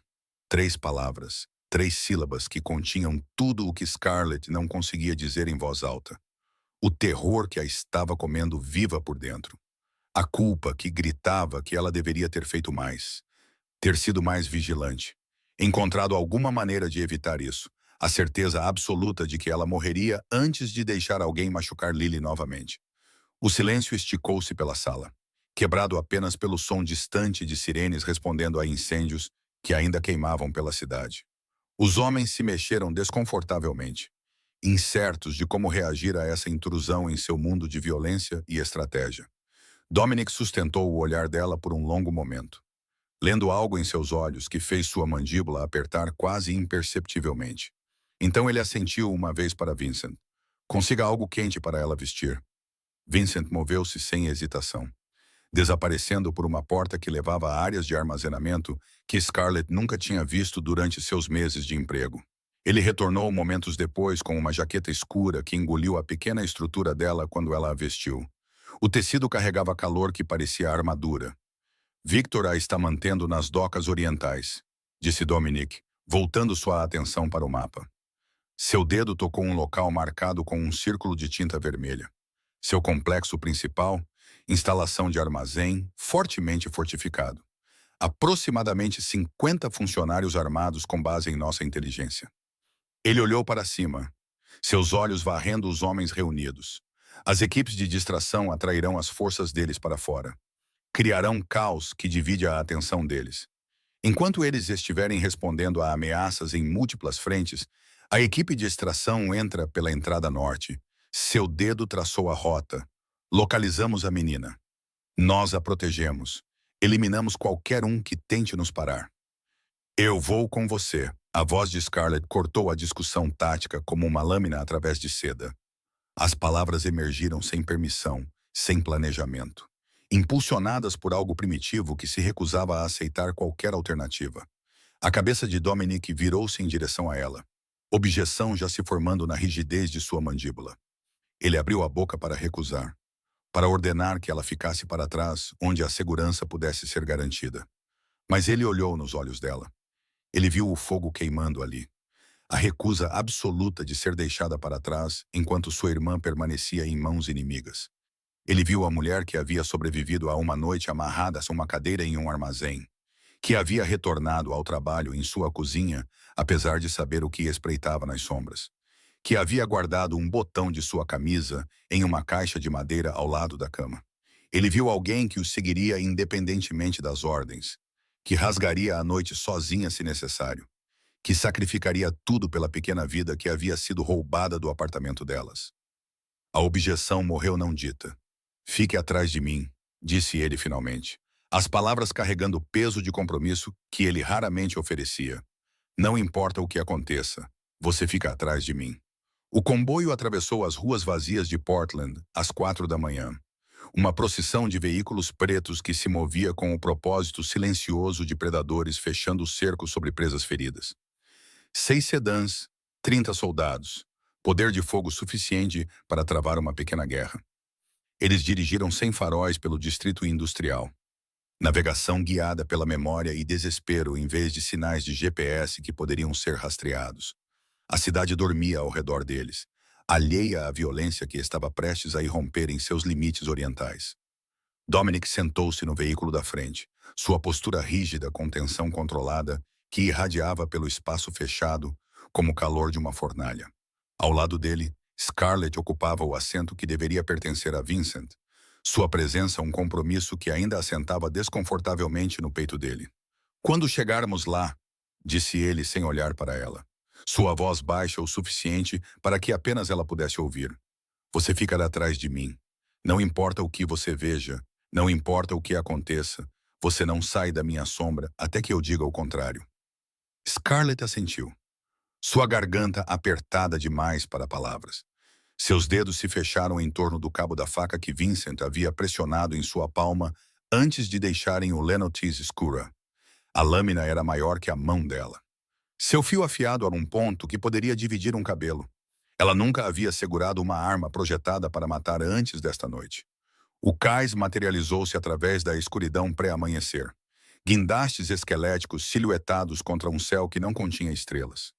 3 palavras, 3 sílabas que continham tudo o que Scarlett não conseguia dizer em voz alta. O terror que a estava comendo viva por dentro. A culpa que gritava que ela deveria ter feito mais. Ter sido mais vigilante. Encontrado alguma maneira de evitar isso. A certeza absoluta de que ela morreria antes de deixar alguém machucar Lily novamente. O silêncio esticou-se pela sala, quebrado apenas pelo som distante de sirenes respondendo a incêndios que ainda queimavam pela cidade. Os homens se mexeram desconfortavelmente, incertos de como reagir a essa intrusão em seu mundo de violência e estratégia. Dominic sustentou o olhar dela por um longo momento, lendo algo em seus olhos que fez sua mandíbula apertar quase imperceptivelmente. Então ele assentiu uma vez para Vincent. Consiga algo quente para ela vestir. Vincent moveu-se sem hesitação, desaparecendo por uma porta que levava a áreas de armazenamento que Scarlett nunca tinha visto durante seus meses de emprego. Ele retornou momentos depois com uma jaqueta escura que engoliu a pequena estrutura dela quando ela a vestiu. O tecido carregava calor que parecia armadura. Victor a está mantendo nas docas orientais, disse Dominic, voltando sua atenção para o mapa. Seu dedo tocou um local marcado com um círculo de tinta vermelha. Seu complexo principal, instalação de armazém, fortemente fortificado. Aproximadamente 50 funcionários armados com base em nossa inteligência. Ele olhou para cima, seus olhos varrendo os homens reunidos. As equipes de distração atrairão as forças deles para fora. Criarão caos que divide a atenção deles. Enquanto eles estiverem respondendo a ameaças em múltiplas frentes, a equipe de extração entra pela entrada norte. Seu dedo traçou a rota. Localizamos a menina. Nós a protegemos. Eliminamos qualquer um que tente nos parar. Eu vou com você. A voz de Scarlett cortou a discussão tática como uma lâmina através de seda. As palavras emergiram sem permissão, sem planejamento. Impulsionadas por algo primitivo que se recusava a aceitar qualquer alternativa. A cabeça de Dominic virou-se em direção a ela. Objeção já se formando na rigidez de sua mandíbula. Ele abriu a boca para recusar, para ordenar que ela ficasse para trás, onde a segurança pudesse ser garantida. Mas ele olhou nos olhos dela. Ele viu o fogo queimando ali. A recusa absoluta de ser deixada para trás enquanto sua irmã permanecia em mãos inimigas. Ele viu a mulher que havia sobrevivido a uma noite amarrada a uma cadeira em um armazém, que havia retornado ao trabalho em sua cozinha, apesar de saber o que espreitava nas sombras, que havia guardado um botão de sua camisa em uma caixa de madeira ao lado da cama. Ele viu alguém que o seguiria independentemente das ordens, que rasgaria a noite sozinha se necessário, que sacrificaria tudo pela pequena vida que havia sido roubada do apartamento delas. A objeção morreu não dita. Fique atrás de mim, disse ele finalmente, as palavras carregando o peso de compromisso que ele raramente oferecia. Não importa o que aconteça, você fica atrás de mim. O comboio atravessou as ruas vazias de Portland às 4 da manhã. Uma procissão de veículos pretos que se movia com o propósito silencioso de predadores fechando o cerco sobre presas feridas. 6 sedãs, 30 soldados. Poder de fogo suficiente para travar uma pequena guerra. Eles dirigiram sem faróis pelo distrito industrial. Navegação guiada pela memória e desespero em vez de sinais de GPS que poderiam ser rastreados. A cidade dormia ao redor deles, alheia à violência que estava prestes a irromper em seus limites orientais. Dominic sentou-se no veículo da frente, sua postura rígida com tensão controlada que irradiava pelo espaço fechado como o calor de uma fornalha. Ao lado dele, Scarlett ocupava o assento que deveria pertencer a Vincent, sua presença um compromisso que ainda assentava desconfortavelmente no peito dele. Quando chegarmos lá, disse ele sem olhar para ela, sua voz baixa o suficiente para que apenas ela pudesse ouvir. Você ficará atrás de mim. Não importa o que você veja, não importa o que aconteça, você não sai da minha sombra até que eu diga o contrário. Scarlett assentiu, sua garganta apertada demais para palavras. Seus dedos se fecharam em torno do cabo da faca que Vincent havia pressionado em sua palma antes de deixarem o lenotis escura. A lâmina era maior que a mão dela. Seu fio afiado era um ponto que poderia dividir um cabelo. Ela nunca havia segurado uma arma projetada para matar antes desta noite. O cais materializou-se através da escuridão pré-amanhecer. Guindastes esqueléticos silhuetados contra um céu que não continha estrelas.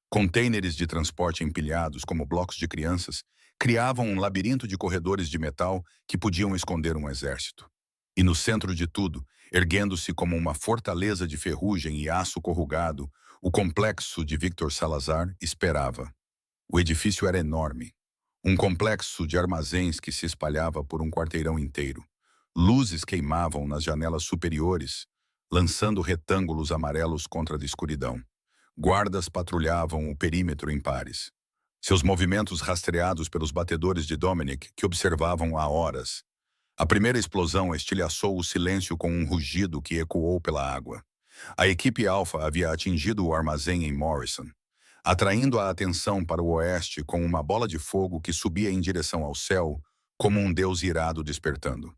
Containers de transporte empilhados como blocos de crianças criavam um labirinto de corredores de metal que podiam esconder um exército. E no centro de tudo, erguendo-se como uma fortaleza de ferrugem e aço corrugado, o complexo de Victor Salazar esperava. O edifício era enorme. Um complexo de armazéns que se espalhava por um quarteirão inteiro. Luzes queimavam nas janelas superiores, lançando retângulos amarelos contra a escuridão. Guardas patrulhavam o perímetro em pares. Seus movimentos rastreados pelos batedores de Dominic, que observavam há horas. A primeira explosão estilhaçou o silêncio com um rugido que ecoou pela água. A equipe Alpha havia atingido o armazém em Morrison, atraindo a atenção para o oeste com uma bola de fogo que subia em direção ao céu, como um deus irado despertando.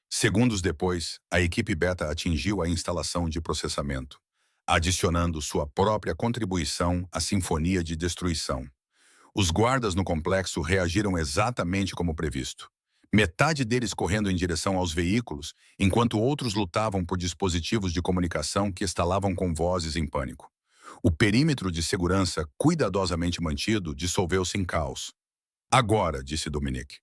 Segundos depois, a equipe Beta atingiu a instalação de processamento, adicionando sua própria contribuição à sinfonia de destruição. Os guardas no complexo reagiram exatamente como previsto. Metade deles correndo em direção aos veículos, enquanto outros lutavam por dispositivos de comunicação que estalavam com vozes em pânico. O perímetro de segurança, cuidadosamente mantido, dissolveu-se em caos. Agora, disse Dominique.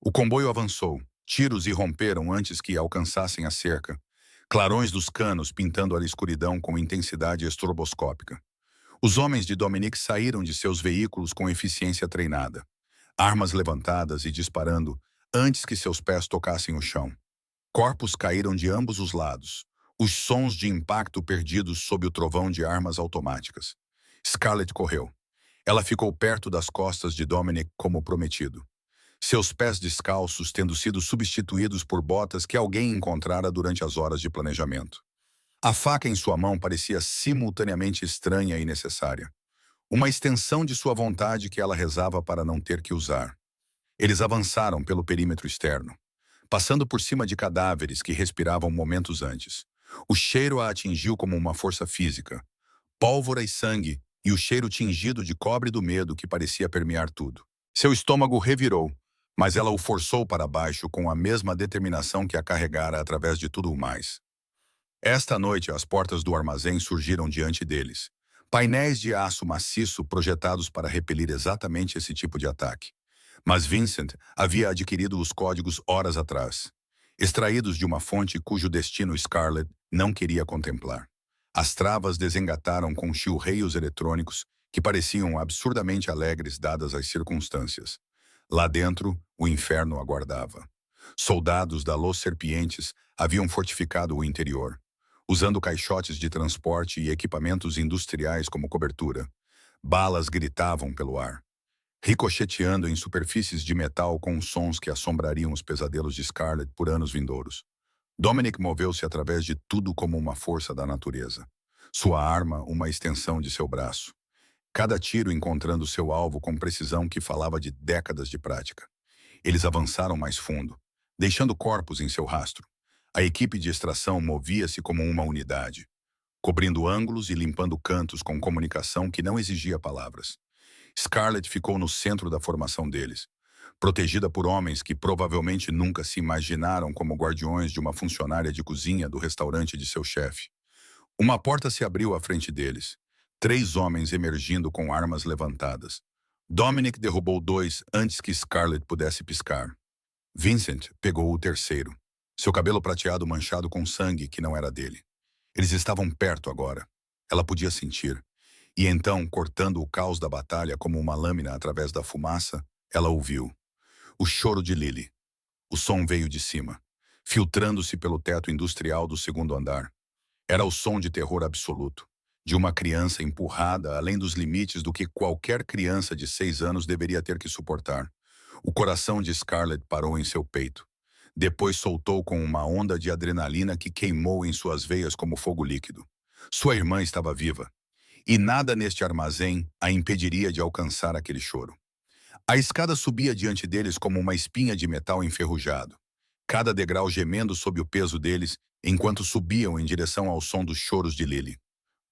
O comboio avançou. Tiros irromperam antes que alcançassem a cerca. Clarões dos canos pintando a escuridão com intensidade estroboscópica. Os homens de Dominique saíram de seus veículos com eficiência treinada. Armas levantadas e disparando antes que seus pés tocassem o chão. Corpos caíram de ambos os lados. Os sons de impacto perdidos sob o trovão de armas automáticas. Scarlett correu. Ela ficou perto das costas de Dominic como prometido. Seus pés descalços tendo sido substituídos por botas que alguém encontrara durante as horas de planejamento. A faca em sua mão parecia simultaneamente estranha e necessária. Uma extensão de sua vontade que ela rezava para não ter que usar. Eles avançaram pelo perímetro externo, passando por cima de cadáveres que respiravam momentos antes. O cheiro a atingiu como uma força física. Pólvora e sangue, e o cheiro tingido de cobre do medo que parecia permear tudo. Seu estômago revirou, mas ela o forçou para baixo com a mesma determinação que a carregara através de tudo o mais. Esta noite, as portas do armazém surgiram diante deles. Painéis de aço maciço projetados para repelir exatamente esse tipo de ataque. Mas Vincent havia adquirido os códigos horas atrás, extraídos de uma fonte cujo destino Scarlett não queria contemplar. As travas desengataram com chilreios eletrônicos que pareciam absurdamente alegres dadas as circunstâncias. Lá dentro, o inferno aguardava. Soldados da Los Serpientes haviam fortificado o interior, usando caixotes de transporte e equipamentos industriais como cobertura. Balas gritavam pelo ar, ricocheteando em superfícies de metal com sons que assombrariam os pesadelos de Scarlett por anos vindouros. Dominic moveu-se através de tudo como uma força da natureza. Sua arma, uma extensão de seu braço. Cada tiro encontrando seu alvo com precisão que falava de décadas de prática. Eles avançaram mais fundo, deixando corpos em seu rastro. A equipe de extração movia-se como uma unidade, cobrindo ângulos e limpando cantos com comunicação que não exigia palavras. Scarlett ficou no centro da formação deles, protegida por homens que provavelmente nunca se imaginaram como guardiões de uma funcionária de cozinha do restaurante de seu chefe. Uma porta se abriu à frente deles. 3 homens emergindo com armas levantadas. Dominic derrubou 2 antes que Scarlett pudesse piscar. Vincent pegou o terceiro, seu cabelo prateado manchado com sangue que não era dele. Eles estavam perto agora. Ela podia sentir. E então, cortando o caos da batalha como uma lâmina através da fumaça, ela ouviu. O choro de Lily. O som veio de cima, filtrando-se pelo teto industrial do segundo andar. Era o som de terror absoluto, de uma criança empurrada além dos limites do que qualquer criança de 6 anos deveria ter que suportar. O coração de Scarlett parou em seu peito. Depois soltou com uma onda de adrenalina que queimou em suas veias como fogo líquido. Sua irmã estava viva. E nada neste armazém a impediria de alcançar aquele choro. A escada subia diante deles como uma espinha de metal enferrujado, cada degrau gemendo sob o peso deles enquanto subiam em direção ao som dos choros de Lily.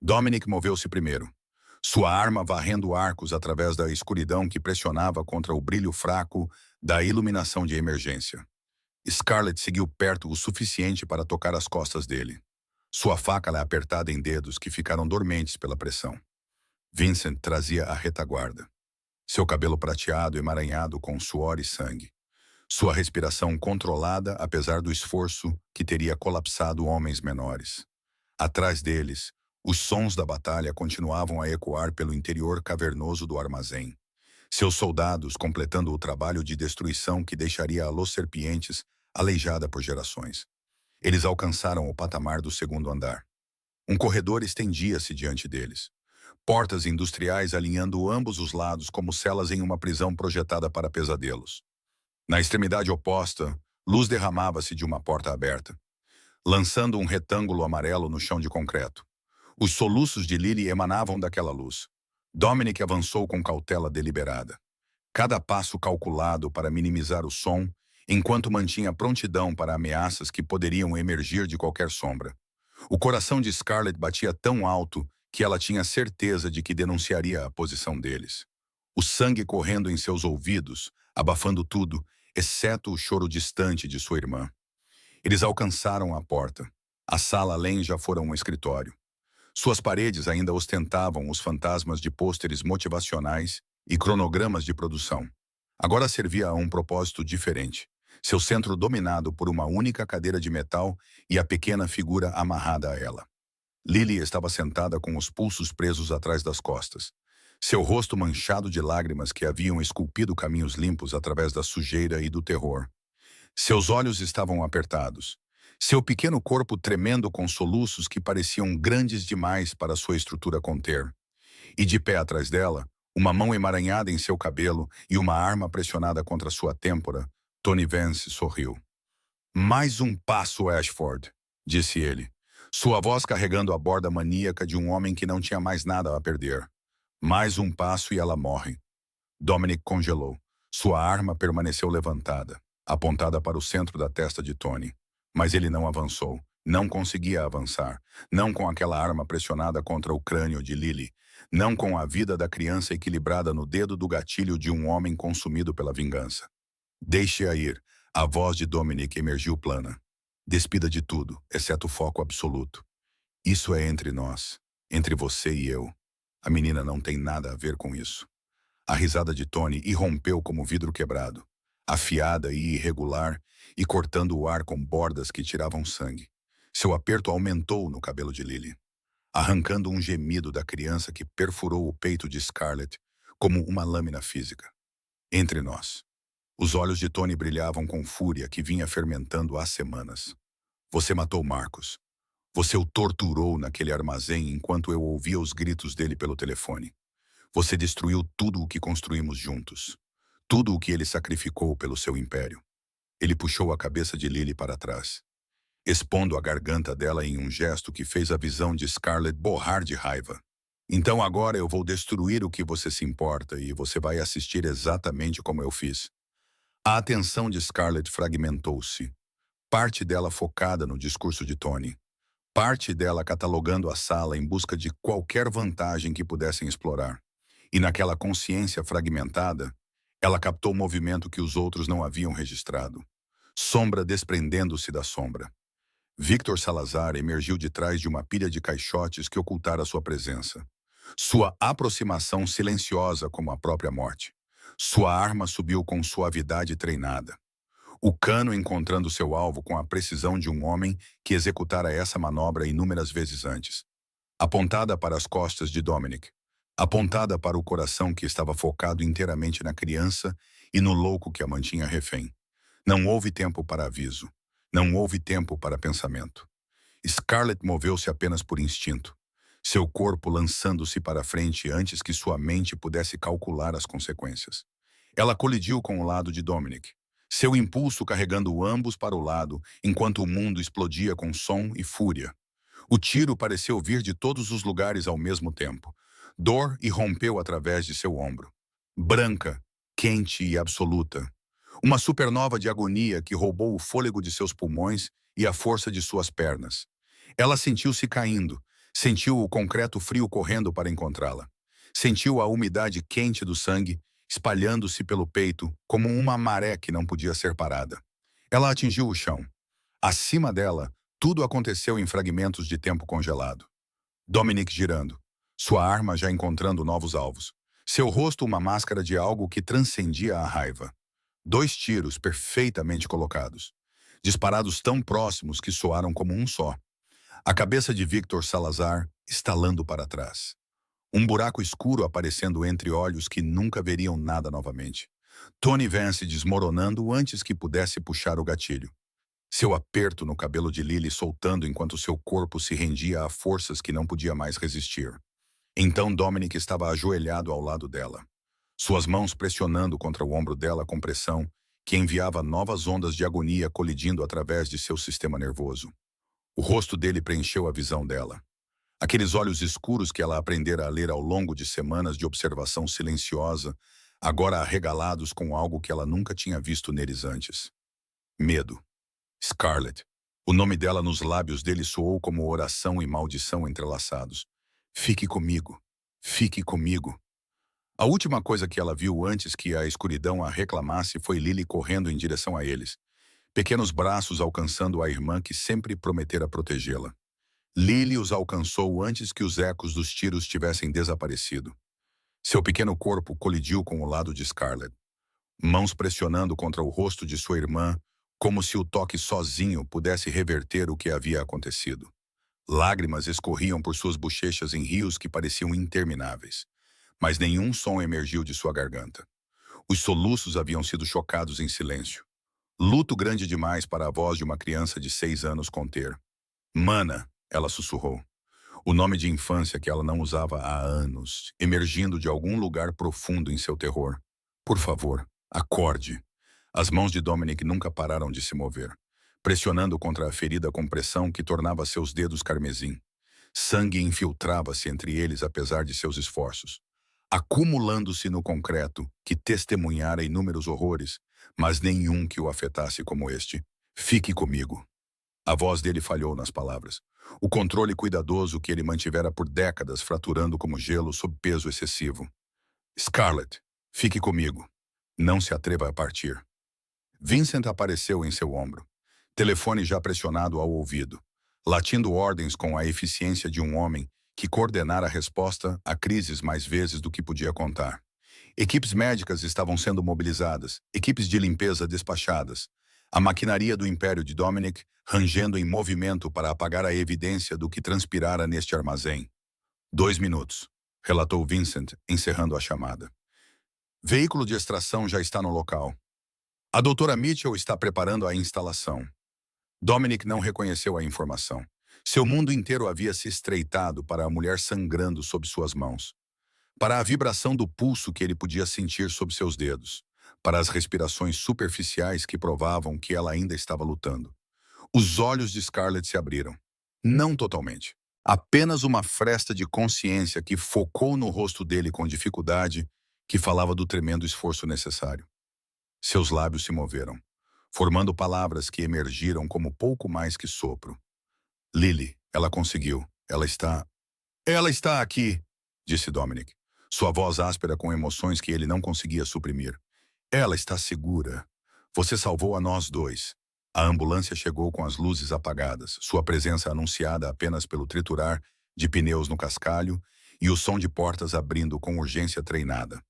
Dominic moveu-se primeiro, sua arma varrendo arcos através da escuridão que pressionava contra o brilho fraco da iluminação de emergência. Scarlett seguiu perto o suficiente para tocar as costas dele. Sua faca era apertada em dedos que ficaram dormentes pela pressão. Vincent trazia a retaguarda. Seu cabelo prateado emaranhado com suor e sangue. Sua respiração controlada apesar do esforço que teria colapsado homens menores. Atrás deles, os sons da batalha continuavam a ecoar pelo interior cavernoso do armazém. Seus soldados completando o trabalho de destruição que deixaria a Los Serpientes aleijada por gerações. Eles alcançaram o patamar do segundo andar. Um corredor estendia-se diante deles. Portas industriais alinhando ambos os lados como celas em uma prisão projetada para pesadelos. Na extremidade oposta, luz derramava-se de uma porta aberta, lançando um retângulo amarelo no chão de concreto. Os soluços de Lily emanavam daquela luz. Dominic avançou com cautela deliberada. Cada passo calculado para minimizar o som, enquanto mantinha prontidão para ameaças que poderiam emergir de qualquer sombra. O coração de Scarlett batia tão alto que ela tinha certeza de que denunciaria a posição deles. O sangue correndo em seus ouvidos, abafando tudo, exceto o choro distante de sua irmã. Eles alcançaram a porta. A sala além já fora um escritório. Suas paredes ainda ostentavam os fantasmas de pôsteres motivacionais e cronogramas de produção. Agora servia a um propósito diferente. Seu centro dominado por uma única cadeira de metal e a pequena figura amarrada a ela. Lily estava sentada com os pulsos presos atrás das costas. Seu rosto manchado de lágrimas que haviam esculpido caminhos limpos através da sujeira e do terror. Seus olhos estavam apertados. Seu pequeno corpo tremendo com soluços que pareciam grandes demais para sua estrutura conter. E de pé atrás dela, uma mão emaranhada em seu cabelo e uma arma pressionada contra sua têmpora, Tony Vance sorriu. Mais um passo, Ashford, disse ele, sua voz carregando a borda maníaca de um homem que não tinha mais nada a perder. Mais um passo e ela morre. Dominic congelou. Sua arma permaneceu levantada, apontada para o centro da testa de Tony. Mas ele não avançou. Não conseguia avançar. Não com aquela arma pressionada contra o crânio de Lily. Não com a vida da criança equilibrada no dedo do gatilho de um homem consumido pela vingança. Deixe-a ir. A voz de Dominic emergiu plana. Despida de tudo, exceto o foco absoluto. Isso é entre nós. Entre você e eu. A menina não tem nada a ver com isso. A risada de Tony irrompeu como vidro quebrado, afiada e irregular, e cortando o ar com bordas que tiravam sangue. Seu aperto aumentou no cabelo de Lily, arrancando um gemido da criança que perfurou o peito de Scarlett como uma lâmina física. Entre nós. Os olhos de Tony brilhavam com fúria que vinha fermentando há semanas. Você matou Marcos. Você o torturou naquele armazém enquanto eu ouvia os gritos dele pelo telefone. Você destruiu tudo o que construímos juntos. Tudo o que ele sacrificou pelo seu império. Ele puxou a cabeça de Lily para trás, expondo a garganta dela em um gesto que fez a visão de Scarlett borrar de raiva. Então agora eu vou destruir o que você se importa e você vai assistir exatamente como eu fiz. A atenção de Scarlett fragmentou-se. Parte dela focada no discurso de Tony. Parte dela catalogando a sala em busca de qualquer vantagem que pudessem explorar. E naquela consciência fragmentada, ela captou o movimento que os outros não haviam registrado. Sombra desprendendo-se da sombra. Victor Salazar emergiu de trás de uma pilha de caixotes que ocultara sua presença. Sua aproximação silenciosa como a própria morte. Sua arma subiu com suavidade treinada. O cano encontrando seu alvo com a precisão de um homem que executara essa manobra inúmeras vezes antes. Apontada para as costas de Dominic. Apontada para o coração que estava focado inteiramente na criança e no louco que a mantinha refém. Não houve tempo para aviso. Não houve tempo para pensamento. Scarlett moveu-se apenas por instinto. Seu corpo lançando-se para frente antes que sua mente pudesse calcular as consequências. Ela colidiu com o lado de Dominic. Seu impulso carregando ambos para o lado, enquanto o mundo explodia com som e fúria. O tiro pareceu vir de todos os lugares ao mesmo tempo. Dor irrompeu através de seu ombro. Branca, quente e absoluta. Uma supernova de agonia que roubou o fôlego de seus pulmões e a força de suas pernas. Ela sentiu-se caindo. Sentiu o concreto frio correndo para encontrá-la. Sentiu a umidade quente do sangue espalhando-se pelo peito como uma maré que não podia ser parada. Ela atingiu o chão. Acima dela, tudo aconteceu em fragmentos de tempo congelado. Dominic girando, sua arma já encontrando novos alvos. Seu rosto uma máscara de algo que transcendia a raiva. 2 tiros perfeitamente colocados. Disparados tão próximos que soaram como um só. A cabeça de Victor Salazar estalando para trás. Um buraco escuro aparecendo entre olhos que nunca veriam nada novamente. Tony Vance desmoronando antes que pudesse puxar o gatilho. Seu aperto no cabelo de Lily soltando enquanto seu corpo se rendia a forças que não podia mais resistir. Então Dominic estava ajoelhado ao lado dela. Suas mãos pressionando contra o ombro dela com pressão, que enviava novas ondas de agonia colidindo através de seu sistema nervoso. O rosto dele preencheu a visão dela. Aqueles olhos escuros que ela aprendera a ler ao longo de semanas de observação silenciosa, agora arregalados com algo que ela nunca tinha visto neles antes. Medo. Scarlett. O nome dela nos lábios dele soou como oração e maldição entrelaçados. Fique comigo. Fique comigo. A última coisa que ela viu antes que a escuridão a reclamasse foi Lily correndo em direção a eles, pequenos braços alcançando a irmã que sempre prometera protegê-la. Lily os alcançou antes que os ecos dos tiros tivessem desaparecido. Seu pequeno corpo colidiu com o lado de Scarlett, mãos pressionando contra o rosto de sua irmã, como se o toque sozinho pudesse reverter o que havia acontecido. Lágrimas escorriam por suas bochechas em rios que pareciam intermináveis, mas nenhum som emergiu de sua garganta. Os soluços haviam sido chocados em silêncio. Luto grande demais para a voz de uma criança de 6 anos conter. Mana, ela sussurrou. O nome de infância que ela não usava há anos, emergindo de algum lugar profundo em seu terror. Por favor, acorde. As mãos de Dominic nunca pararam de se mover, pressionando contra a ferida com pressão que tornava seus dedos carmesim. Sangue infiltrava-se entre eles apesar de seus esforços, acumulando-se no concreto que testemunhara inúmeros horrores, mas nenhum que o afetasse como este. Fique comigo. A voz dele falhou nas palavras. O controle cuidadoso que ele mantivera por décadas fraturando como gelo sob peso excessivo. Scarlett, fique comigo. Não se atreva a partir. Vincent apareceu em seu ombro, telefone já pressionado ao ouvido, latindo ordens com a eficiência de um homem que coordenara a resposta a crises mais vezes do que podia contar. Equipes médicas estavam sendo mobilizadas, equipes de limpeza despachadas, a maquinaria do império de Dominic rangendo em movimento para apagar a evidência do que transpirara neste armazém. 2 minutos, relatou Vincent, encerrando a chamada. Veículo de extração já está no local. A doutora Mitchell está preparando a instalação. Dominic não reconheceu a informação. Seu mundo inteiro havia se estreitado para a mulher sangrando sob suas mãos, para a vibração do pulso que ele podia sentir sob seus dedos, para as respirações superficiais que provavam que ela ainda estava lutando. Os olhos de Scarlett se abriram. Não totalmente. Apenas uma fresta de consciência que focou no rosto dele com dificuldade, que falava do tremendo esforço necessário. Seus lábios se moveram, formando palavras que emergiram como pouco mais que sopro. Lily, ela conseguiu. Ela está aqui, disse Dominic, sua voz áspera com emoções que ele não conseguia suprimir. Ela está segura. Você salvou a nós dois. A ambulância chegou com as luzes apagadas, sua presença anunciada apenas pelo triturar de pneus no cascalho e o som de portas abrindo com urgência treinada.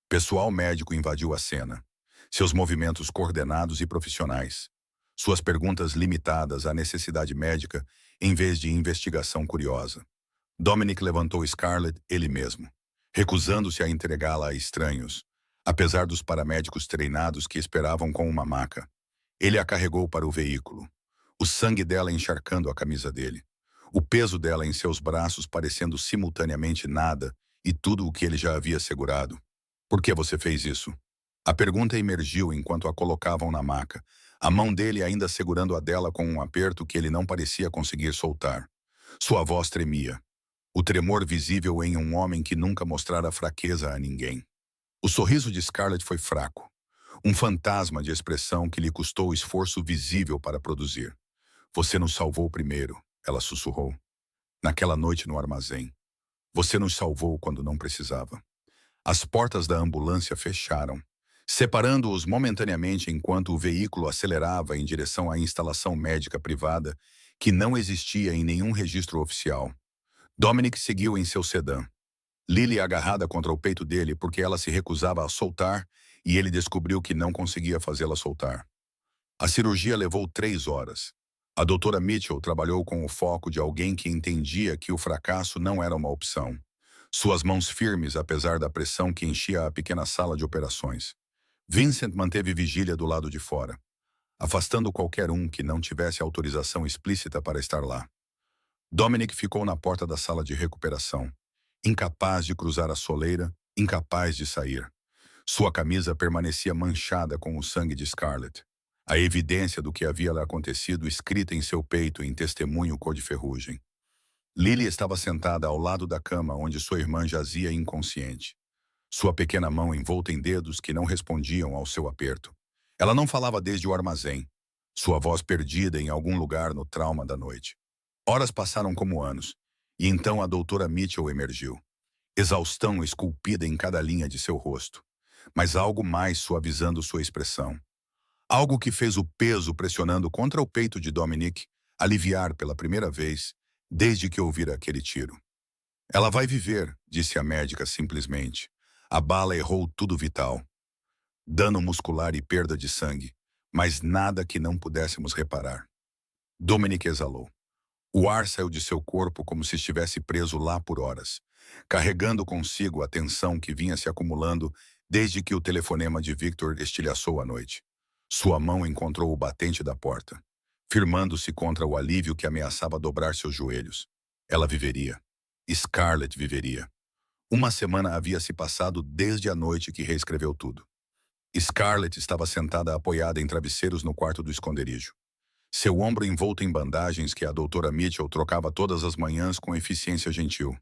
Pessoal médico invadiu a cena, seus movimentos coordenados e profissionais, suas perguntas limitadas à necessidade médica em vez de investigação curiosa. Dominic levantou Scarlett ele mesmo, recusando-se a entregá-la a estranhos, apesar dos paramédicos treinados que esperavam com uma maca. Ele a carregou para o veículo, o sangue dela encharcando a camisa dele, o peso dela em seus braços parecendo simultaneamente nada e tudo o que ele já havia segurado. Por que você fez isso? A pergunta emergiu enquanto a colocavam na maca, a mão dele ainda segurando a dela com um aperto que ele não parecia conseguir soltar. Sua voz tremia, o tremor visível em um homem que nunca mostrara fraqueza a ninguém. O sorriso de Scarlett foi fraco, um fantasma de expressão que lhe custou esforço visível para produzir. Você nos salvou primeiro, ela sussurrou. Naquela noite no armazém. Você nos salvou quando não precisava. As portas da ambulância fecharam, separando-os momentaneamente enquanto o veículo acelerava em direção à instalação médica privada que não existia em nenhum registro oficial. Dominic seguiu em seu sedã, Lily agarrada contra o peito dele porque ela se recusava a soltar e ele descobriu que não conseguia fazê-la soltar. A cirurgia levou 3 horas. A doutora Mitchell trabalhou com o foco de alguém que entendia que o fracasso não era uma opção. Suas mãos firmes apesar da pressão que enchia a pequena sala de operações. Vincent manteve vigília do lado de fora, afastando qualquer um que não tivesse autorização explícita para estar lá. Dominic ficou na porta da sala de recuperação, incapaz de cruzar a soleira, incapaz de sair. Sua camisa permanecia manchada com o sangue de Scarlett, a evidência do que havia lhe acontecido escrita em seu peito em testemunho cor de ferrugem. Lily estava sentada ao lado da cama onde sua irmã jazia inconsciente, sua pequena mão envolta em dedos que não respondiam ao seu aperto. Ela não falava desde o armazém, sua voz perdida em algum lugar no trauma da noite. Horas passaram como anos, e então a doutora Mitchell emergiu. exaustão esculpida em cada linha de seu rosto, mas algo mais suavizando sua expressão. Algo que fez o peso pressionando contra o peito de Dominic aliviar pela primeira vez desde que ouvira aquele tiro. Ela vai viver, disse a médica simplesmente. A bala errou tudo vital. Dano muscular e perda de sangue, mas nada que não pudéssemos reparar. Dominic exalou. O ar saiu de seu corpo como se estivesse preso lá por horas, carregando consigo a tensão que vinha se acumulando desde que o telefonema de Victor estilhaçou a noite. Sua mão encontrou o batente da porta, firmando-se contra o alívio que ameaçava dobrar seus joelhos. Ela viveria. Scarlett viveria. Uma semana havia se passado desde a noite que reescreveu tudo. Scarlett estava sentada apoiada em travesseiros no quarto do esconderijo. Seu ombro envolto em bandagens que a doutora Mitchell trocava todas as manhãs com eficiência gentil.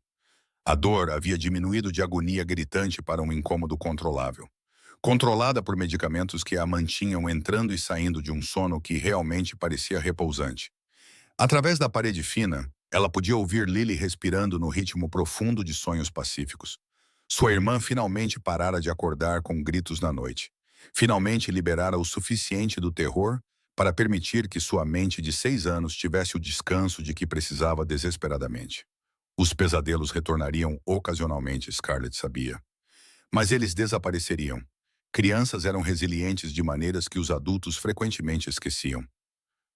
A dor havia diminuído de agonia gritante para um incômodo controlável. Controlada por medicamentos que a mantinham entrando e saindo de um sono que realmente parecia repousante. Através da parede fina, ela podia ouvir Lily respirando no ritmo profundo de sonhos pacíficos. Sua irmã finalmente parara de acordar com gritos na noite. Finalmente liberara o suficiente do terror para permitir que sua mente de 6 anos tivesse o descanso de que precisava desesperadamente. Os pesadelos retornariam ocasionalmente, Scarlett sabia. Mas eles desapareceriam. Crianças eram resilientes de maneiras que os adultos frequentemente esqueciam.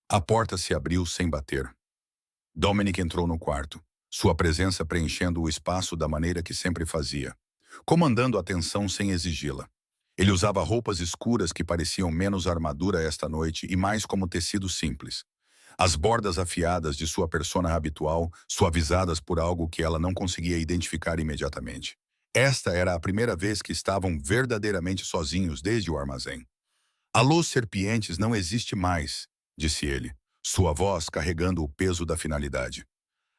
A porta se abriu sem bater. Dominic entrou no quarto, sua presença preenchendo o espaço da maneira que sempre fazia, comandando a tensão sem exigi-la. Ele usava roupas escuras que pareciam menos armadura esta noite e mais como tecido simples. As bordas afiadas de sua persona habitual, suavizadas por algo que ela não conseguia identificar imediatamente. Esta era a primeira vez que estavam verdadeiramente sozinhos desde o armazém. A Los Serpientes não existe mais, disse ele, sua voz carregando o peso da finalidade.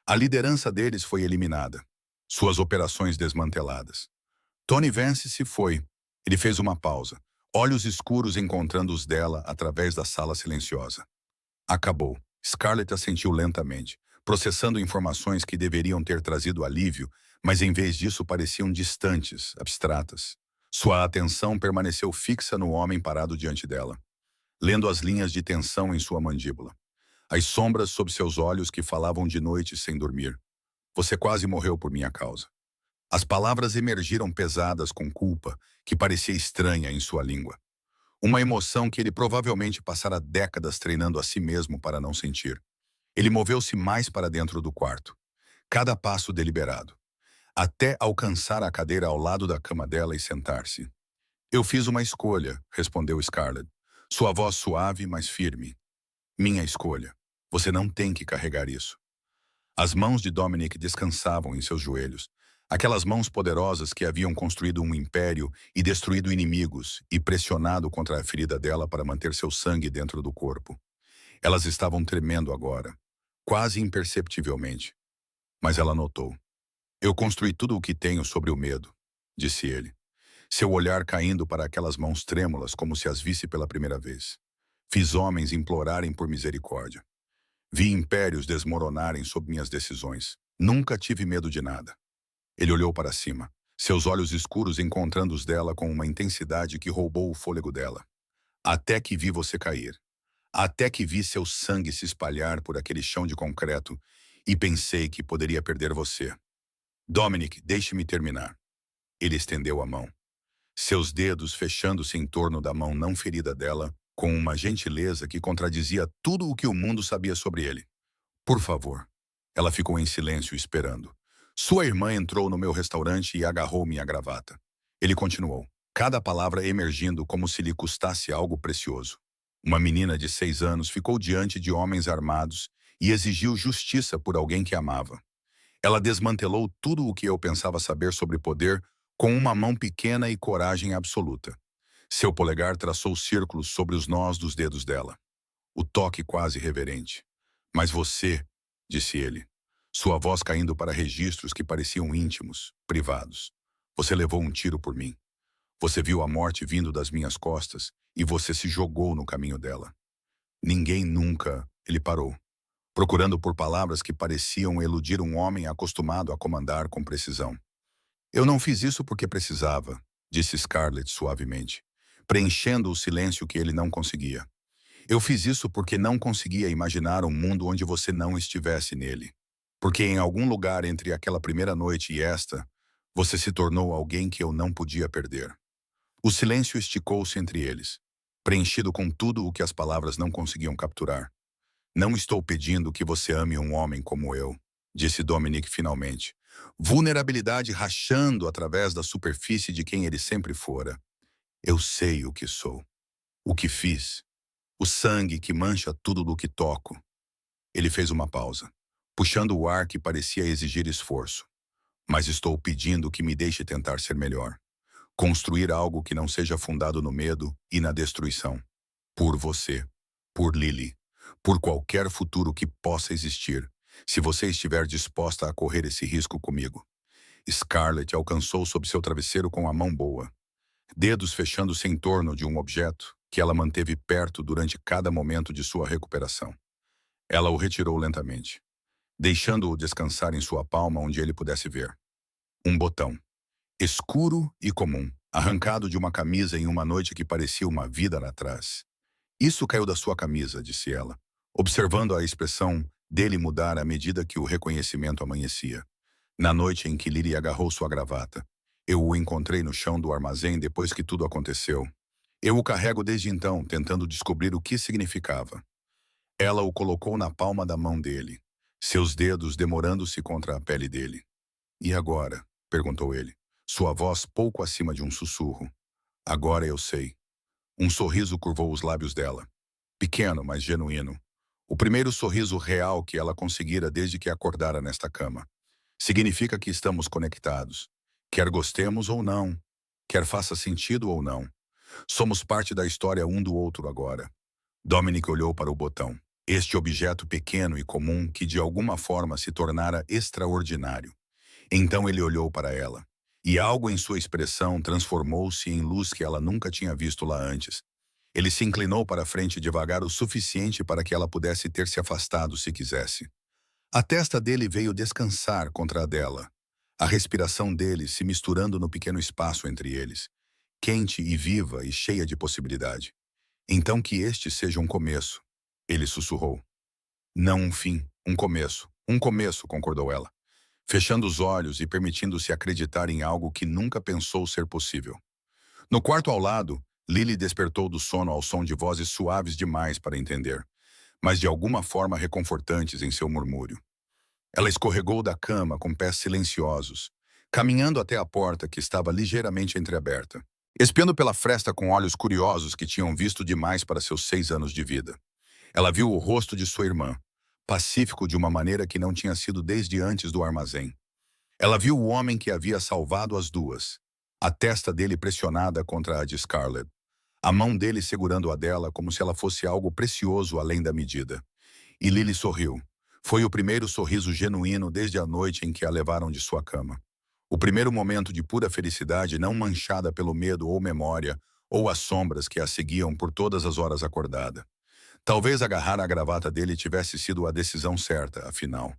A liderança deles foi eliminada, suas operações desmanteladas. Tony Vance se foi. Ele fez uma pausa, olhos escuros encontrando os dela através da sala silenciosa. Acabou. Scarlett assentiu lentamente, processando informações que deveriam ter trazido alívio, mas em vez disso pareciam distantes, abstratas. Sua atenção permaneceu fixa no homem parado diante dela, lendo as linhas de tensão em sua mandíbula. As sombras sob seus olhos que falavam de noite sem dormir. Você quase morreu por minha causa. As palavras emergiram pesadas com culpa, que parecia estranha em sua língua. Uma emoção que ele provavelmente passara décadas treinando a si mesmo para não sentir. Ele moveu-se mais para dentro do quarto, cada passo deliberado, até alcançar a cadeira ao lado da cama dela e sentar-se. Eu fiz uma escolha, respondeu Scarlett, sua voz suave, mas firme. Minha escolha. Você não tem que carregar isso. As mãos de Dominic descansavam em seus joelhos, aquelas mãos poderosas que haviam construído um império e destruído inimigos e pressionado contra a ferida dela para manter seu sangue dentro do corpo. Elas estavam tremendo agora, quase imperceptivelmente. Mas ela notou. Eu construí tudo o que tenho sobre o medo, disse ele, seu olhar caindo para aquelas mãos trêmulas como se as visse pela primeira vez. Fiz homens implorarem por misericórdia. Vi impérios desmoronarem sob minhas decisões. Nunca tive medo de nada. Ele olhou para cima, seus olhos escuros encontrando os dela com uma intensidade que roubou o fôlego dela. Até que vi você cair. Até que vi seu sangue se espalhar por aquele chão de concreto e pensei que poderia perder você. Dominic, deixe-me terminar. Ele estendeu a mão. Seus dedos fechando-se em torno da mão não ferida dela, com uma gentileza que contradizia tudo o que o mundo sabia sobre ele. Por favor. Ela ficou em silêncio esperando. Sua irmã entrou no meu restaurante e agarrou minha gravata. Ele continuou, cada palavra emergindo como se lhe custasse algo precioso. Uma menina de 6 anos ficou diante de homens armados e exigiu justiça por alguém que amava. Ela desmantelou tudo o que eu pensava saber sobre poder com uma mão pequena e coragem absoluta. Seu polegar traçou círculos sobre os nós dos dedos dela. O toque quase reverente. Mas você, disse ele, sua voz caindo para registros que pareciam íntimos, privados. Você levou um tiro por mim. Você viu a morte vindo das minhas costas e você se jogou no caminho dela. Ninguém nunca... Ele parou, procurando por palavras que pareciam eludir um homem acostumado a comandar com precisão. Eu não fiz isso porque precisava, disse Scarlett suavemente, preenchendo o silêncio que ele não conseguia. Eu fiz isso porque não conseguia imaginar um mundo onde você não estivesse nele. Porque em algum lugar entre aquela primeira noite e esta, você se tornou alguém que eu não podia perder. O silêncio esticou-se entre eles, preenchido com tudo o que as palavras não conseguiam capturar. Não estou pedindo que você ame um homem como eu, disse Dominic finalmente. Vulnerabilidade rachando através da superfície de quem ele sempre fora. Eu sei o que sou, o que fiz, o sangue que mancha tudo do que toco. Ele fez uma pausa, puxando o ar que parecia exigir esforço. Mas estou pedindo que me deixe tentar ser melhor. Construir algo que não seja fundado no medo e na destruição. Por você, por Lily, por qualquer futuro que possa existir, se você estiver disposta a correr esse risco comigo. Scarlett alcançou sob seu travesseiro com a mão boa, dedos fechando-se em torno de um objeto que ela manteve perto durante cada momento de sua recuperação. Ela o retirou lentamente, deixando-o descansar em sua palma onde ele pudesse ver. Um botão, escuro e comum, arrancado de uma camisa em uma noite que parecia uma vida atrás. Isso caiu da sua camisa, disse ela, observando a expressão dele mudar à medida que o reconhecimento amanhecia. Na noite em que Lily agarrou sua gravata, eu o encontrei no chão do armazém depois que tudo aconteceu. Eu o carrego desde então, tentando descobrir o que significava. Ela o colocou na palma da mão dele, seus dedos demorando-se contra a pele dele. E agora? Perguntou ele, sua voz pouco acima de um sussurro. Agora eu sei. Um sorriso curvou os lábios dela. Pequeno, mas genuíno. O primeiro sorriso real que ela conseguira desde que acordara nesta cama. Significa que estamos conectados. Quer gostemos ou não. Quer faça sentido ou não. Somos parte da história um do outro agora. Dominic olhou para o botão. Este objeto pequeno e comum que de alguma forma se tornara extraordinário. Então ele olhou para ela. E algo em sua expressão transformou-se em luz que ela nunca tinha visto lá antes. Ele se inclinou para a frente devagar o suficiente para que ela pudesse ter se afastado se quisesse. A testa dele veio descansar contra a dela. A respiração dele se misturando no pequeno espaço entre eles. Quente e viva e cheia de possibilidade. Então que este seja um começo, ele sussurrou. Não um fim, um começo, concordou ela, fechando os olhos e permitindo-se acreditar em algo que nunca pensou ser possível. No quarto ao lado, Lily despertou do sono ao som de vozes suaves demais para entender, mas de alguma forma reconfortantes em seu murmúrio. Ela escorregou da cama com pés silenciosos, caminhando até a porta que estava ligeiramente entreaberta, espiando pela fresta com olhos curiosos que tinham visto demais para seus 6 anos de vida. Ela viu o rosto de sua irmã, pacífico de uma maneira que não tinha sido desde antes do armazém. Ela viu o homem que havia salvado as duas, a testa dele pressionada contra a de Scarlett, a mão dele segurando a dela como se ela fosse algo precioso além da medida. E Lily sorriu. Foi o primeiro sorriso genuíno desde a noite em que a levaram de sua cama. O primeiro momento de pura felicidade não manchada pelo medo ou memória, ou as sombras que a seguiam por todas as horas acordada. Talvez agarrar a gravata dele tivesse sido a decisão certa, afinal.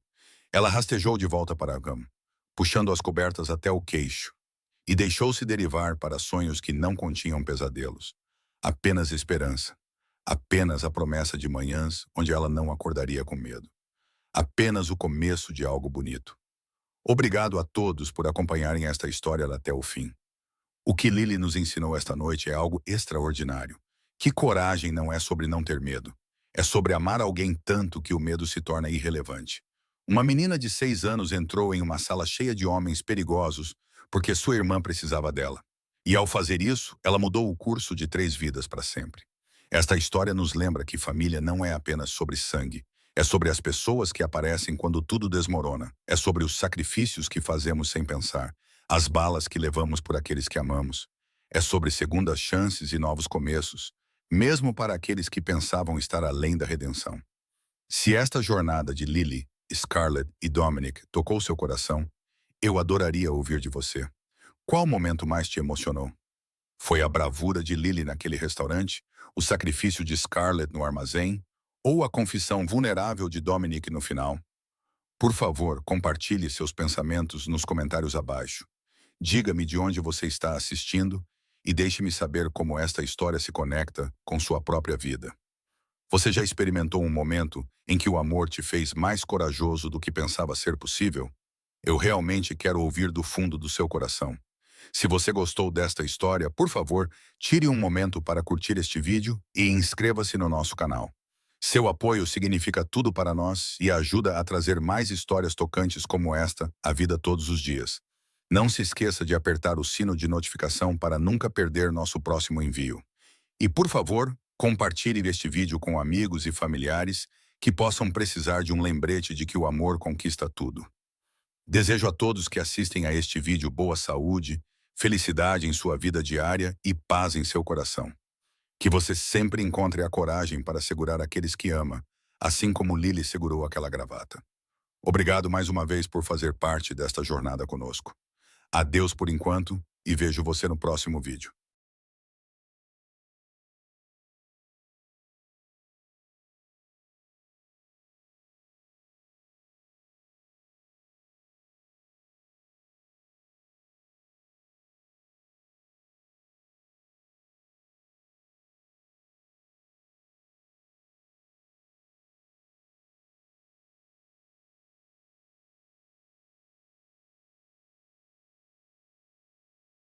Ela rastejou de volta para a cama, puxando as cobertas até o queixo, e deixou-se derivar para sonhos que não continham pesadelos. Apenas esperança. Apenas a promessa de manhãs onde ela não acordaria com medo. Apenas o começo de algo bonito. Obrigado a todos por acompanharem esta história até o fim. O que Lily nos ensinou esta noite é algo extraordinário. Que coragem não é sobre não ter medo. É sobre amar alguém tanto que o medo se torna irrelevante. Uma menina de 6 anos entrou em uma sala cheia de homens perigosos porque sua irmã precisava dela. E ao fazer isso, ela mudou o curso de 3 vidas para sempre. Esta história nos lembra que família não é apenas sobre sangue. É sobre as pessoas que aparecem quando tudo desmorona. É sobre os sacrifícios que fazemos sem pensar. As balas que levamos por aqueles que amamos. É sobre segundas chances e novos começos, mesmo para aqueles que pensavam estar além da redenção. Se esta jornada de Lily, Scarlett e Dominic tocou seu coração, eu adoraria ouvir de você. Qual momento mais te emocionou? Foi a bravura de Lily naquele restaurante, o sacrifício de Scarlett no armazém, ou a confissão vulnerável de Dominic no final? Por favor, compartilhe seus pensamentos nos comentários abaixo. Diga-me de onde você está assistindo e deixe-me saber como esta história se conecta com sua própria vida. Você já experimentou um momento em que o amor te fez mais corajoso do que pensava ser possível? Eu realmente quero ouvir do fundo do seu coração. Se você gostou desta história, por favor, tire um momento para curtir este vídeo e inscreva-se no nosso canal. Seu apoio significa tudo para nós e ajuda a trazer mais histórias tocantes como esta à vida todos os dias. Não se esqueça de apertar o sino de notificação para nunca perder nosso próximo envio. E, por favor, compartilhe este vídeo com amigos e familiares que possam precisar de um lembrete de que o amor conquista tudo. Desejo a todos que assistem a este vídeo boa saúde, felicidade em sua vida diária e paz em seu coração. Que você sempre encontre a coragem para segurar aqueles que ama, assim como Lily segurou aquela gravata. Obrigado mais uma vez por fazer parte desta jornada conosco. Adeus por enquanto e vejo você no próximo vídeo.